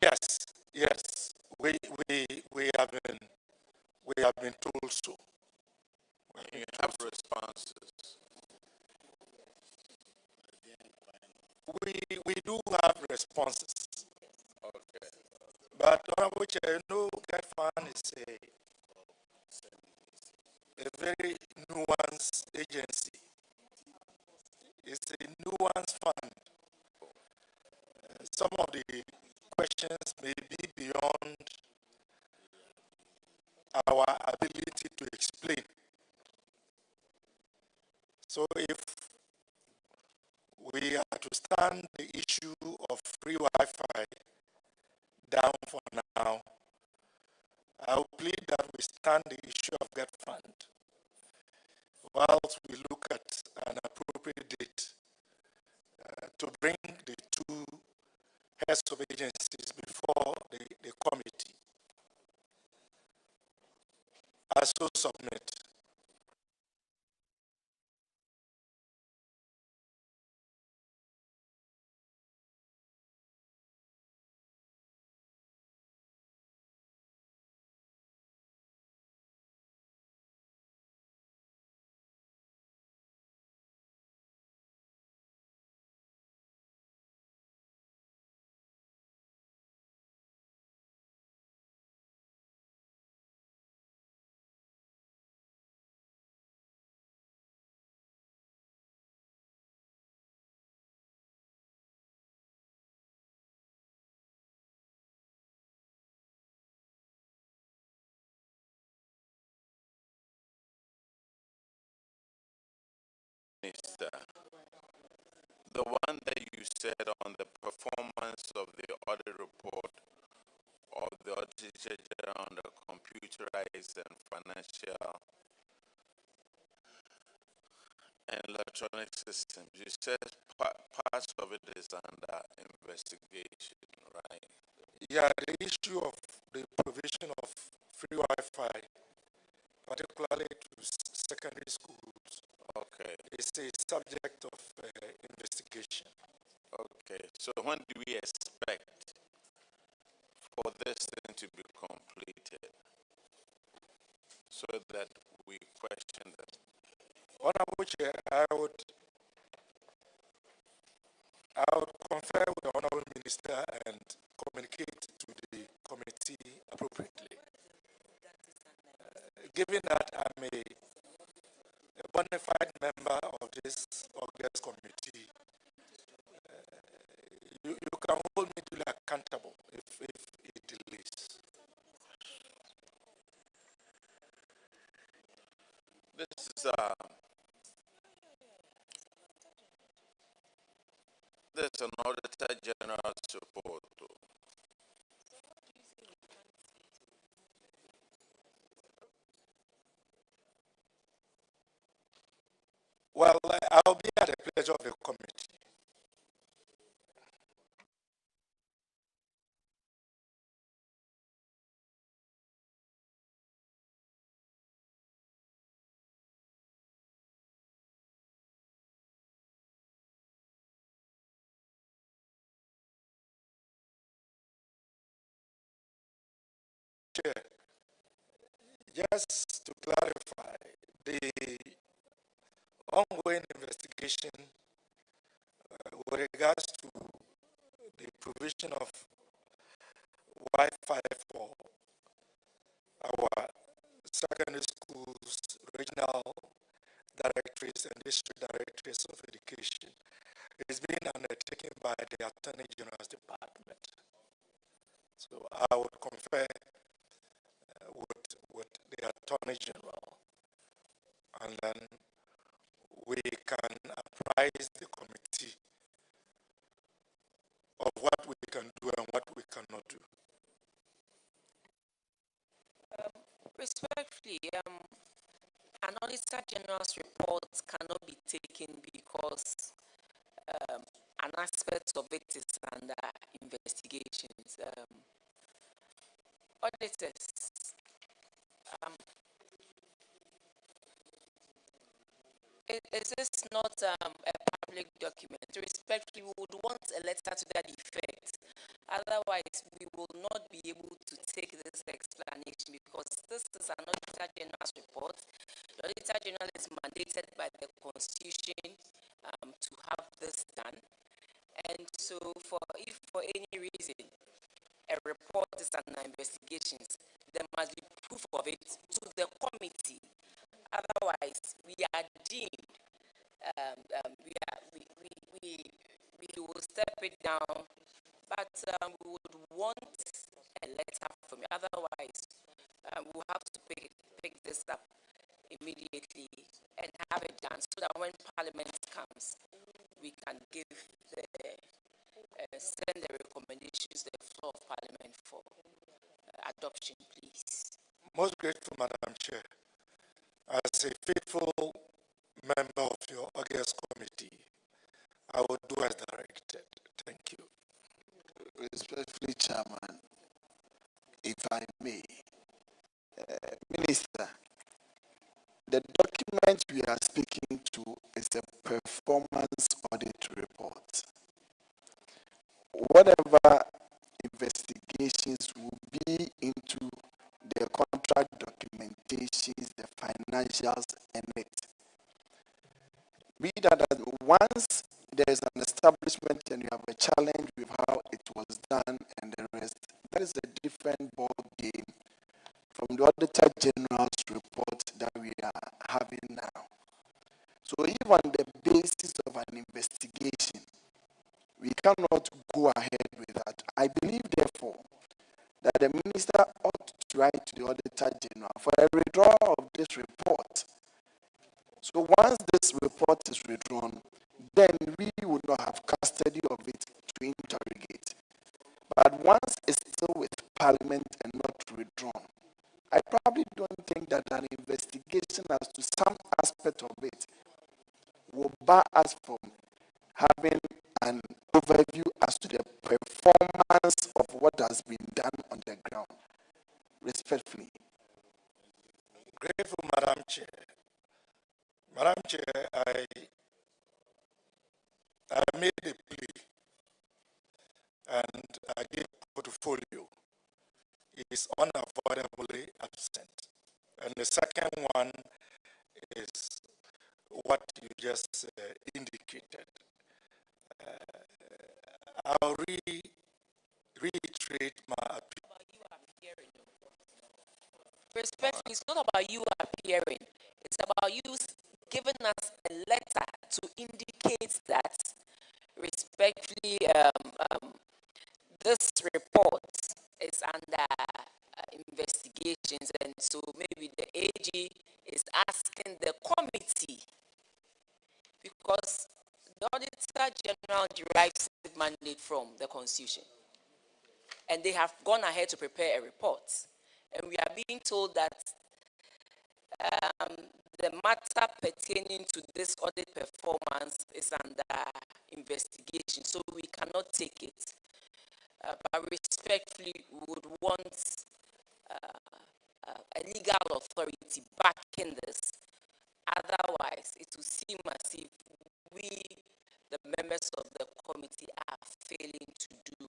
Yes, yes, we have been told so. You have responses. We do have responses. Okay. But Honorable Chair, you know, Get Fund is a very nuanced agency. It's a nuanced fund. Some of the questions may be beyond our ability to explain. So if we are to stand the issue of free Wi-Fi down for now, I will plead that we stand the issue of Get Fund whilst we look at an appropriate date to bring the two heads of agencies before the committee. I so submit. Minister, the one that you said on the performance of the audit report of the Auditor General on the computerized and financial and electronic systems, you said parts of it is under investigation, right? Yeah, the issue of the provision of free Wi-Fi, particularly to secondary schools, Okay. is a subject of investigation. Okay, so when do we expect for this thing to be completed so that we question them? Honorable Chair, I would confer with the Honorable Minister and communicate to the committee appropriately. Given that I'm a bona fide member of this committee, you can hold me duly accountable if it delays. This is There's an Auditor General's report. Well, I'll be at the pleasure of the committee. Chair, just to clarify, the ongoing investigation with regards to the provision of Wi-Fi for our secondary schools, regional directories and district directories of education is being undertaken by the Attorney General's Department. So I would confer with the Attorney General, and then we can apprise the committee of what we can do and what we cannot do. Respectfully, an Auditor General's report cannot be taken because an aspect of it is under investigations. Auditors, is this not a public document? Respectfully, we would want a letter to that effect. Otherwise, we will not be able to take this explanation because this is an Auditor General's report. The Auditor General is mandated by the Constitution to have this done. And so, if for any reason a report is under investigations, there must be proof of it to the committee. Otherwise, we are deemed, we will step it down, but we would want a letter from you. Otherwise, we'll have to pick this up immediately and have it done so that when Parliament comes, we can give send the recommendations to the floor of Parliament for adoption, please. Most grateful, Madam Chair. As a faithful member of your August committee, I will do as directed. Thank you. Respectfully, Chairman, if I may, Minister, the document we are speaking to is a performance audit report. Whatever investigations will be into the contract documentations, the financials, and it. Be that once there is an establishment and you have a challenge with how it was done and the rest, that is a different ball game from the Auditor General's report that we are having now. So even on the basis of an investigation, we cannot go ahead with that. I believe, therefore, that the minister ought to write to the Auditor General for a withdrawal of this report. So once this report is withdrawn, then we would not have custody of it to interrogate. But once it's still with Parliament and not withdrawn, I probably don't think that an investigation as to some aspect of it will bar us from having an overview as to the performance of what has been done on the ground. Respectfully. Grateful, Madam Chair. Madam Chair, I made a plea and I gave portfolio. It is unavoidably absent. And the second one is what you just indicated. I'll reiterate my appeal. Respectfully, it's not about you appearing. It's about you giving us a letter to indicate that, respectfully, this report is under investigations, and so maybe the AG is asking the committee, because The Auditor General derives its mandate from the Constitution. And they have gone ahead to prepare a report. And we are being told that the matter pertaining to this audit performance is under investigation, so we cannot take it. But respectfully, we would want a legal authority backing this. Otherwise, it will seem as if we, the members of the committee, are failing to do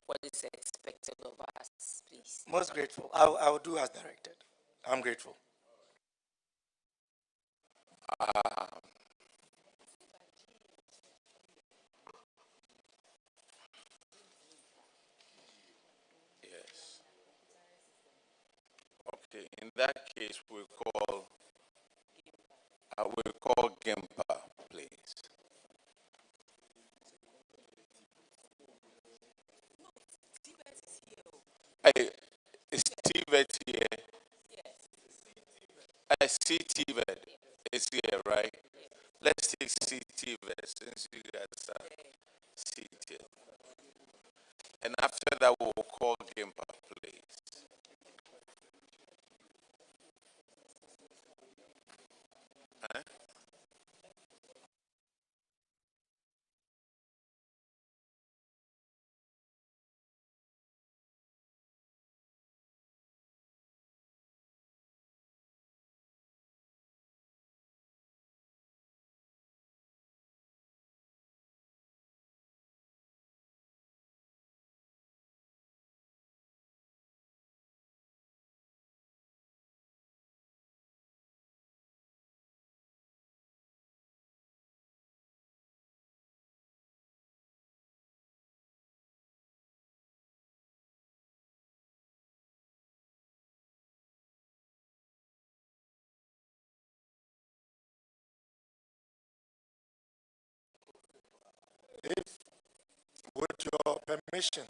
what is expected of us, please. Most grateful. I will do as directed. I'm grateful. Yes. Okay, in that case, we call Gimpa, please. Hey, is Tibet here? I see Tibet is here, right? Let's take Tibet since you guys are seated. And after that, we'll call Gimpa, please. Huh? If, with your permission,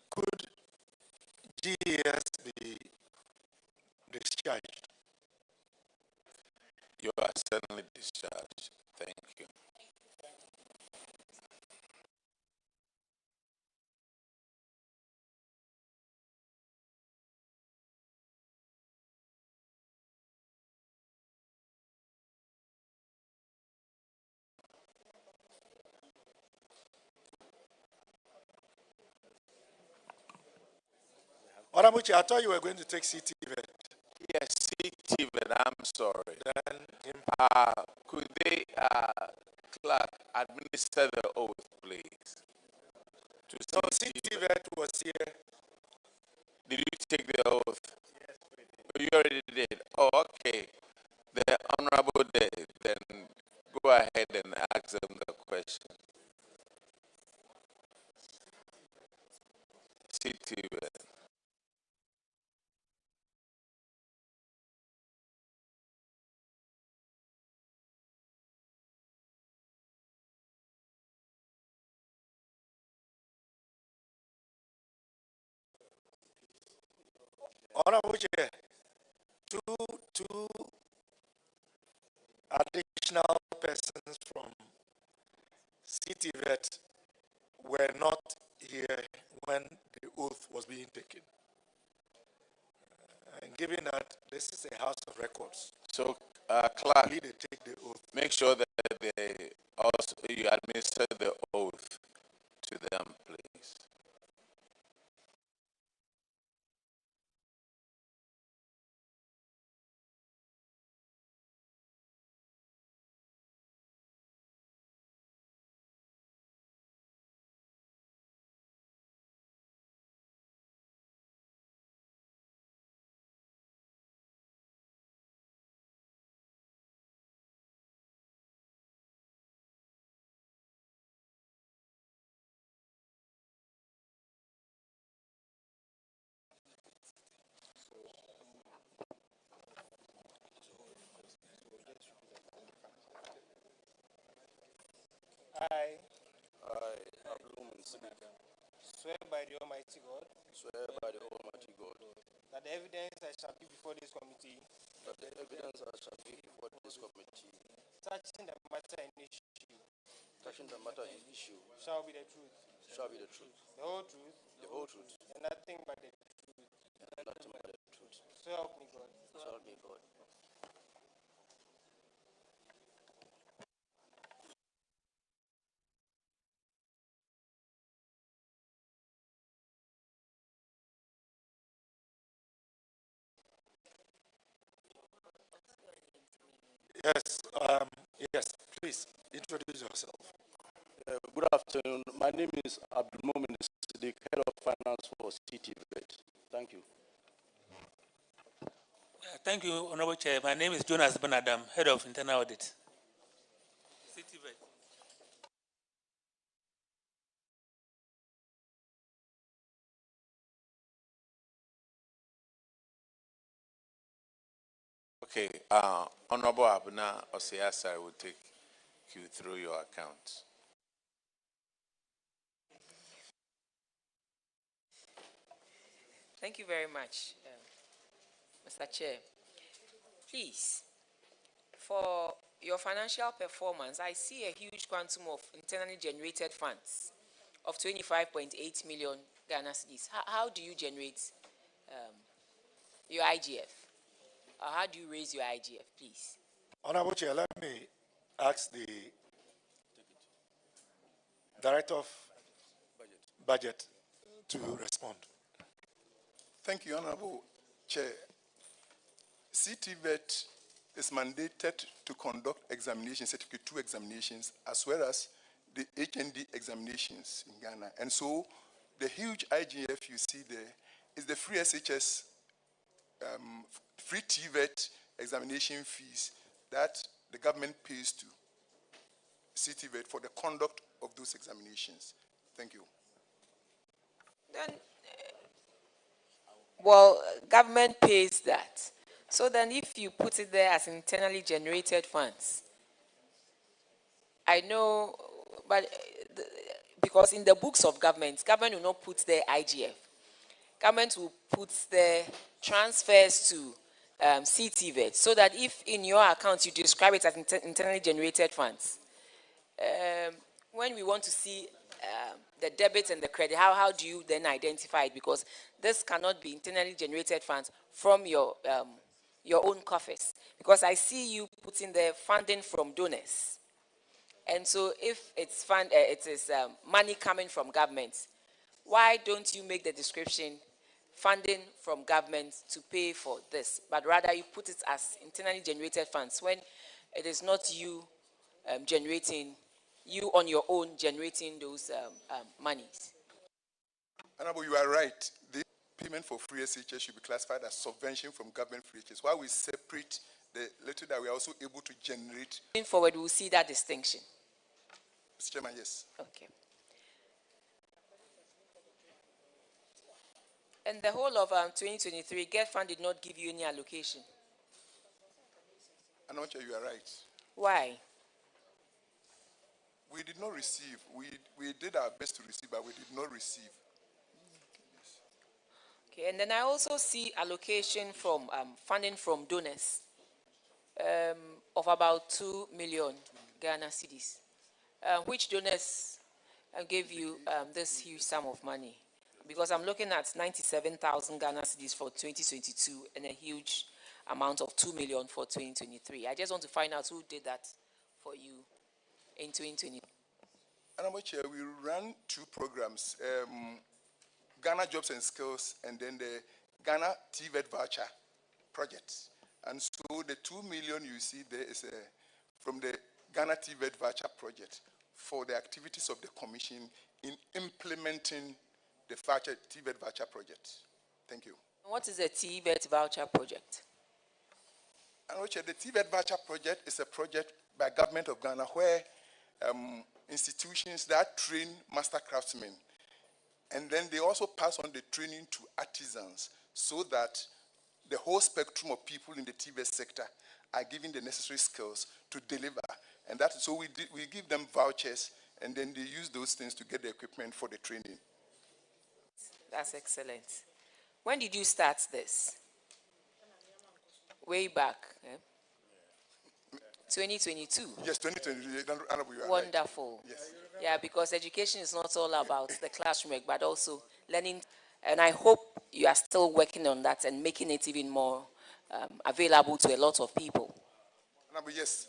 could GES be discharged? You are certainly discharged. Thank you. Oramuchi, I thought you were going to take CTV. Yes, Tibet, I'm sorry. Then, could they, clerk, administer the oath, please? no, CTV was here. Did you take the oath? Yes, we did. You already did? Oh, okay. The Honorable did. Then go ahead and ask them the question. CTV. Honorable Chair, two additional persons from CTVET were not here when the oath was being taken. And given that this is a house of records, so clerk, they take the oath. Make sure that they also you administer the oath to them, please. I swear by the Almighty God. Swear by the Almighty God. That the evidence I shall give before this committee. That the evidence I shall give before this committee. touching the matter in issue. Touching the matter in issue. Shall be the truth. Shall be the truth. The whole truth. The whole truth. And nothing but the truth. And nothing but the truth. So help me God. So help me God. Yes, yes, please introduce yourself. Good afternoon. My name is Abdul Momin Siddiq, Head of Finance for CTVET. Thank you. Thank you, Honorable Chair. My name is Jonas Benadam, Head of Internal Audit. CTVET. Okay, Honorable Abuna Osiasa will take you through your account. Thank you very much, Mr. Chair. Please, for your financial performance, I see a huge quantum of internally generated funds of 25.8 million Ghana cedis. How do you generate your IGF? Or how do you raise your IGF, please? Honorable Chair, let me ask the Director of Budget to respond. Thank you, Honorable Chair. CTVET is mandated to conduct examinations, Certificate 2 examinations, as well as the HND examinations in Ghana. And so the huge IGF you see there is the free SHS, free TVET examination fees that the government pays to CTVET for the conduct of those examinations. Thank you. Then, well, government pays that. So then if you put it there as internally generated funds, I know, but because in the books of government will not put their IGF. Government will put their transfers to CTVET, so that if in your account you describe it as internally generated funds, when we want to see the debit and the credit, how do you then identify it? Because this cannot be internally generated funds from your own coffers. Because I see you putting the funding from donors. And so if it's it is money coming from government, why don't you make the description funding from government to pay for this, but rather you put it as internally generated funds when it is not you you on your own generating those monies? Honorable, you are right. The payment for free SHS should be classified as subvention from government free SHS. While we separate the little that we are also able to generate. Going forward, we'll see that distinction. Mr. Chairman, yes. Okay. And the whole of 2023, GET Fund did not give you any allocation. I'm not sure you are right. Why? We did not receive. We did our best to receive, but we did not receive. Okay, and then I also see allocation from funding from donors of about 2 million Ghana cedis. Which donors gave you this huge sum of money? Because I'm looking at 97,000 Ghana cedis for 2022 and a huge amount of 2 million for 2023. I just want to find out who did that for you in 2020. Honorable Chair, we ran two programs, Ghana Jobs and Skills and then the Ghana TVET voucher project. And so the 2 million you see there is from the Ghana TVET voucher project for the activities of the Commission in implementing the TVET voucher project. Thank you. What is the TVET voucher project? The TVET voucher project is a project by Government of Ghana where institutions that train master craftsmen, and then they also pass on the training to artisans so that the whole spectrum of people in the TVET sector are given the necessary skills to deliver. And that's so we give them vouchers, and then they use those things to get the equipment for the training. That's excellent. When did you start this? Way back. Eh? 2022. Yes, 2022. Honorable, you are Wonderful. right. Yes. Yeah, because education is not all about the classroom, but also learning. And I hope you are still working on that and making it even more available to a lot of people. Honorable, yes,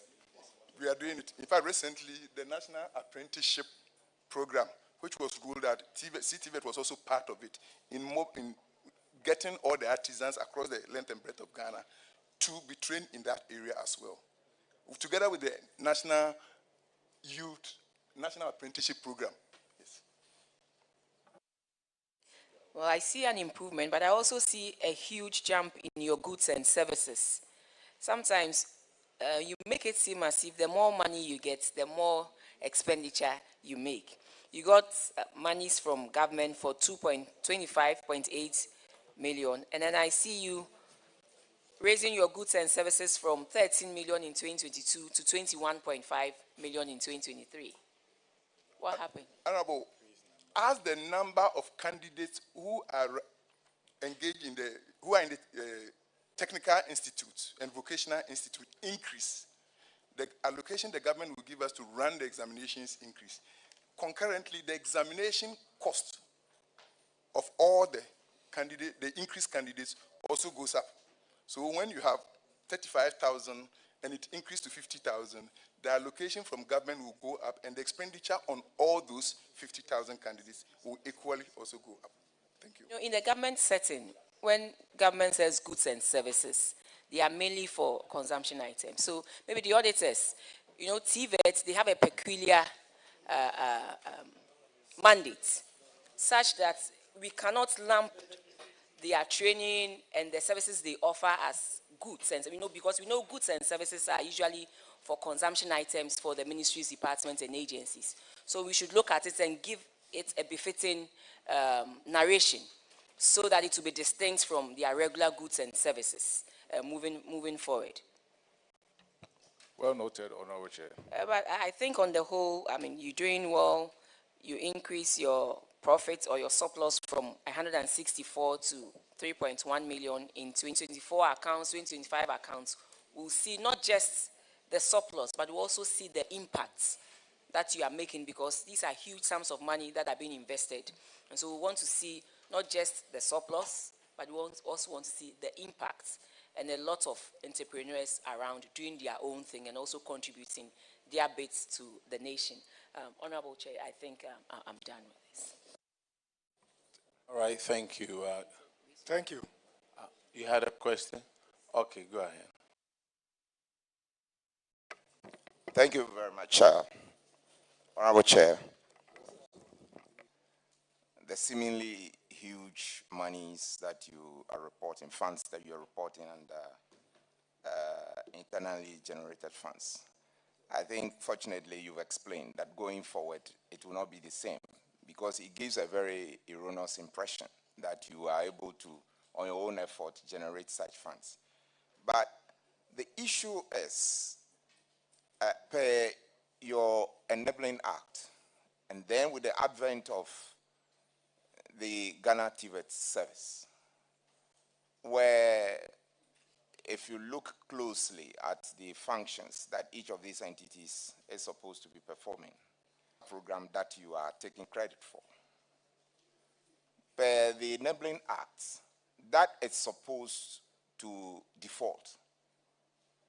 we are doing it. In fact, recently, the National Apprenticeship Program, which was ruled out, CTVET was also part of it, in getting all the artisans across the length and breadth of Ghana to be trained in that area as well. Together with the National Apprenticeship Program. Yes. Well, I see an improvement, but I also see a huge jump in your goods and services. Sometimes you make it seem as if the more money you get, the more expenditure you make. You got monies from government for 25.8 million, and then I see you raising your goods and services from 13 million in 2022 to 21.5 million in 2023. What happened? Honorable, as the number of candidates who are engaged in the technical institutes and vocational institute increase, the allocation the government will give us to run the examinations increase. Concurrently, the examination cost of all the increased candidates also goes up. So when you have 35,000 and it increased to 50,000, the allocation from government will go up and the expenditure on all those 50,000 candidates will equally also go up. Thank you. You know, in the government setting, when government says goods and services, they are mainly for consumption items. So maybe the auditors, you know, TVET, they have a peculiar mandate such that we cannot lump their training and the services they offer as goods. And, you know, because we know goods and services are usually for consumption items for the ministries, departments, and agencies. So we should look at it and give it a befitting narration so that it will be distinct from their regular goods and services moving forward. Well noted, Honorable Chair. But I think on the whole, I mean, you're doing well. You increase your profits or your surplus from 164 to 3.1 million in 2024 accounts, 2025 accounts. We'll see not just the surplus, but we'll also see the impacts that you are making, because these are huge sums of money that are being invested. And so we want to see not just the surplus, but we also want to see the impacts, and a lot of entrepreneurs around doing their own thing and also contributing their bits to the nation. Honorable Chair, I think I'm done with this. All right, thank you. Thank you. You had a question? Okay, go ahead. Thank you very much, Honorable Chair. The seemingly huge monies that you are reporting, funds that you are reporting under internally generated funds. I think, fortunately, you've explained that going forward, it will not be the same, because it gives a very erroneous impression that you are able to, on your own effort, generate such funds. But the issue is, per your Enabling Act, and then with the advent of the Ghana TVET service, where if you look closely at the functions that each of these entities is supposed to be performing, program that you are taking credit for, per the Enabling Act, that is supposed to default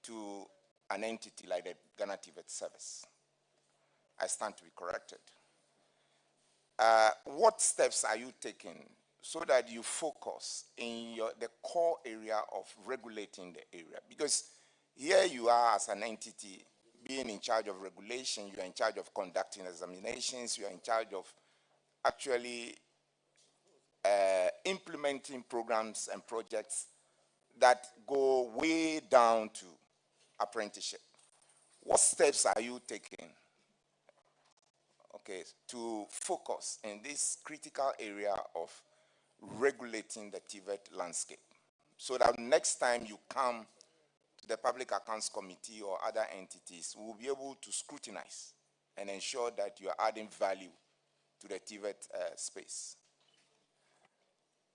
to an entity like the Ghana TVET service. I stand to be corrected. What steps are you taking so that you focus in the core area of regulating the area? Because here you are as an entity being in charge of regulation, you are in charge of conducting examinations, you are in charge of actually implementing programs and projects that go way down to apprenticeship. What steps are you taking, okay, to focus in this critical area of regulating the TVET landscape, so that next time you come to the Public Accounts Committee or other entities, we will be able to scrutinize and ensure that you are adding value to the TVET space?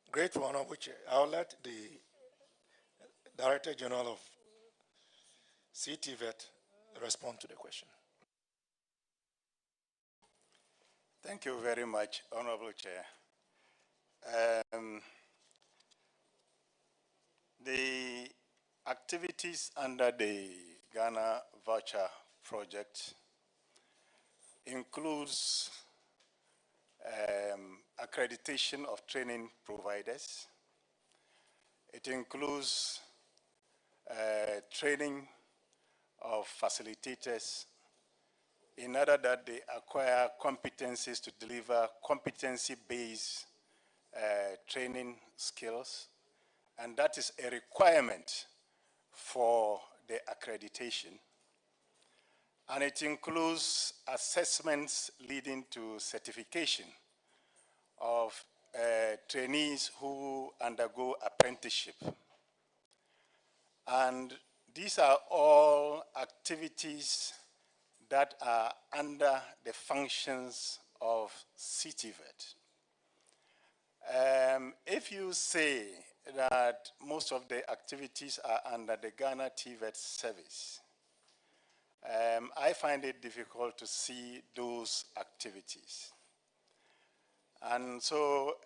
Great one, Honorable Chair. I'll let the Director General of CTVET respond to the question. Thank you very much, Honorable Chair. The activities under the Ghana Voucher Project includes accreditation of training providers. It includes training of facilitators in order that they acquire competencies to deliver competency-based training skills, and that is a requirement for the accreditation. And it includes assessments leading to certification of trainees who undergo apprenticeship. And these are all activities that are under the functions of CTVET. If you say that most of the activities are under the Ghana TVET service, I find it difficult to see those activities. And so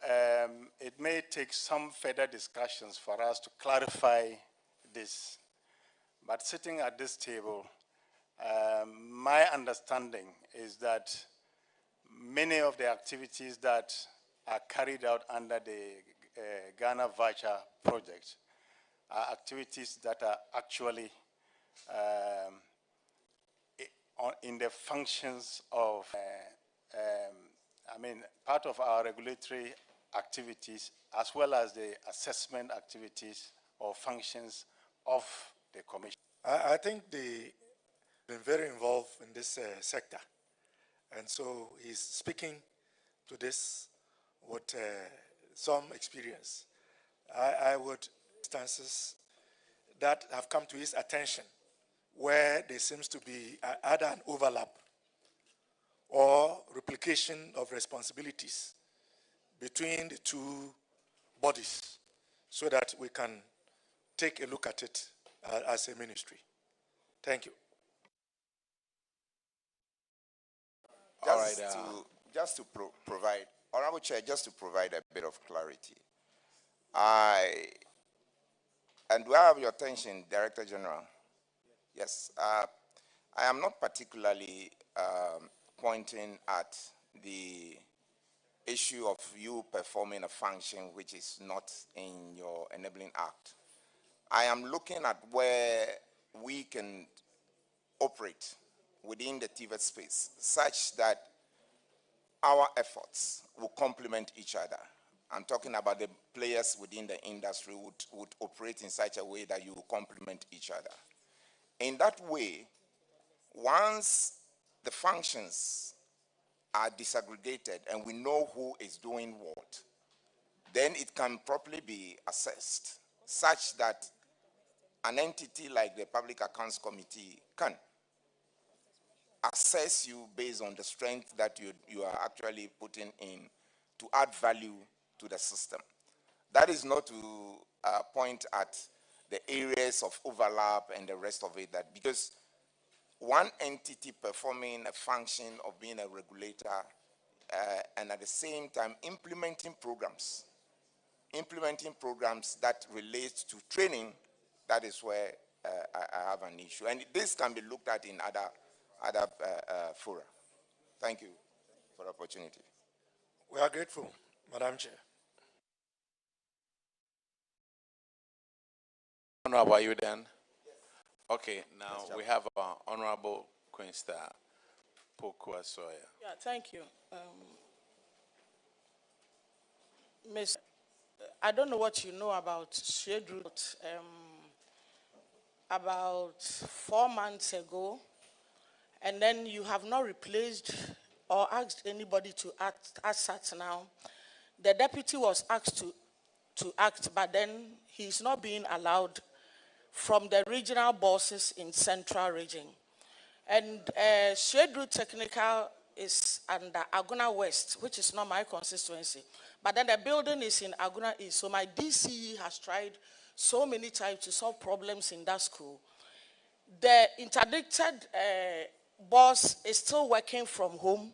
it may take some further discussions for us to clarify this. But sitting at this table, my understanding is that many of the activities that are carried out under the Ghana Voucher Project are activities that are actually in the functions of, part of our regulatory activities, as well as the assessment activities or functions of the Commission. I think they've been very involved in this sector. And so he's speaking to this with some experience. I would instances that have come to his attention where there seems to be either an overlap or replication of responsibilities between the two bodies so that we can take a look at it as a ministry. Thank you. Just to provide, Honorable Chair, just to provide a bit of clarity. And do I have your attention, Director General? Yes. I am not particularly pointing at the issue of you performing a function which is not in your enabling act. I am looking at where we can operate within the TVET space such that our efforts will complement each other. I'm talking about the players within the industry would operate in such a way that you will complement each other. In that way, once the functions are disaggregated and we know who is doing what, then it can properly be assessed such that an entity like the Public Accounts Committee can assess you based on the strength that you are actually putting in to add value to the system. That is not to point at the areas of overlap and the rest of it, that because one entity performing a function of being a regulator and at the same time implementing programs that relate to training, that is where I have an issue. And this can be looked at in other fora. Thank you for the opportunity. We are grateful, Madam Chair. Honorable, are you then? Okay, now we have Honorable Queen Star Pokua Sawyer. Yeah, thank you. Miss, I don't know what you know about Shedru. About 4 months ago, and then you have not replaced or asked anybody to act as such now. The deputy was asked to act, but then he's not being allowed from the regional bosses in Central Region. And Shedru Technical is under Aguna West, which is not my constituency. But then the building is in Aguna East. So my DCE has tried so many times to solve problems in that school. The interdicted boss is still working from home.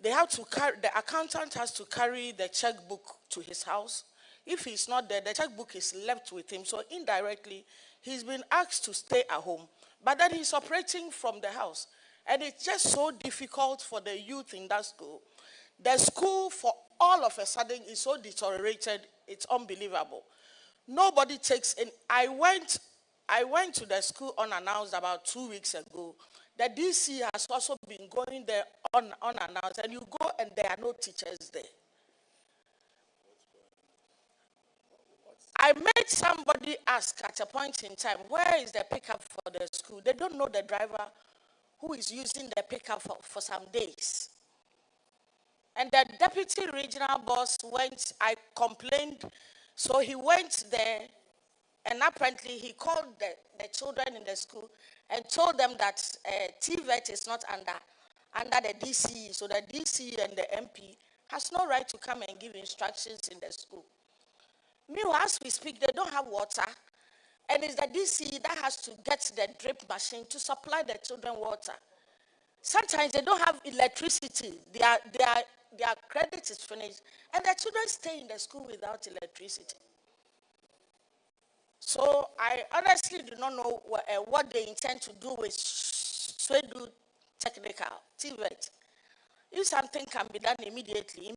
They have to carry, the accountant has to carry the checkbook to his house. If he's not there, the checkbook is left with him. So indirectly, he's been asked to stay at home. But then he's operating from the house. And it's just so difficult for the youth in that school. The school, for all of a sudden, is so deteriorated, it's unbelievable. Nobody takes in. I went to the school unannounced about 2 weeks ago. The DC has also been going there unannounced, and you go and there are no teachers there. I made somebody ask at a point in time, where is the pickup for the school? They don't know the driver who is using the pickup for some days. And the deputy regional boss went, I complained, so he went there, and apparently he called the children in the school and told them that TVET is not under the DCE, so the DCE and the MP has no right to come and give instructions in the school. Meanwhile, as we speak, they don't have water, and it's the DCE that has to get the drip machine to supply the children water. Sometimes they don't have electricity. Their credit is finished, and the children stay in the school without electricity. So I honestly do not know what they intend to do with Swedu Technical, TVET. If something can be done immediately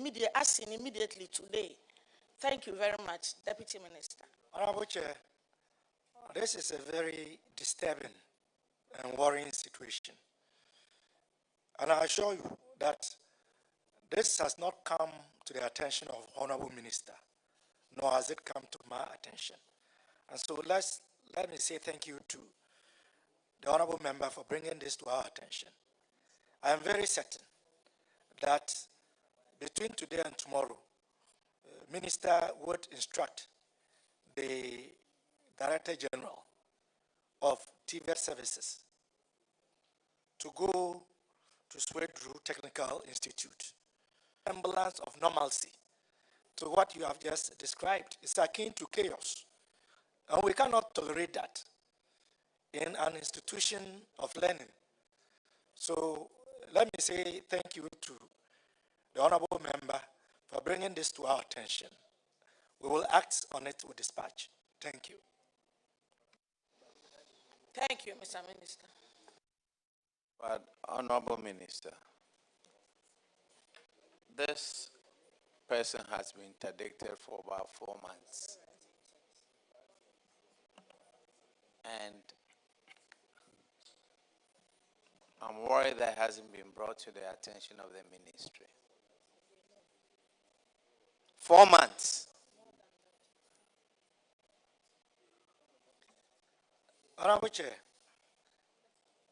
today. Thank you very much, Deputy Minister. Honorable Chair, this is a very disturbing and worrying situation. And I assure you that this has not come to the attention of Honorable Minister, nor has it come to my attention. And so let me say thank you to the Honorable Member for bringing this to our attention. I am very certain that between today and tomorrow, Minister would instruct the Director General of TVET Services to go to Swedru Technical Institute. Semblance of normalcy to what you have just described is akin to chaos. And we cannot tolerate that in an institution of learning. So let me say thank you to the Honorable Member for bringing this to our attention. We will act on it with dispatch. Thank you. Thank you, Mr. Minister. But, Honorable Minister, this person has been interdicted for about 4 months. And I'm worried that hasn't been brought to the attention of the ministry. 4 months. Honorable Chair,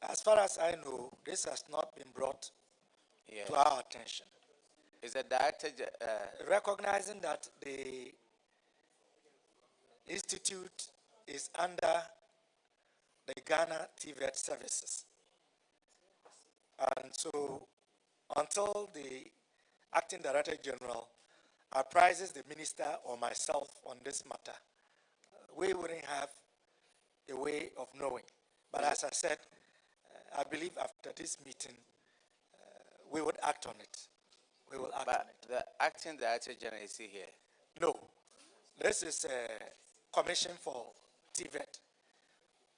as far as I know, this has not been brought to our attention. Is the director recognizing that the institute is under the Ghana TVET services, and so until the acting director general apprises the minister or myself on this matter, we wouldn't have a way of knowing. But as I said, I believe after this meeting, we would act on it. We will act on it. The acting director general is here? No. This is a commission for TVET.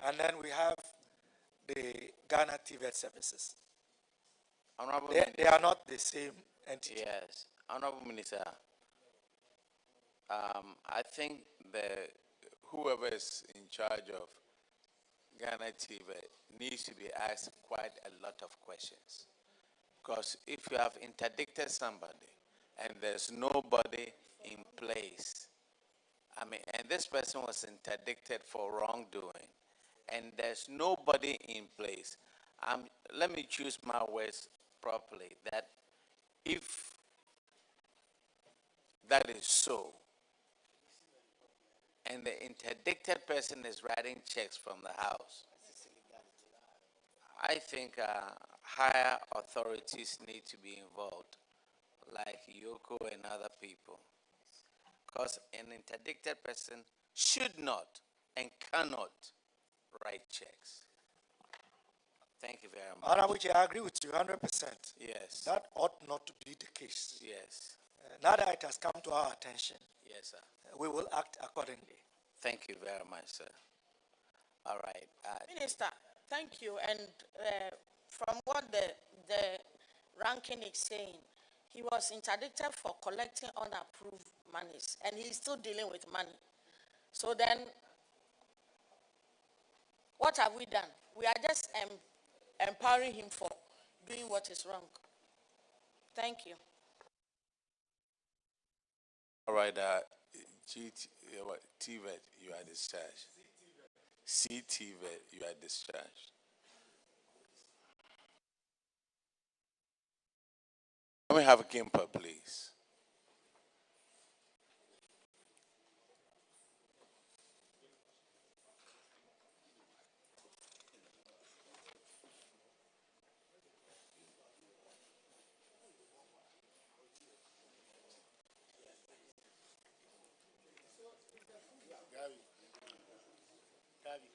And then we have the Ghana TVET services. They are not the same entity. Yes. Honorable Minister, I think whoever is in charge of Ghana TVET needs to be asked quite a lot of questions. Because if you have interdicted somebody and there's nobody in place, and this person was interdicted for wrongdoing, and there's nobody in place, let me choose my words properly, that if that is so, and the interdicted person is writing checks from the house, I think higher authorities need to be involved, like Yoko and other people. Because an interdicted person should not and cannot write checks. Thank you very much. Honorable Chair, I agree with you 100%. Yes. That ought not to be the case. Yes. Now that it has come to our attention, Yes, sir. we will act accordingly. Thank you very much, sir. All right. Minister, thank you. And from what the ranking is saying, he was interdicted for collecting unapproved monies, and he's still dealing with money. So then, what have we done? We are just empowering him for doing what is wrong. Thank you. All right. TVET, you are discharged. CTVET, you are discharged. Can we have a Gimper, please?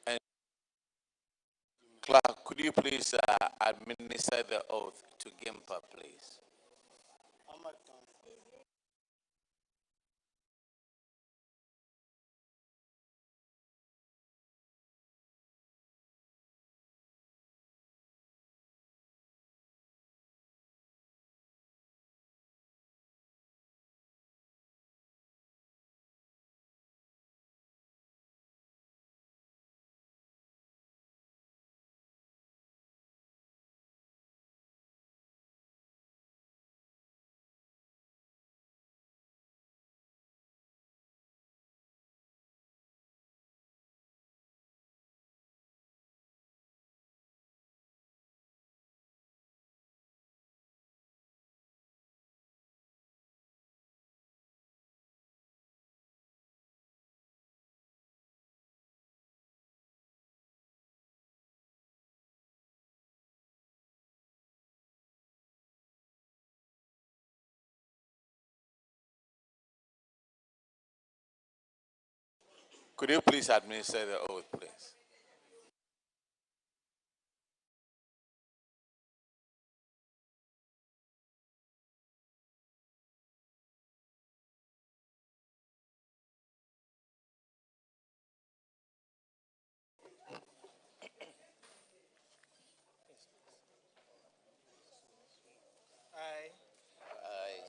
And Clerk, could you please administer the oath to Gimper, please? Could you please administer the oath, please?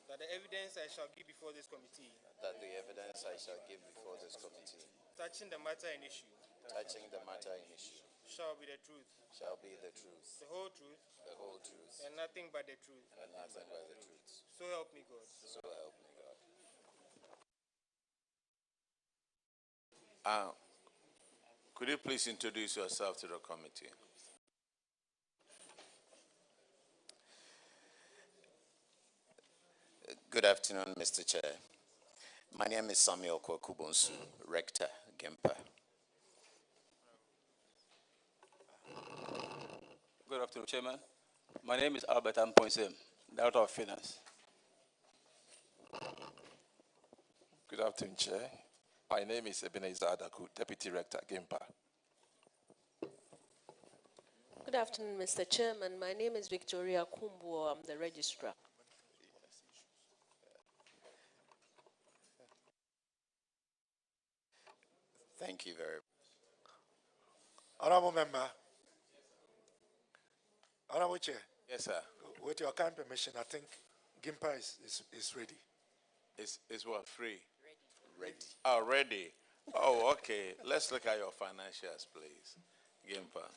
That the evidence I shall give before this committee. That the evidence I shall give before this committee. Touching the matter in issue. Touching the matter in issue. Shall be the truth. Shall be the truth. The whole truth. The whole truth. And nothing but the truth. And nothing but the truth. So help me God. So help me God. Could you please introduce yourself to the committee? Good afternoon, Mr. Chair. My name is Samuel Kwakubonsu, Rector, Gimper. Good afternoon, Chairman. My name is Albert Ampoinsem, Director of Finance. Good afternoon, Chair. My name is Ebenezer Adaku, Deputy Rector, Gimper. Good afternoon, Mr. Chairman. My name is Victoria Kumbo. I'm the Registrar. Thank you very much. Honorable Member. Honorable Chair. Yes, sir. With your kind permission, I think Gimper is ready. Is what, free? Ready. Oh, ready. Oh, okay. Let's look at your financials, please, Gimper.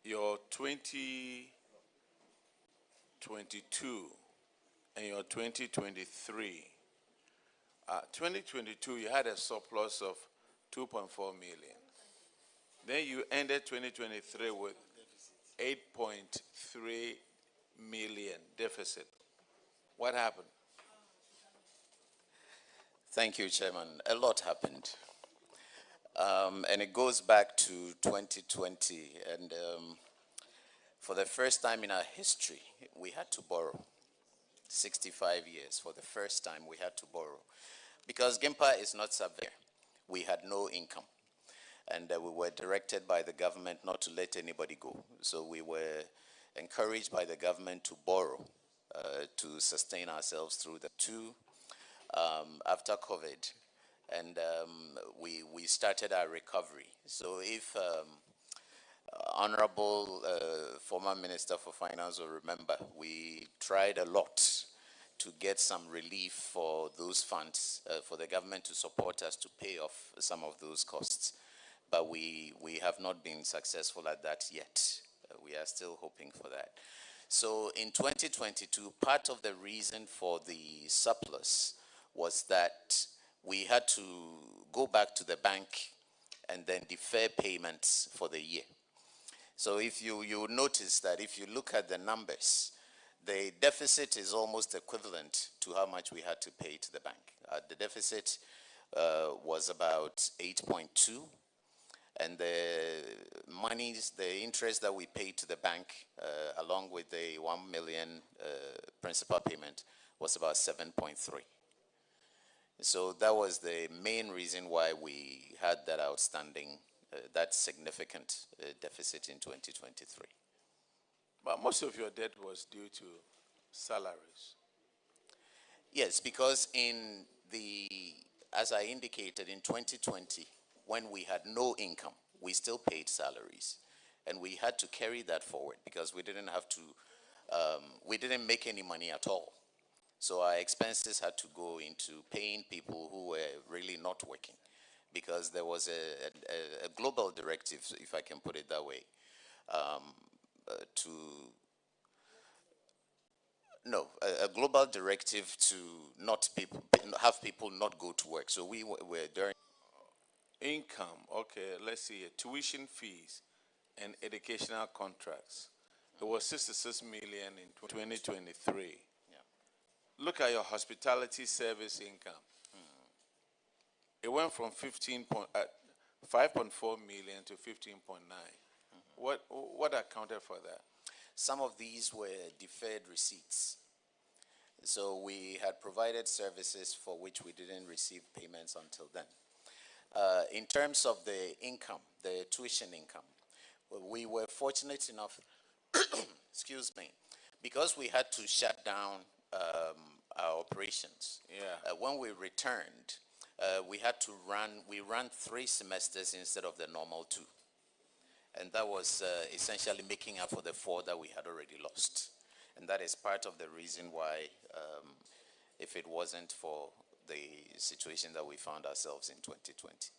Your 2022 and your 2023. 2022, you had a surplus of 2.4 million. Then you ended 2023 with 8.3 million deficit. What happened? Thank you, Chairman. A lot happened. And it goes back to 2020. And for the first time in our history, we had to borrow. 65 years, for the first time, we had to borrow. Because Gimper is not surveyor. We had no income. And we were directed by the government not to let anybody go. So we were encouraged by the government to borrow to sustain ourselves through the two after COVID. And we started our recovery. So if Honorable former Minister for Finance will remember, we tried a lot to get some relief for those funds, for the government to support us to pay off some of those costs. But we have not been successful at that yet. We are still hoping for that. So in 2022, part of the reason for the surplus was that we had to go back to the bank and then defer payments for the year. So if you notice that if you look at the numbers, the deficit is almost equivalent to how much we had to pay to the bank. The deficit was about 8.2, and the monies, the interest that we paid to the bank, along with the 1 million principal payment, was about 7.3. So that was the main reason why we had that outstanding, that significant deficit in 2023. But most of your debt was due to salaries. Yes, because as I indicated, in 2020, when we had no income, we still paid salaries. And we had to carry that forward because we didn't have to, we didn't make any money at all. So our expenses had to go into paying people who were really not working, because there was a global directive, if I can put it that way, a global directive to not have people not go to work. So we were during Income, okay, let's see, tuition fees and educational contracts. It was 66 million in 2023. Look at your hospitality service income. It went from 5.4 million to 15.9. What accounted for that? Some of these were deferred receipts. So we had provided services for which we didn't receive payments until then. In terms of the income, the tuition income, we were fortunate enough, excuse me, because we had to shut down our operations. Yeah. When we returned, we had to ran 3 semesters instead of the normal 2. And that was essentially making up for the 4 that we had already lost. And that is part of the reason why, if it wasn't for the situation that we found ourselves in 2020.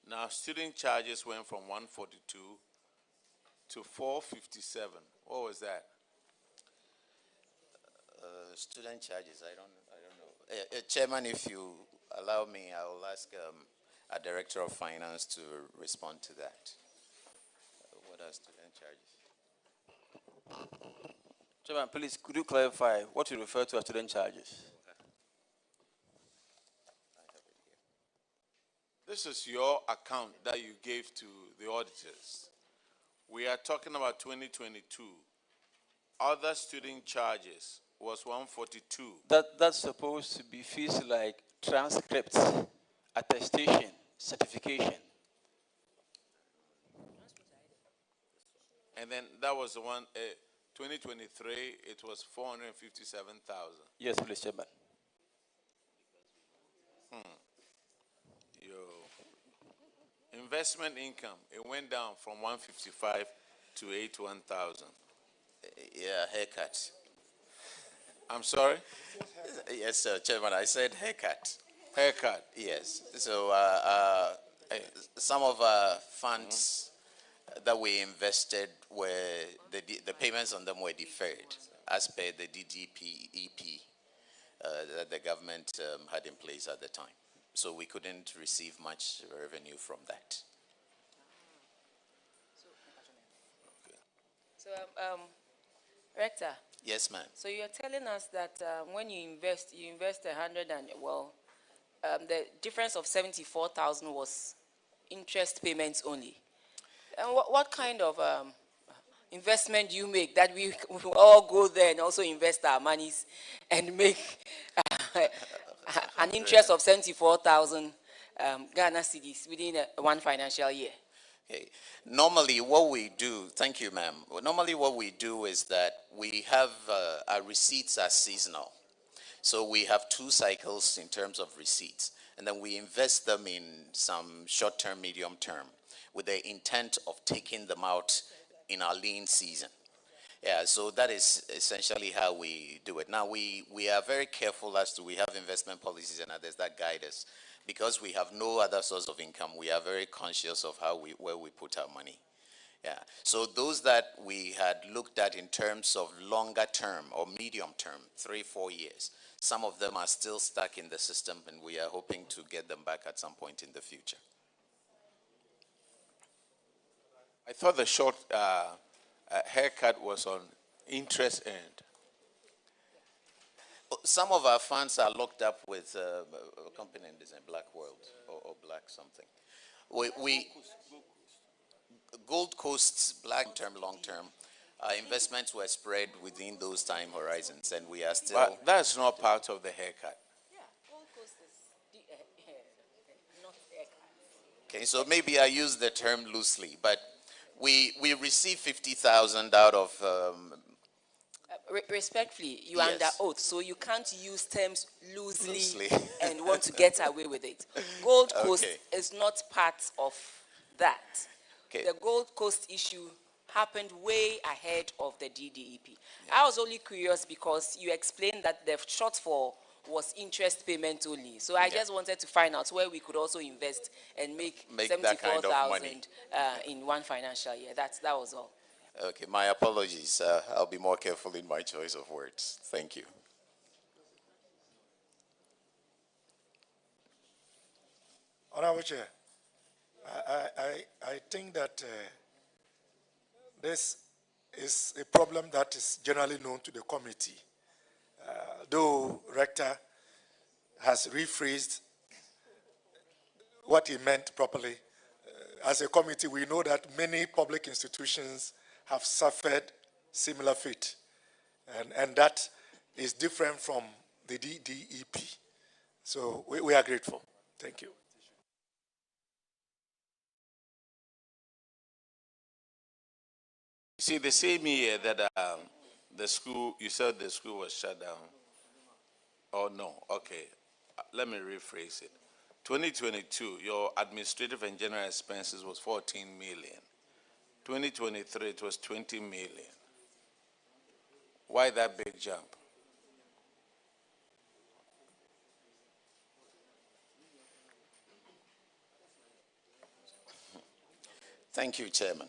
Now, student charges went from 142 to 457. What was that? Student charges, I don't know. Chairman, if you allow me, I will ask our Director of Finance to respond to that. What are student charges? Chairman, please, could you clarify what you refer to as student charges? This is your account that you gave to the auditors. We are talking about 2022. Other student charges was 142. That's supposed to be fees like transcripts, attestation, certification. And then that was the one, 2023, it was 457,000. Yes, please, Chairman. Your investment income, it went down from 155 to 81,000. Yeah, haircut. I'm sorry? Yes, sir, Chairman, I said haircut. Haircut? Yes. So some of our funds that we invested were, the payments on them were deferred as per the DDP-EP that the government had in place at the time. So we couldn't receive much revenue from that. So, Rector. Yes, ma'am. So you're telling us that when you invest 100 and, the difference of 74,000 was interest payments only. And what kind of investment do you make that we all go there and also invest our monies and make an interest of 74,000 Ghana cedis within one financial year? Okay. Normally, what we do, thank you, ma'am. Normally, what we do is that we have our receipts are seasonal. So we have 2 cycles in terms of receipts, and then we invest them in some short-term, medium-term, with the intent of taking them out in our lean season. Yeah, so that is essentially how we do it. Now, we are very careful as to, we have investment policies and others that guide us. Because we have no other source of income, we are very conscious of where we put our money. Yeah, so those that we had looked at in terms of longer term or medium term, 3-4 years, some of them are still stuck in the system, and we are hoping to get them back at some point in the future. I thought the short haircut was on interest earned. Some of our funds are locked up with a company in design, Black World or Black something. Gold Coast's Black term, long term, investments were spread within those time horizons, and we are still. But that's not part of the haircut. Yeah, Gold Coast is not haircut. Okay, so maybe I use the term loosely, but we received 50,000 out of. Respectfully, you Yes. are under oath, so you can't use terms loosely, Loosely. and want to get away with it. Gold Coast Okay. is not part of that. Okay. The Gold Coast issue happened way ahead of the DDEP. I was only curious because you explained that the shortfall was interest payment only. So I just wanted to find out where we could also invest and make that kind of money. 74,000 in one financial year. That was all. Okay, my apologies. I'll be more careful in my choice of words. Thank you. Honorable Chair, I think that this is a problem that is generally known to the committee. Though Rector has rephrased what he meant properly, as a committee, we know that many public institutions have suffered similar fate, and that is different from the DDEP. So we are grateful. Thank you. See, the same year that the school, you said the school was shut down. Oh, no, okay. Let me rephrase it. 2022, your administrative and general expenses was 14 million. 2023, it was 20 million. Why that big jump? Thank you, Chairman.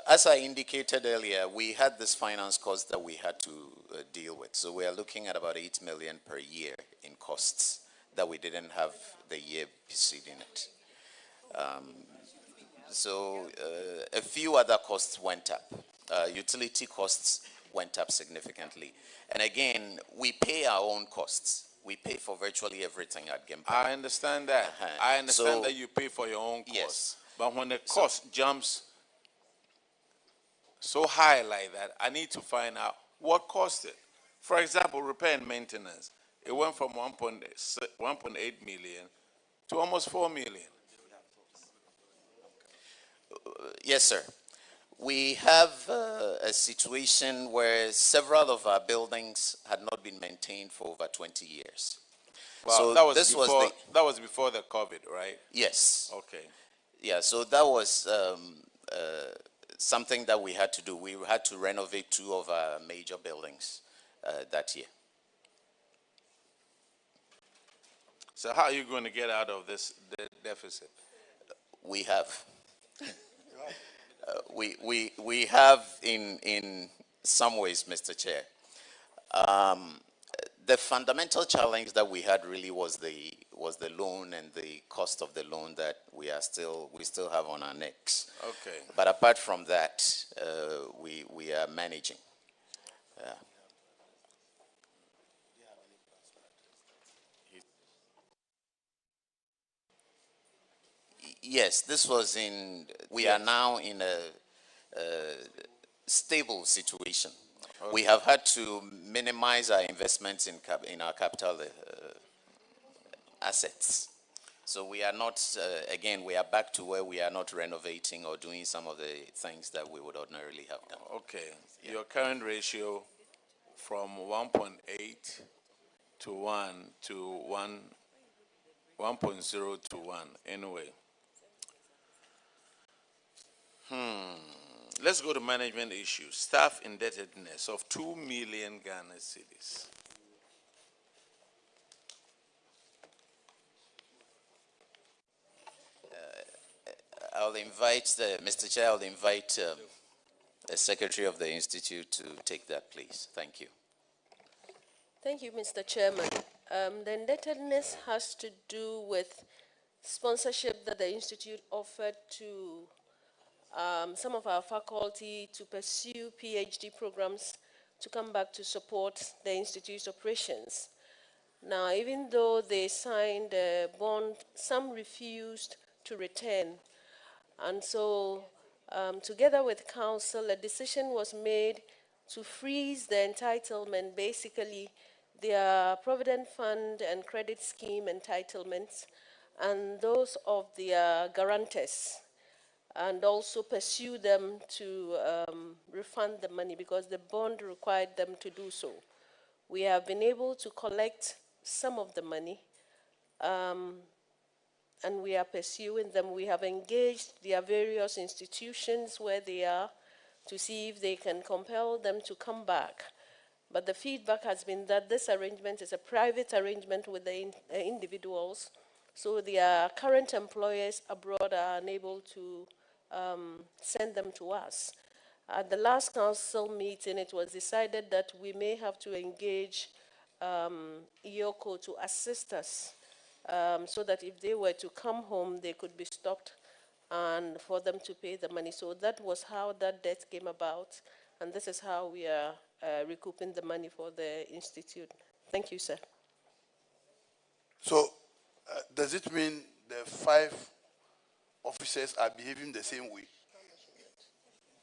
As I indicated earlier, we had this finance cost that we had to deal with. So we are looking at about 8 million per year in costs that we didn't have the year preceding it. So a few other costs went up. Utility costs went up significantly. And again, we pay our own costs. We pay for virtually everything at Gimpa. I understand that. I understand that you pay for your own costs. Yes. But when the cost jumps so high like that, I need to find out what cost it. For example, repair and maintenance. It went from 1.8 million to almost 4 million. Yes, sir. We have a situation where several of our buildings had not been maintained for over 20 years. Well, so that was this before, was the, that was before the COVID, right? Yes. Okay. Yeah, so that was something that we had to do. We had to renovate 2 of our major buildings that year. So how are you going to get out of this deficit? We have. We have in some ways, Mr. Chair. The fundamental challenge that we had really was the loan and the cost of the loan that we still have on our necks. Okay. But apart from that, we are managing. Yeah. Yes, this was in. We are now in a stable situation. Okay. We have had to minimize our investments in our capital assets. So we are not, again, we are back to where we are not renovating or doing some of the things that we would ordinarily have done. Okay. Your current ratio from 1.8 to 1 to 1.0 to 1 anyway. Let's go to management issues. Staff indebtedness of 2 million Ghana cedis. I'll invite Mr. Chair, I'll invite the Secretary of the Institute to take that, please. Thank you. Thank you, Mr. Chairman. The indebtedness has to do with sponsorship that the Institute offered to some of our faculty to pursue PhD programs to come back to support the Institute's operations. Now, even though they signed a bond, some refused to return. And so, together with Council, a decision was made to freeze the entitlement, basically their Provident Fund and Credit Scheme entitlements, and those of the guarantors, and also pursue them to refund the money because the bond required them to do so. We have been able to collect some of the money, and we are pursuing them. We have engaged their various institutions where they are to see if they can compel them to come back. But the feedback has been that this arrangement is a private arrangement with the individuals, so their current employers abroad are unable to send them to us. At the last council meeting, it was decided that we may have to engage IOCO to assist us so that if they were to come home, they could be stopped and for them to pay the money. So that was how that debt came about, and this is how we are recouping the money for the institute. Thank you, sir. So, does it mean the 5 officers are behaving the same way?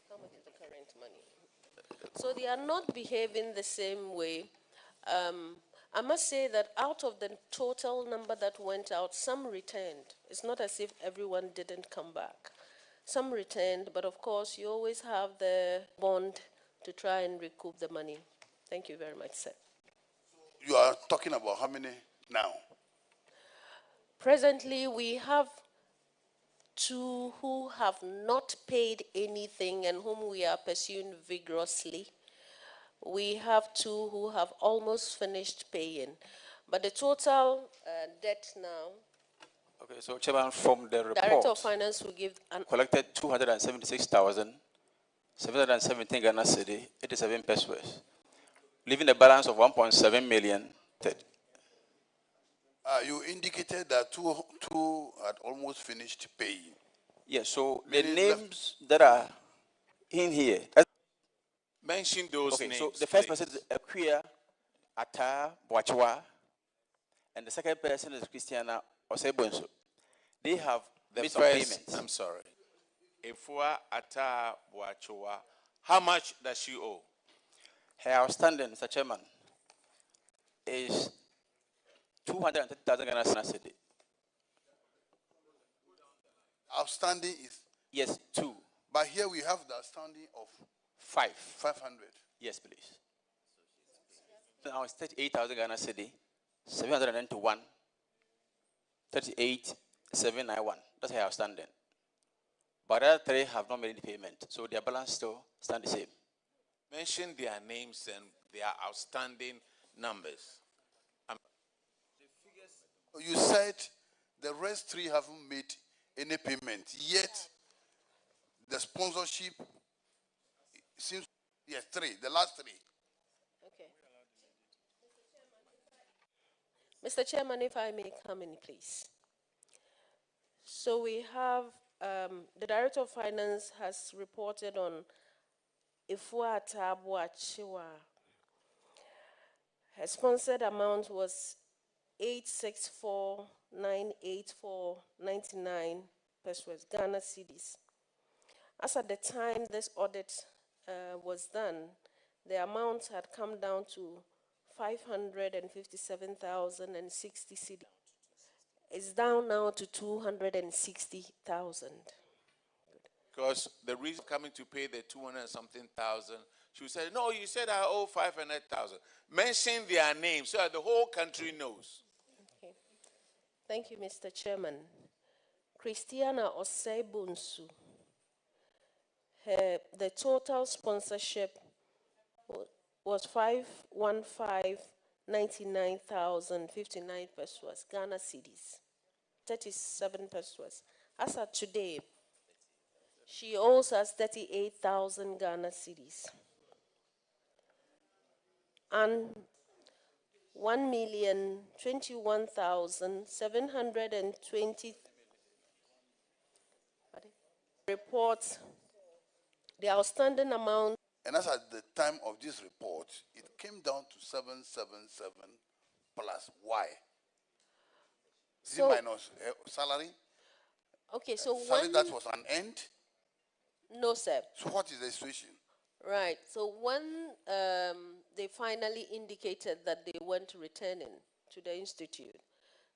How much is the current money? So they are not behaving the same way. I must say that out of the total number that went out, some returned. It's not as if everyone didn't come back. Some returned, but of course you always have the bond to try and recoup the money. Thank you very much, sir. You are talking about how many now? Presently, we have 2 who have not paid anything and whom we are pursuing vigorously. We have 2 who have almost finished paying. But the total debt now... Okay, so Chairman, from the report, Director of Finance will give... collected 276,717 Ghana cedi, 87 pesos, leaving a balance of 1.7 million. You indicated that two had almost finished paying. Yes, so the names that are in here... Mention those names. So the first person is Akuya Ata Boachwa, and the second person is Christiana Osebonso. They have made some payments. I'm sorry. Efua Ata Boachwa, how much does she owe? Her outstanding, Mr. Chairman, is 230,000 Ghana cedi. Outstanding is? Yes, 2. But here we have the outstanding of 500. Yes, please. Now it's 38,000 Ghana cedi, 791, 38,791. That's her outstanding. But the other 3 have not made any payment, so their balance still stands the same. Mention their names and their outstanding numbers. You said the rest 3 haven't made any payment, yet the sponsorship seems, yes, 3, the last 3. Okay. Mr. Chairman, if I may come in, please. So we have, the Director of Finance has reported on Efua Ata Boachwa. Her sponsored amount was 864,984.99 pesos, Ghana cedis. As at the time this audit was done, the amount had come down to 557,060 cedis. It's down now to 260,000. Because the reason coming to pay the 200 and something thousand, she said, no, you said I owe 500,000. Mention their names so that the whole country knows. Okay. Thank you, Mr. Chairman. Christiana Osebunsu. The total sponsorship was 515,99,059 pesos, Ghana cedis, 37 pesos. As of today, she owes us 38,000 Ghana cedis. And 1,021,720 reports the outstanding amount. And as at the time of this report, it came down to 777 plus Y. So, minus salary? Okay, so salary when... that was an end? No, sir. So what is the situation? Right. So when they finally indicated that they weren't returning to the institute,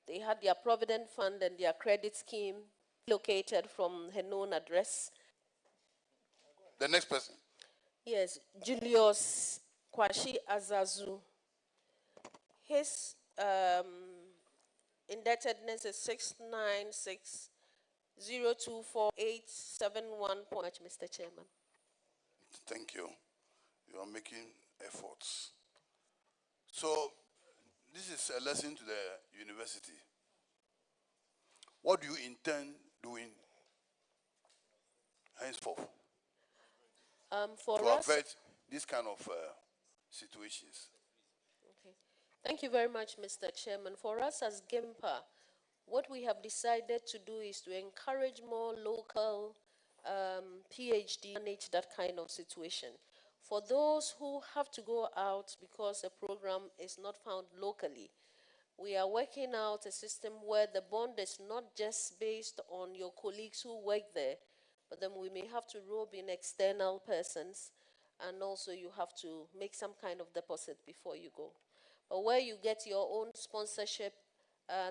they had their provident fund and their credit scheme located from her known address. The next person. Yes, Julius Kwashi Azazu. His indebtedness is 696,024,871. Mr. Chairman. Thank you. You are making efforts. So, this is a lesson to the university. What do you intend doing henceforth for to us, avoid this kind of situations? Okay. Thank you very much, Mr. Chairman. For us as GIMPA, what we have decided to do is to encourage more local PhD manage that kind of situation. For those who have to go out because the program is not found locally, we are working out a system where the bond is not just based on your colleagues who work there, but then we may have to rope in external persons, and also you have to make some kind of deposit before you go. But where you get your own sponsorship,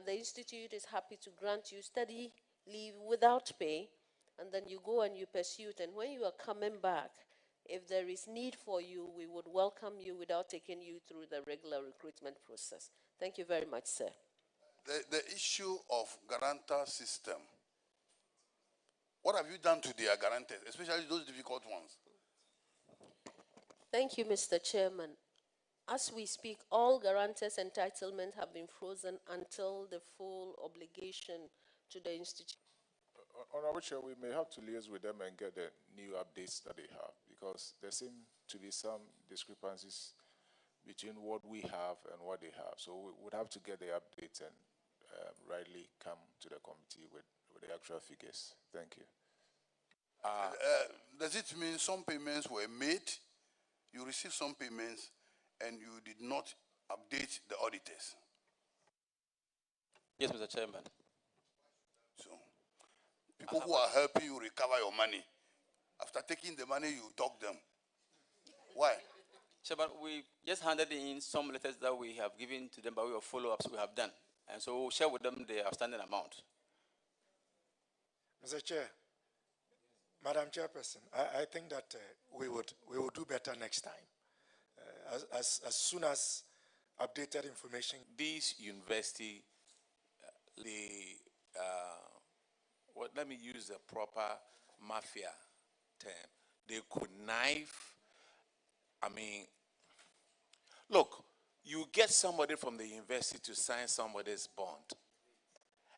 the institute is happy to grant you study leave without pay, and then you go and you pursue it. And when you are coming back, if there is need for you, we would welcome you without taking you through the regular recruitment process. Thank you very much, sir. The issue of guarantor system. What have you done to their guarantors, especially those difficult ones? Thank you, Mr. Chairman. As we speak, all guarantors' entitlements have been frozen until the full obligation to the institute. Honorable Chair, we may have to liaise with them and get the new updates that they have, because there seem to be some discrepancies between what we have and what they have. So we would have to get the updates and rightly come to the committee with the actual figures. Thank you. Does it mean some payments were made, you received some payments, and you did not update the auditors? Yes, Mr. Chairman. So, people who are helping you recover your money, after taking the money, you talk them. Why? Chairman, we just handed in some letters that we have given to them by way of follow-ups we have done. And so we'll share with them the outstanding amount. Mr. Chair, Madam Chairperson, I think that we will do better next time. As soon as updated information. These university, let me use the proper mafia term. They could knife. I mean, look, you get somebody from the university to sign somebody's bond.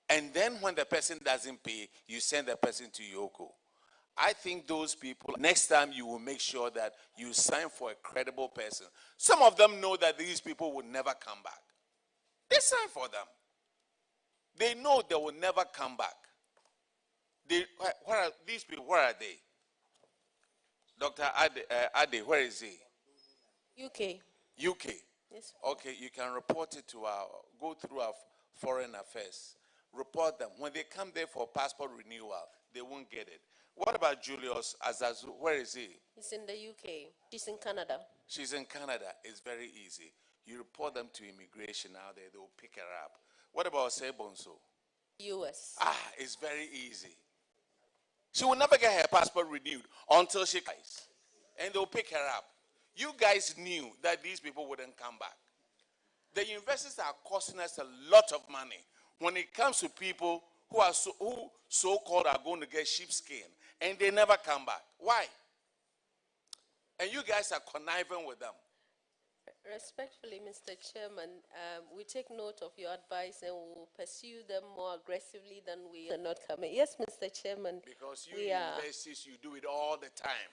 And then when the person doesn't pay, you send the person to Yoko. I think those people, next time you will make sure that you sign for a credible person. Some of them know that these people will never come back. They sign for them. They know they will never come back. Where are these people, where are they? Dr. Ade, where is he? UK. UK. Yes. Okay, you can report it to go through our foreign affairs. Report them. When they come there for passport renewal, they won't get it. What about Julius Azazu? Where is he? He's in the UK. She's in Canada. She's in Canada. It's very easy. You report them to immigration out there, they will pick her up. What about Sebonso? US. It's very easy. She will never get her passport renewed until she dies. And they'll pick her up. You guys knew that these people wouldn't come back. The universities are costing us a lot of money when it comes to people who so-called are going to get sheepskin and they never come back. Why? And you guys are conniving with them. Respectfully, Mr. Chairman, we take note of your advice and we will pursue them more aggressively than we are not coming. Yes, Mr. Chairman. Because you universities, you do it all the time.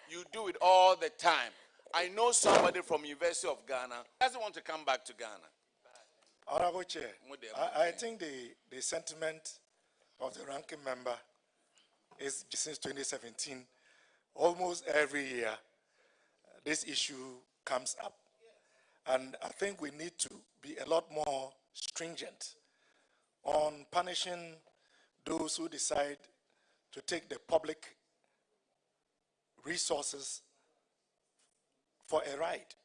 You do it all the time. I know somebody from University of Ghana doesn't want to come back to Ghana. Honorable Chair, I think the sentiment of the ranking member is since 2017, almost every year, this issue comes up. And I think we need to be a lot more stringent on punishing those who decide to take the public resources for a ride,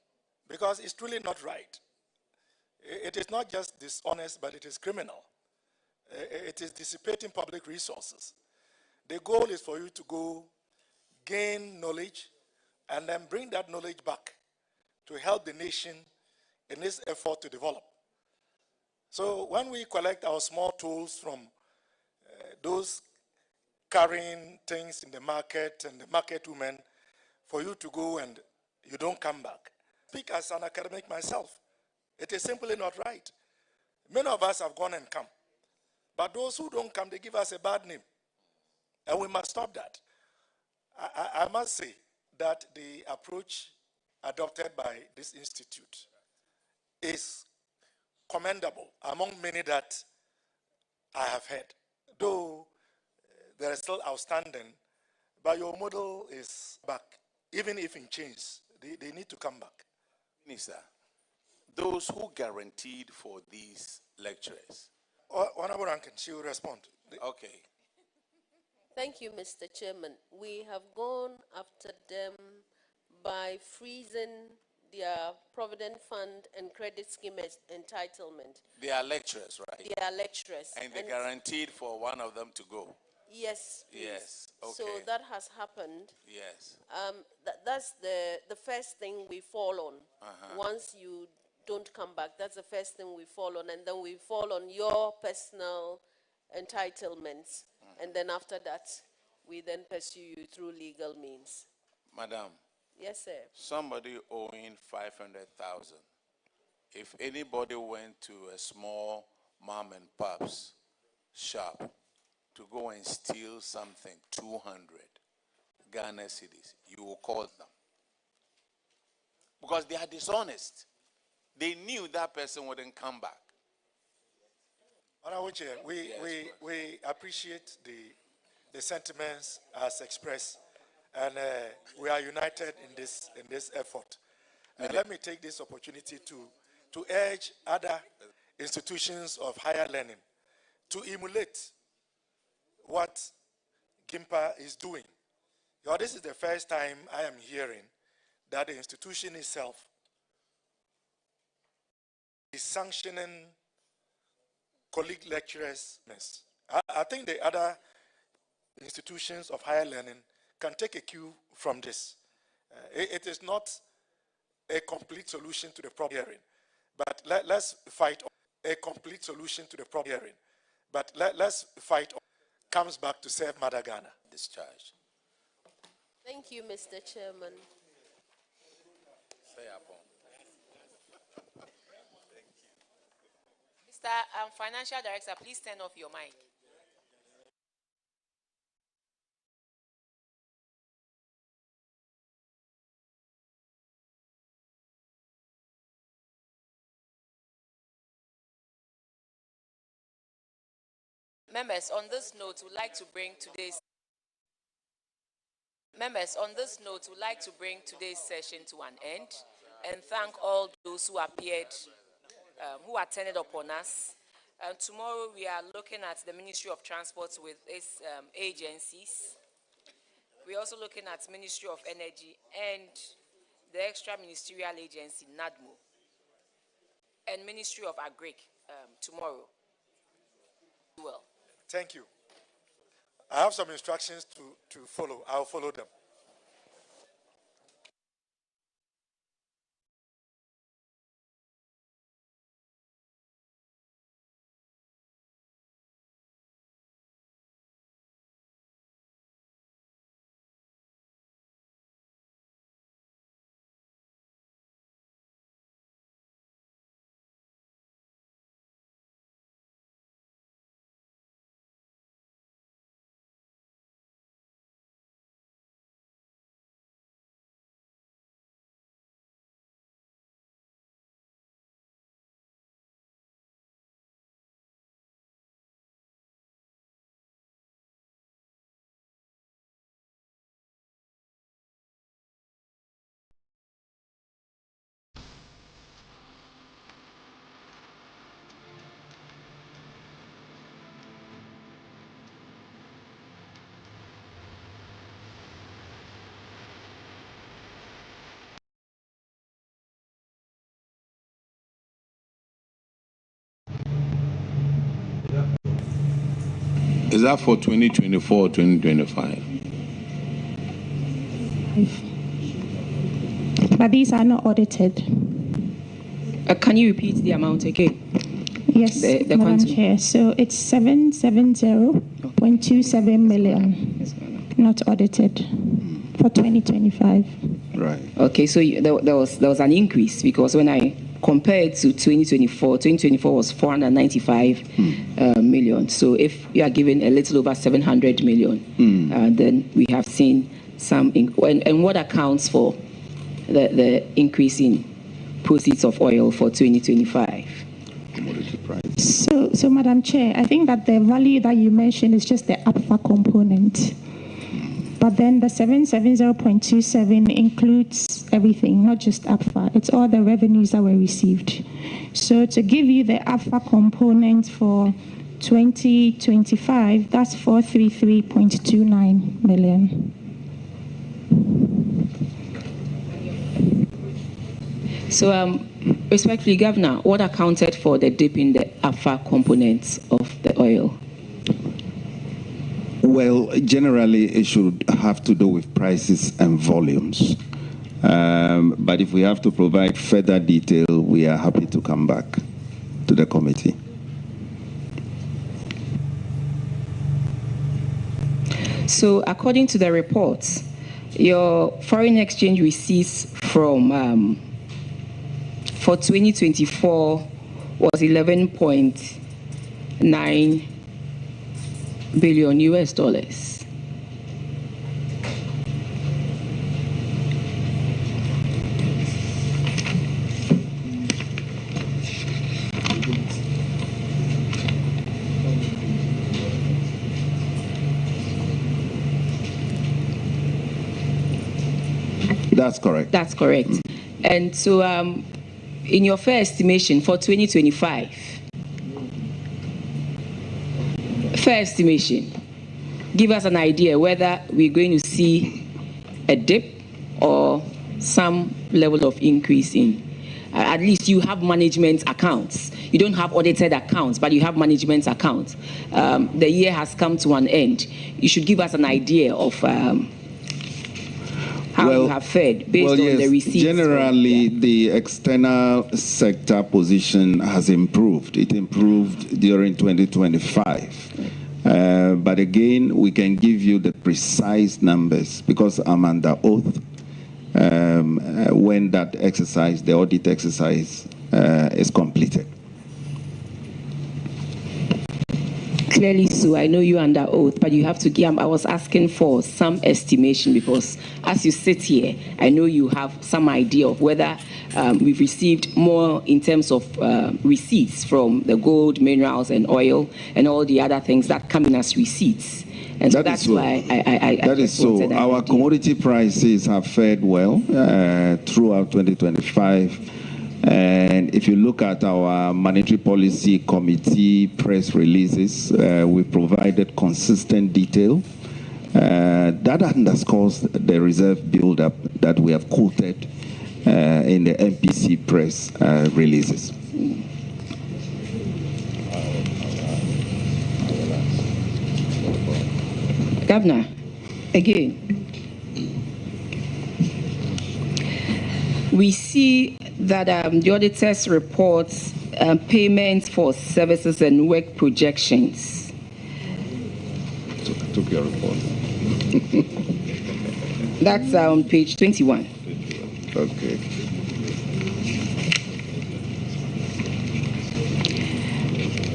because it's truly not right. It is not just dishonest, but it is criminal. It is dissipating public resources. The goal is for you to go gain knowledge and then bring that knowledge back to help the nation in its effort to develop. So when we collect our small tools from those carrying things in the market and the market women, for you to go and you don't come back. Speak as an academic myself. It is simply not right. Many of us have gone and come. But those who don't come, they give us a bad name. And we must stop that. I must say that the approach adopted by this institute is commendable among many that I have heard. Though there is still outstanding, but your model is back. Even if in chains, they need to come back. Minister, those who guaranteed for these lecturers. Honorable Rankin, she will respond. Okay. Thank you, Mr. Chairman. We have gone after them by freezing their Provident Fund and Credit Scheme entitlement. They are lecturers, right? They are lecturers. And they guaranteed for one of them to go. Yes, please. Yes, okay. So that has happened. Yes. That's the first thing we fall on. Once you don't come back, that's the first thing we fall on. And then we fall on your personal entitlements. And then after that, we then pursue you through legal means. Madam. Yes, sir. Somebody owing 500,000. If anybody went to a small mom and pop's shop to go and steal something, 200 Ghana cedis, you will call them. Because they are dishonest. They knew that person wouldn't come back. Honorable Chair, we appreciate the sentiments as expressed, and we are united in this effort. Let me take this opportunity to urge other institutions of higher learning to emulate what GIMPA is doing. This is the first time I am hearing that the institution itself is sanctioning colleague lecturers. I think the other institutions of higher learning can take a cue from this. It is not a complete solution to the problem hearing, but let's fight a complete solution to the problem hearing. But let's fight comes back to serve Mother Ghana. Discharge. Thank you, Mr. Chairman. Mr. Financial Director, please turn off your mic. Members, on this note, we'd like to bring today's session to an end and thank all those who appeared, who attended upon us. Tomorrow we are looking at the Ministry of Transport with its agencies. We're also looking at Ministry of Energy and the extra ministerial agency, NADMO, and Ministry of Agric tomorrow. well. Thank you. I have some instructions to follow. I'll follow them. Is that for 2024 or 2025? But these are not audited. Can you repeat the amount again? Yes, Madam Chair. So it's 770.27 million, not audited, for 2025. Right. Okay, so there was an increase, because when I compared to 2024 was 495 million. So if you are given a little over 700 million, then we have seen some. And what accounts for the increase in proceeds of oil for 2025? Commodity price. So Madam Chair, I think that the value that you mentioned is just the APFA component. But then the 770.27 includes everything, not just APFA. It's all the revenues that were received. So to give you the APFA component for 2025, that's 433.29 million. So, respectfully, Governor, what accounted for the dip in the APFA components of the oil? Well, generally, it should have to do with prices and volumes. But if we have to provide further detail, we are happy to come back to the committee. So, according to the reports, your foreign exchange receipts from for 2024 was 11.9 billion US dollars. That's correct. That's correct. And so, in your fair estimation for 2025, fair estimation, give us an idea whether we're going to see a dip or some level of increase in. At least you have management accounts. You don't have audited accounts, but you have management accounts. The year has come to an end. You should give us an idea of how you have fared based on the receipts. Generally, the external sector position has improved. It improved during 2025. But again, we can give you the precise numbers because I'm under oath when that exercise, the audit exercise, is completed. Clearly so. I know you're under oath, but you have to give. I was asking for some estimation because as you sit here, I know you have some idea of whether we've received more in terms of receipts from the gold, minerals, and oil, and all the other things that come in as receipts. And so that's why I that is so. Our commodity prices have fared well throughout 2025. And if you look at our Monetary Policy Committee press releases, we provided consistent detail. That underscores the reserve buildup that we have quoted in the MPC press releases. Governor, again, we see that the auditors reports payments for services and work projections. I took your report. That's on page 21. Okay.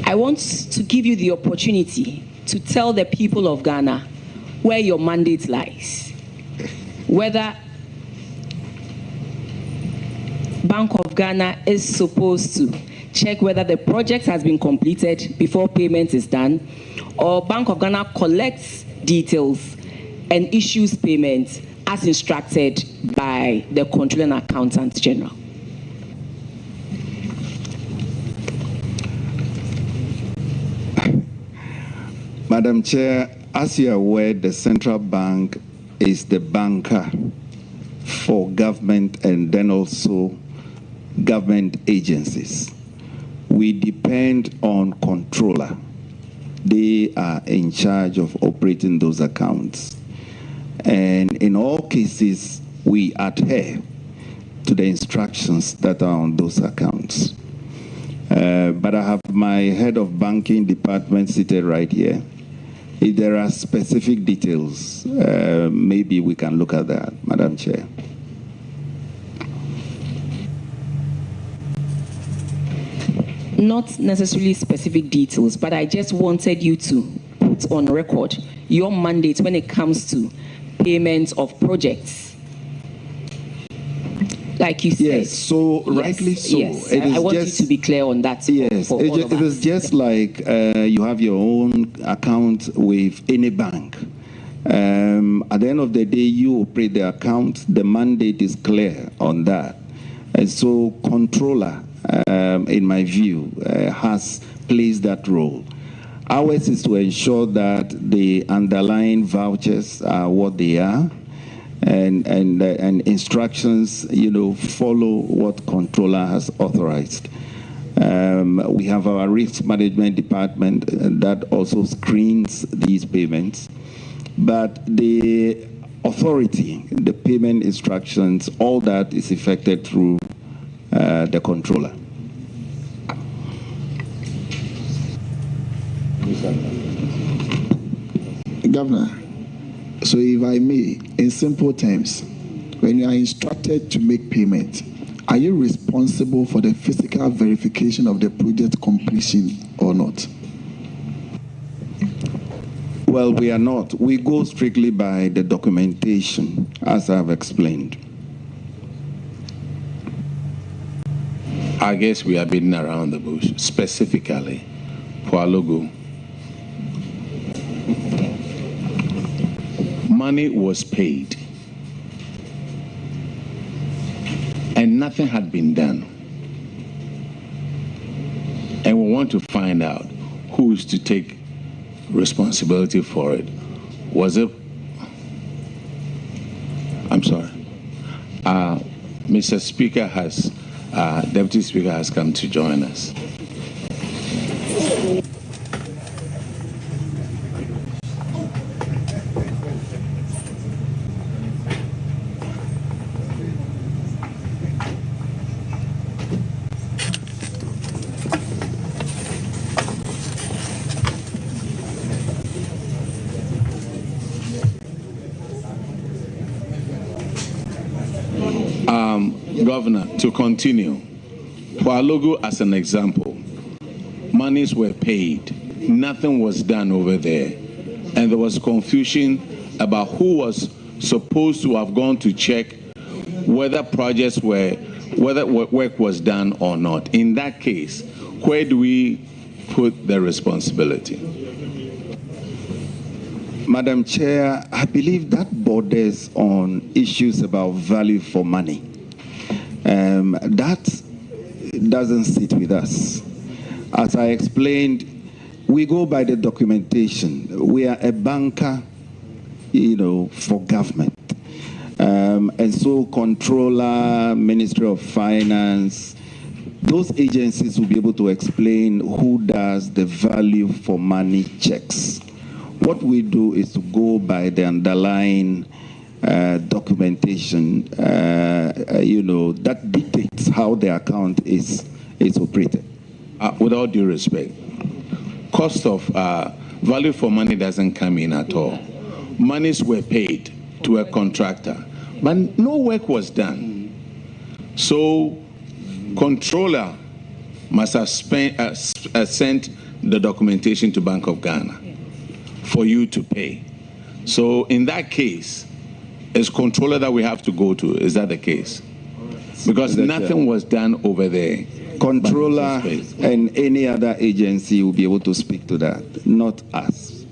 I want to give you the opportunity to tell the people of Ghana where your mandate lies. Whether Bank of Ghana is supposed to check whether the project has been completed before payment is done, or Bank of Ghana collects details and issues payment as instructed by the Controller and Accountant General. Madam Chair, as you are aware, the central bank is the banker for government and then also government agencies. We depend on controller. They are in charge of operating those accounts. And in all cases, we adhere to the instructions that are on those accounts. But I have my head of banking department seated right here. If there are specific details, maybe we can look at that, Madam Chair. Not necessarily specific details, but I just wanted you to put on record your mandate when it comes to payments of projects. Like you said. Yes, so yes, rightly so. Yes, I want you to be clear on that. Yes, it is just like you have your own account with any bank. At the end of the day, you operate the account. The mandate is clear on that. And so controller, in my view, has plays that role. Ours is to ensure that the underlying vouchers are what they are, and instructions, follow what controller has authorized. We have our risk management department that also screens these payments, but the authority, the payment instructions, all that is effected through the controller. Governor, so if I may, in simple terms, when you are instructed to make payment, are you responsible for the physical verification of the project completion or not? Well, we are not. We go strictly by the documentation, as I've explained. I guess we are beating around the bush, specifically for our logo. Money was paid, and nothing had been done. And we want to find out who is to take responsibility for it. Was it? I'm sorry. Mr. Speaker has, Deputy Speaker has come to join us. Governor, to continue, for our logo as an example, monies were paid, nothing was done over there, and there was confusion about who was supposed to have gone to check whether projects were, whether work was done or not. In that case, where do we put the responsibility? Madam Chair, I believe that borders on issues about value for money. That doesn't sit with us. As I explained, we go by the documentation. We are a banker, for government. And so controller, Ministry of Finance, those agencies will be able to explain who does the value for money checks, What we do is to go by the underlying documentation, that dictates how the account is operated. With all due respect, cost of value for money doesn't come in at all. Monies were paid to a contractor, but no work was done. So, controller must have sent the documentation to Bank of Ghana for you to pay. So, in that case, it's controller that we have to go to. Is that the case? Because nothing was done over there. Controller and any other agency will be able to speak to that, not us.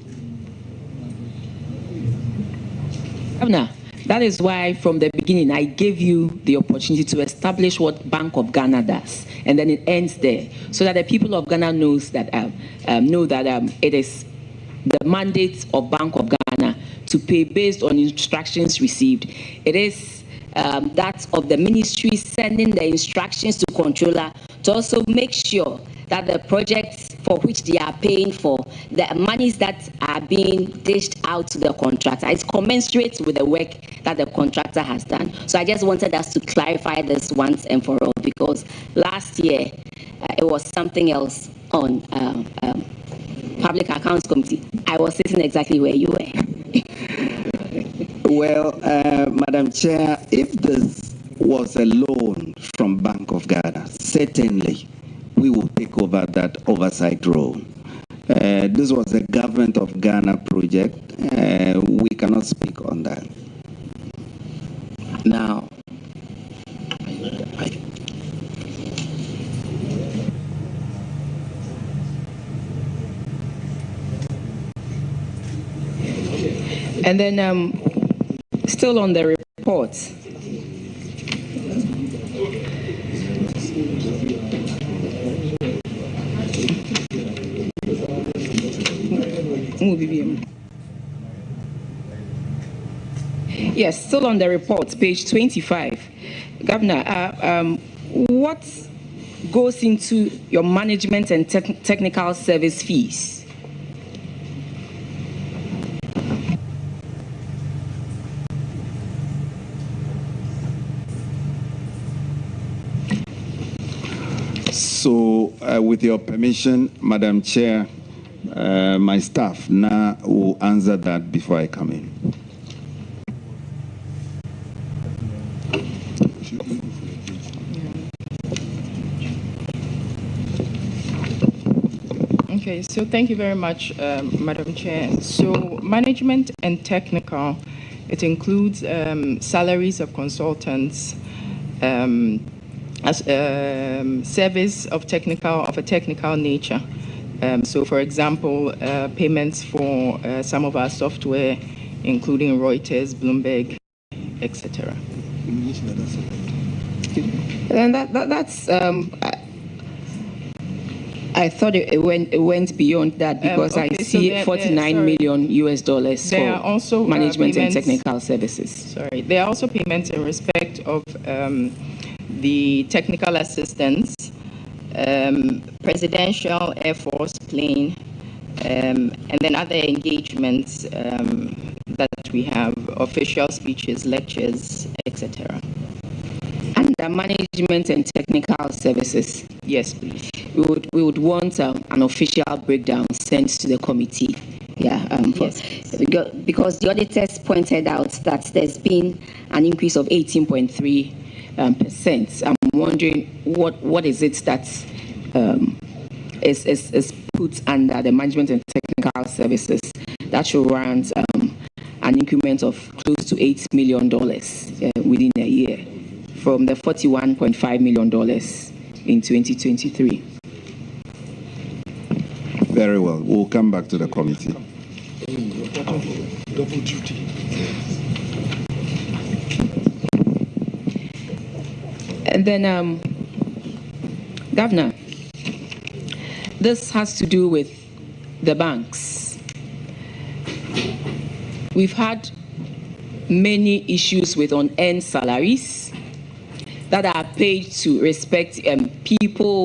Governor, that is why from the beginning I gave you the opportunity to establish what Bank of Ghana does, and then it ends there, so that the people of Ghana know that it is the mandate of Bank of Ghana to pay based on instructions received. It is that of the ministry sending the instructions to controller to also make sure that the projects for which they are paying for, the monies that are being dished out to the contractor, is commensurate with the work that the contractor has done. So I just wanted us to clarify this once and for all, because last year it was something else on Public Accounts Committee. I was sitting exactly where you were. Well, Madam Chair, if this was a loan from Bank of Ghana, certainly we will take over that oversight role. This was a Government of Ghana project. We cannot speak on that. Now, and then still on the report, yes, still on the report, page 25. Governor, what goes into your management and technical service fees? So, with your permission, Madam Chair, my staff now will answer that before I come in. Okay, so thank you very much, Madam Chair. So, management and technical, it includes salaries of consultants, service of a technical nature. So, for example, payments for some of our software, including Reuters, Bloomberg, etc. And that's I thought it went beyond that, because I see $49 million for also management and technical services. Sorry, there are also payments in respect of the technical assistance, presidential Air Force plane, and then other engagements that we have, official speeches, lectures, etc. And the management and technical services? Yes, please. We would want an official breakdown sent to the committee. Yeah, yes. Because the auditors pointed out that there's been an increase of 18.3%. I'm wondering what is it that is put under the management and technical services that should warrant an increment of close to $8 million within a year, from the $41.5 million in 2023. Very well. We'll come back to the committee. Double duty. And then, Governor, this has to do with the banks. We've had many issues with unearned salaries that are paid to respect people